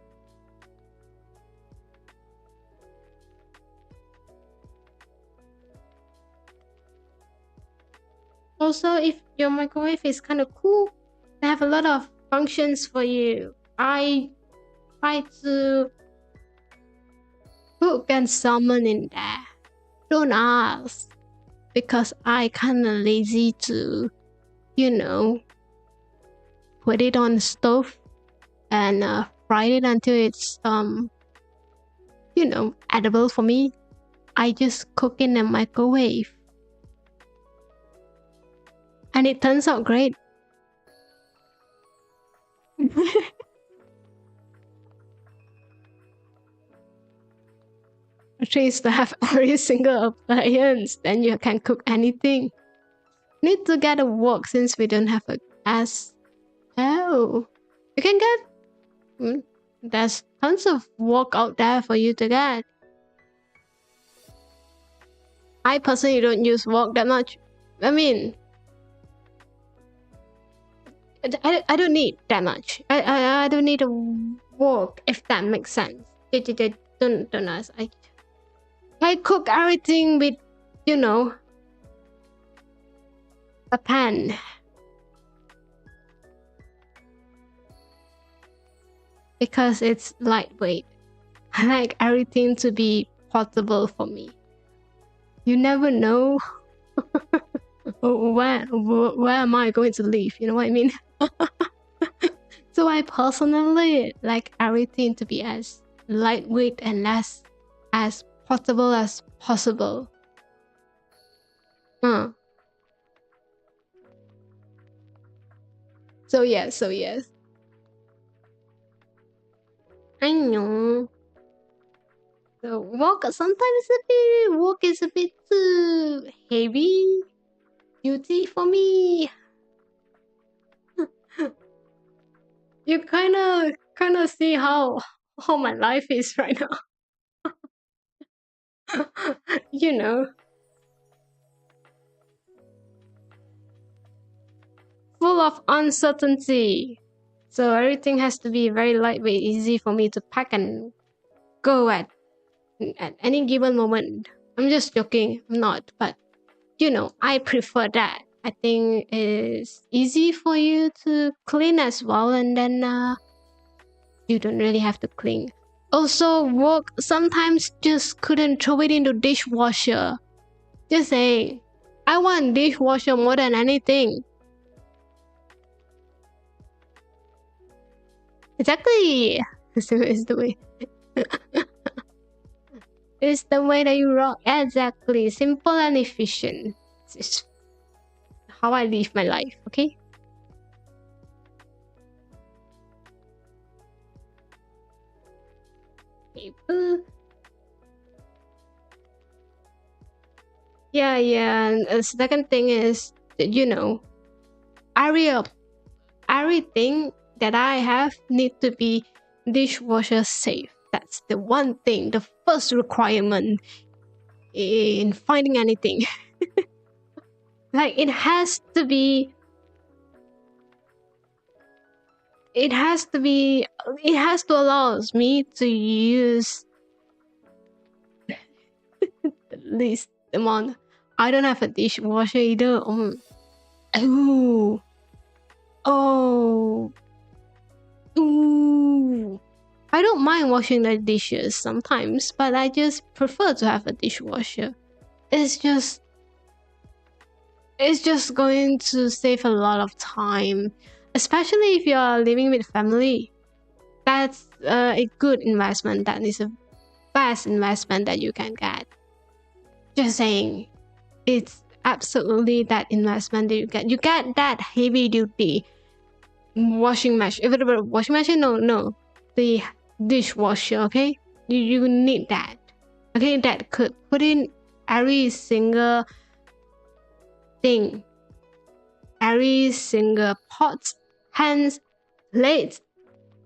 Also, if your microwave is kind of cool, they have a lot of functions for you. I try to cook and salmon in there. Don't ask, because I kind of lazy to, put it on the stove and fry it until it's edible for me. I just cook in a microwave, and it turns out great. Trees to have every single appliance, then you can cook anything. Need to get a wok since we don't have a gas. Oh, you can get. There's tons of wok out there for you to get. I personally don't use wok that much. I mean, I don't need that much. I don't need a wok, if that makes sense. Don't ask. I cook everything with, a pan. Because it's lightweight. I like everything to be portable for me. You never know where am I going to live, you know what I mean? So I personally like everything to be as lightweight and as portable as possible. So yes. I know. The wok is a bit too heavy duty for me. You kinda see how my life is right now. Full of uncertainty. So everything has to be very lightweight, easy for me to pack and go at any given moment. I'm just joking, I'm not, but I prefer that. I think it's easy for you to clean as well, and then you don't really have to clean. Also, wok sometimes just couldn't throw it into dishwasher. Just saying, I want dishwasher more than anything. Exactly. It's the way. It's the way that you rock. Exactly. Simple and efficient. It's how I live my life, okay? Yeah. And the second thing is, everything that I have need to be dishwasher safe. That's the one thing, the first requirement in finding anything. Like it has to allow me to use the least amount. I don't have a dishwasher either. I don't mind washing the dishes sometimes, but I just prefer to have a dishwasher. It's just going to save a lot of time, especially if you are living with family. That's a good investment. That is a best investment that you can get. Just saying, it's absolutely that investment that you get. You get that heavy duty washing machine. Washing machine? No. The dishwasher, okay? You need that, okay? That could put in every single thing, every single pot, hands, plates,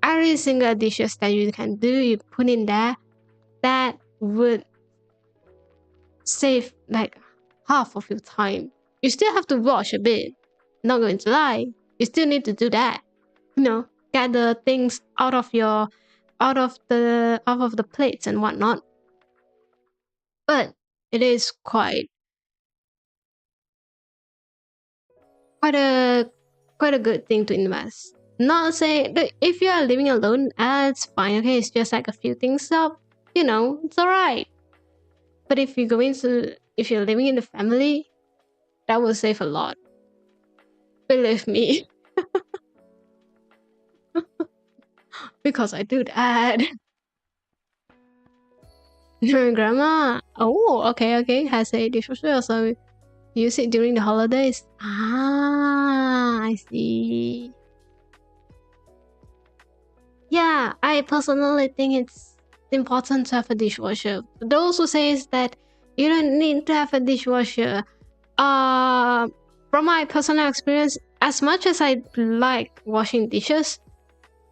every single dishes that you can do, you put in there. That would save like half of your time. You still have to wash a bit, not going to lie. You still need to do that. You know, get the things out of the plates and whatnot. But it is quite a quite a good thing to invest. Not say that if you are living alone, it's fine. Okay, it's just like a few things up. You know, it's alright. But if you're living in the family, that will save a lot. Believe me, because I do that. Grandma, oh, okay, has a dishwasher, so use it during the holidays. Ah, I see. Yeah, I personally think it's important to have a dishwasher. Those who says that you don't need to have a dishwasher, from my personal experience, as much as I like washing dishes,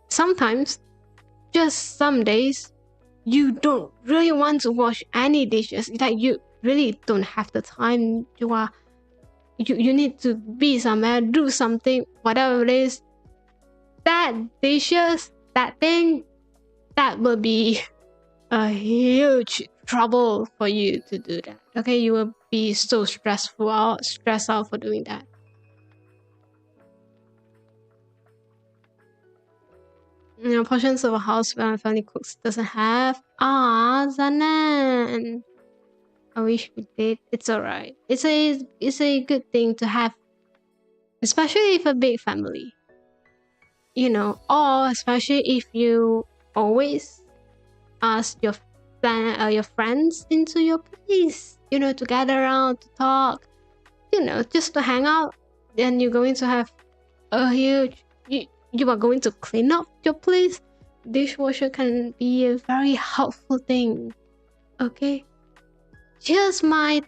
sometimes, just some days, you don't really want to wash any dishes. Like you really don't have the time. You need to be somewhere, do something, whatever it is. That dishes, that thing, that will be a huge trouble for you to do that. Okay, you will be so stressed out for doing that. You know, portions of a house where my family cooks doesn't have. Ah, Zanan. I wish we did. It's alright. It's a good thing to have, especially if a big family. You know, or especially if you always ask your friends into your place. You know, to gather around to talk. You know, just to hang out. Then you're going to have a huge. You are going to clean up your place. Dishwasher can be a very helpful thing. Okay. Here's my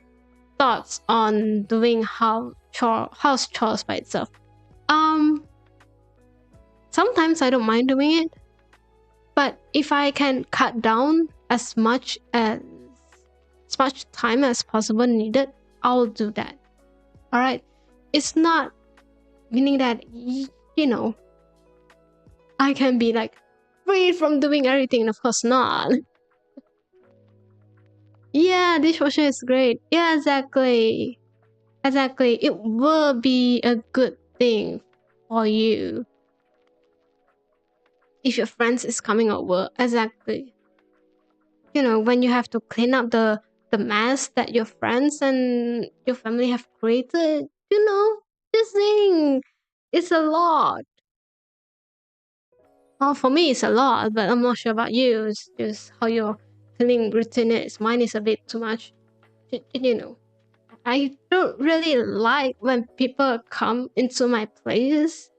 thoughts on doing house chores by itself. Sometimes I don't mind doing it, but if I can cut down as much time as possible needed, I'll do that. All right, it's not meaning that you know I can be like free from doing everything. Of course not. Yeah, dishwasher is great. Yeah, exactly. It will be a good thing for you if your friends is coming over. Exactly. You know, when you have to clean up the mess that your friends and your family have created, you know, this thing, it's a lot. Well, for me, it's a lot, but I'm not sure about you. It's just how your cleaning routine is. Mine is a bit too much. You know, I don't really like when people come into my place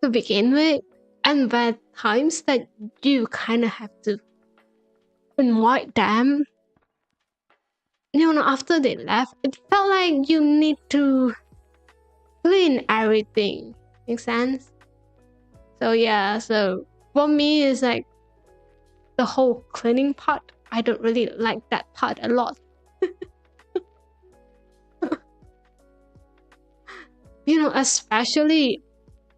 to begin with, and by times that you kind of have to invite them. You know, after they left, it felt like you need to clean everything. Make sense? So yeah, so for me, it's like the whole cleaning part. I don't really like that part a lot. You know, especially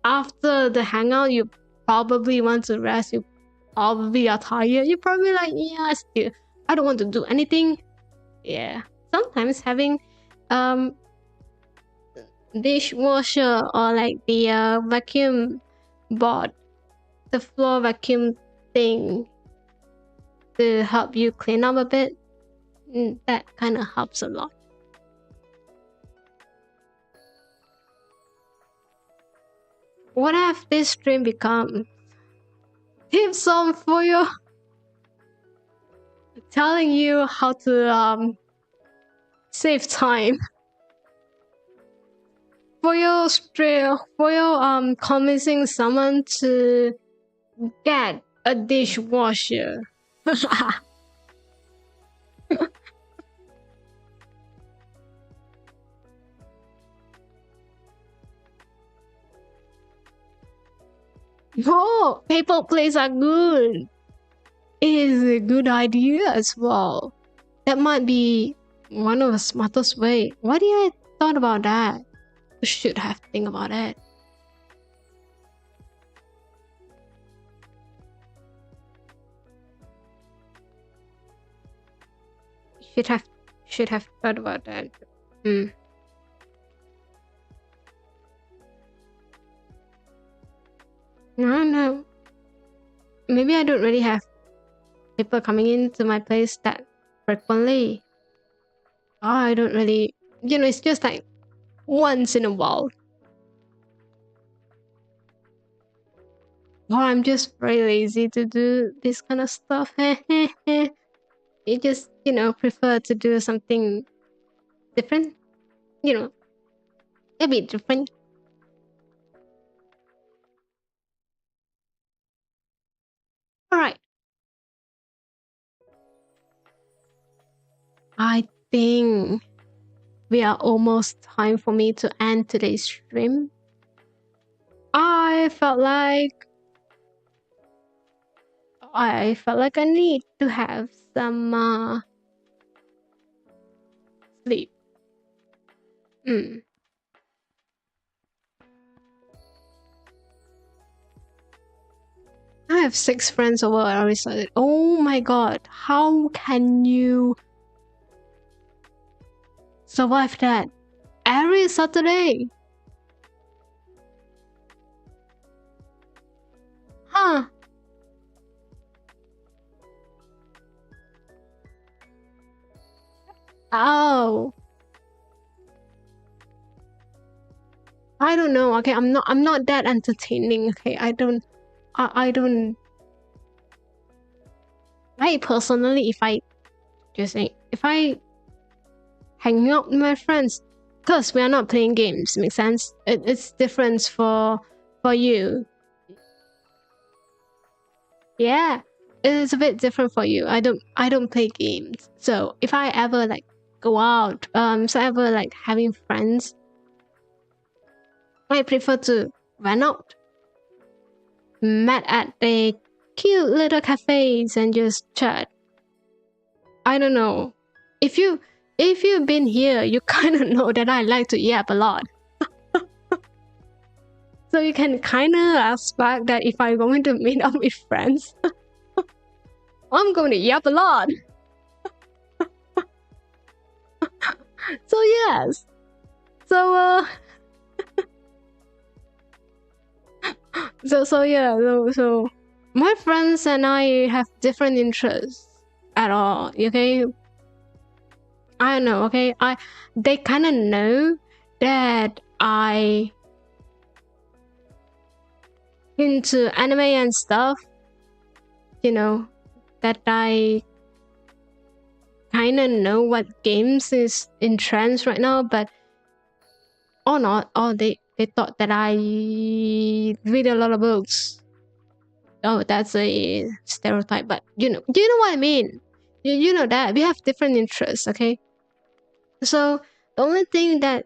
after the hangout, you probably want to rest. You probably are tired. You're probably like, yeah, still, I don't want to do anything. Yeah, sometimes having dishwasher or like the vacuum board, the floor vacuum thing to help you clean up a bit, that kind of helps a lot. What have this stream become? Tips on Fuyo telling you how to save time. Fuyo convincing someone to get a dishwasher. Oh, paper plates are good. It is a good idea as well. That might be one of the smartest way. Why did I thought about that? You should have think about it. Should have thought about that. No. Maybe I don't really have people coming into my place that frequently. I don't really, it's just like once in a while. Or I'm just very lazy to do this kind of stuff. You just, prefer to do something different. A bit different. Alright. I think we are almost time for me to end today's stream. I felt like I need to have some sleep. I have 6 friends over already started. Oh my god, how can you survive that every Saturday? Huh? Oh, I don't know. Okay, I'm not that entertaining. Okay, I don't. I personally, if I hang out with my friends, because we are not playing games, makes sense. It's different for you. Yeah, it's a bit different for you. I don't play games. So if I ever like go out, so ever like having friends, I prefer to run out, met at a cute little cafes and just chat. I don't know. If you've been here, you kind of know that I like to yap a lot. So you can kind of expect that if I'm going to meet up with friends, I'm going to yap a lot. So yes. So so my friends and I have different interests at all. Okay, I don't know. Okay, they kind of know that I into anime and stuff. That I kind of know what games is in trends right now, but or not. Or they thought that I read a lot of books. Oh, that's a stereotype, but you know what I mean. You know that we have different interests, okay? So the only thing that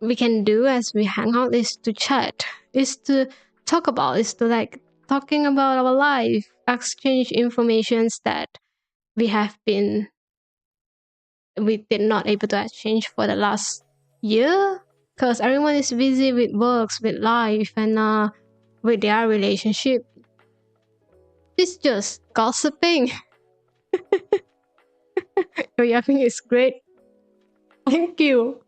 we can do as we hang out is to chat, is to talk about, is to like talking about our life, exchange informations that we did not able to exchange for the last year, because everyone is busy with works, with life, and with their relationship. It's just gossiping. Your yapping is great. Thank you.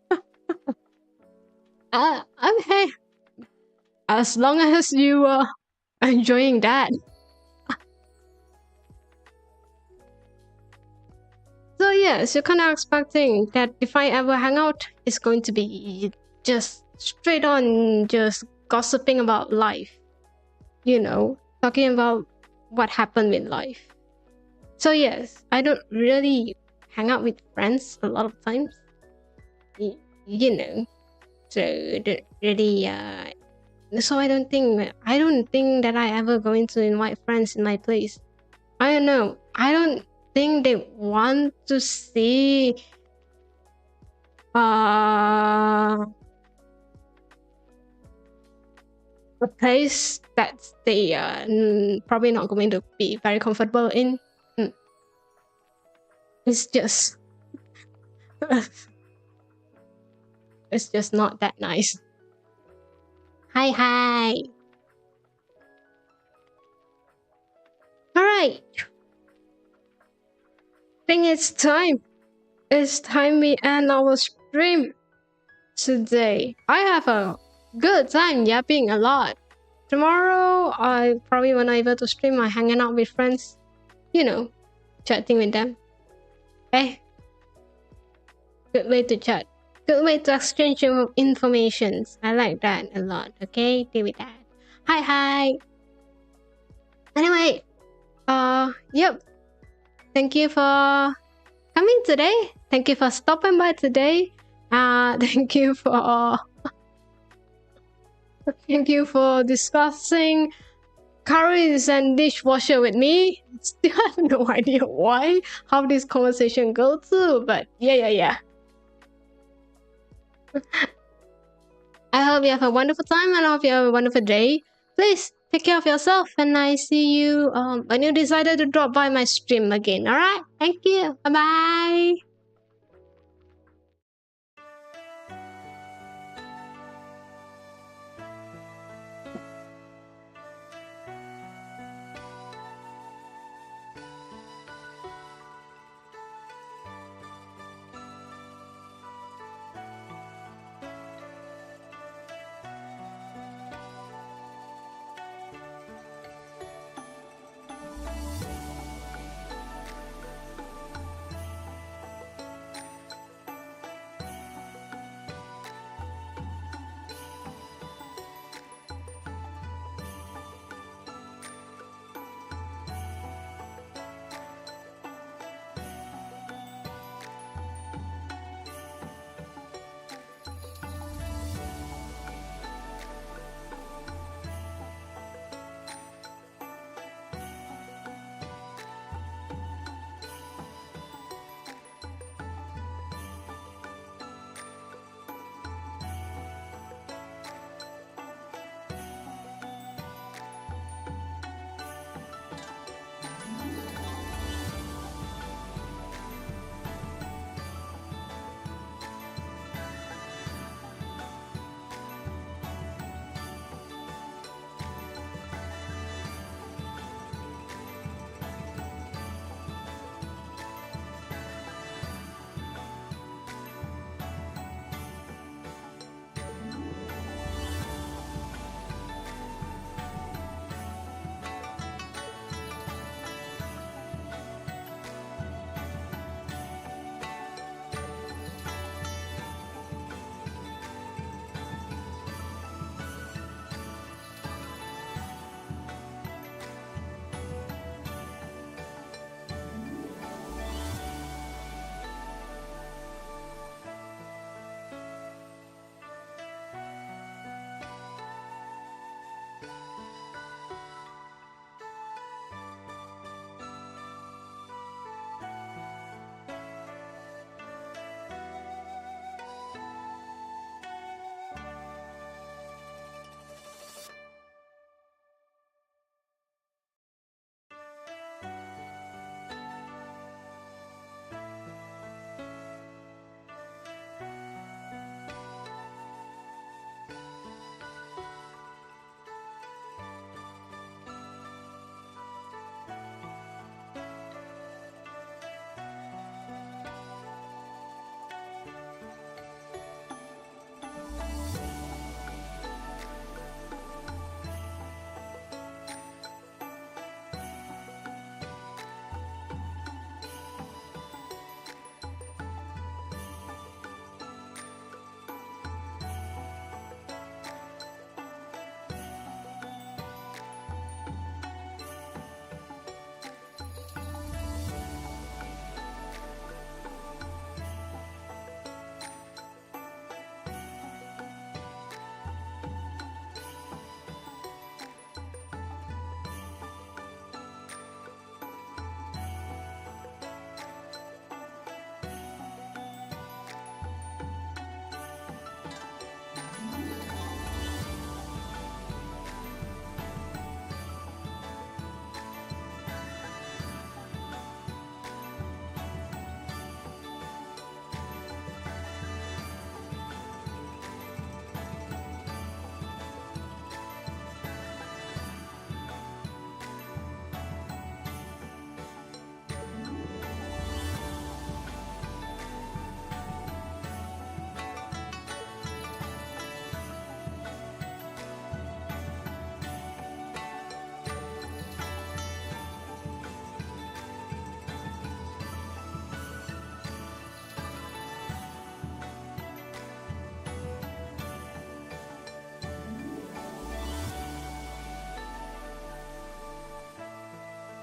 I'm hey. As long as you are enjoying that. So yes, you're kind of expecting that if I ever hang out, it's going to be just straight on, just gossiping about life. Talking about what happened with life. So yes, I don't really hang out with friends a lot of times. So I don't really So I don't think that I ever going to invite friends in my place. I don't know. I don't think they want to see a place that they probably not going to be very comfortable in. It's just it's just not that nice. Hi. Alright. Think it's time. It's time we end our stream today. I have a good time yapping a lot. Tomorrow I probably won't able to stream my hanging out with friends. You know, chatting with them. Okay? Good way to chat. Good way to exchange information. I like that a lot. Okay, deal with that. Hi. Anyway, yep. Thank you for coming today. Thank you for stopping by today. Thank you for discussing curries and dishwasher with me. Still have no idea how this conversation goes to, but yeah. I hope you have a wonderful time and I hope you have a wonderful day. Please take care of yourself and I see you when you decided to drop by my stream again. Alright? Thank you. Bye-bye.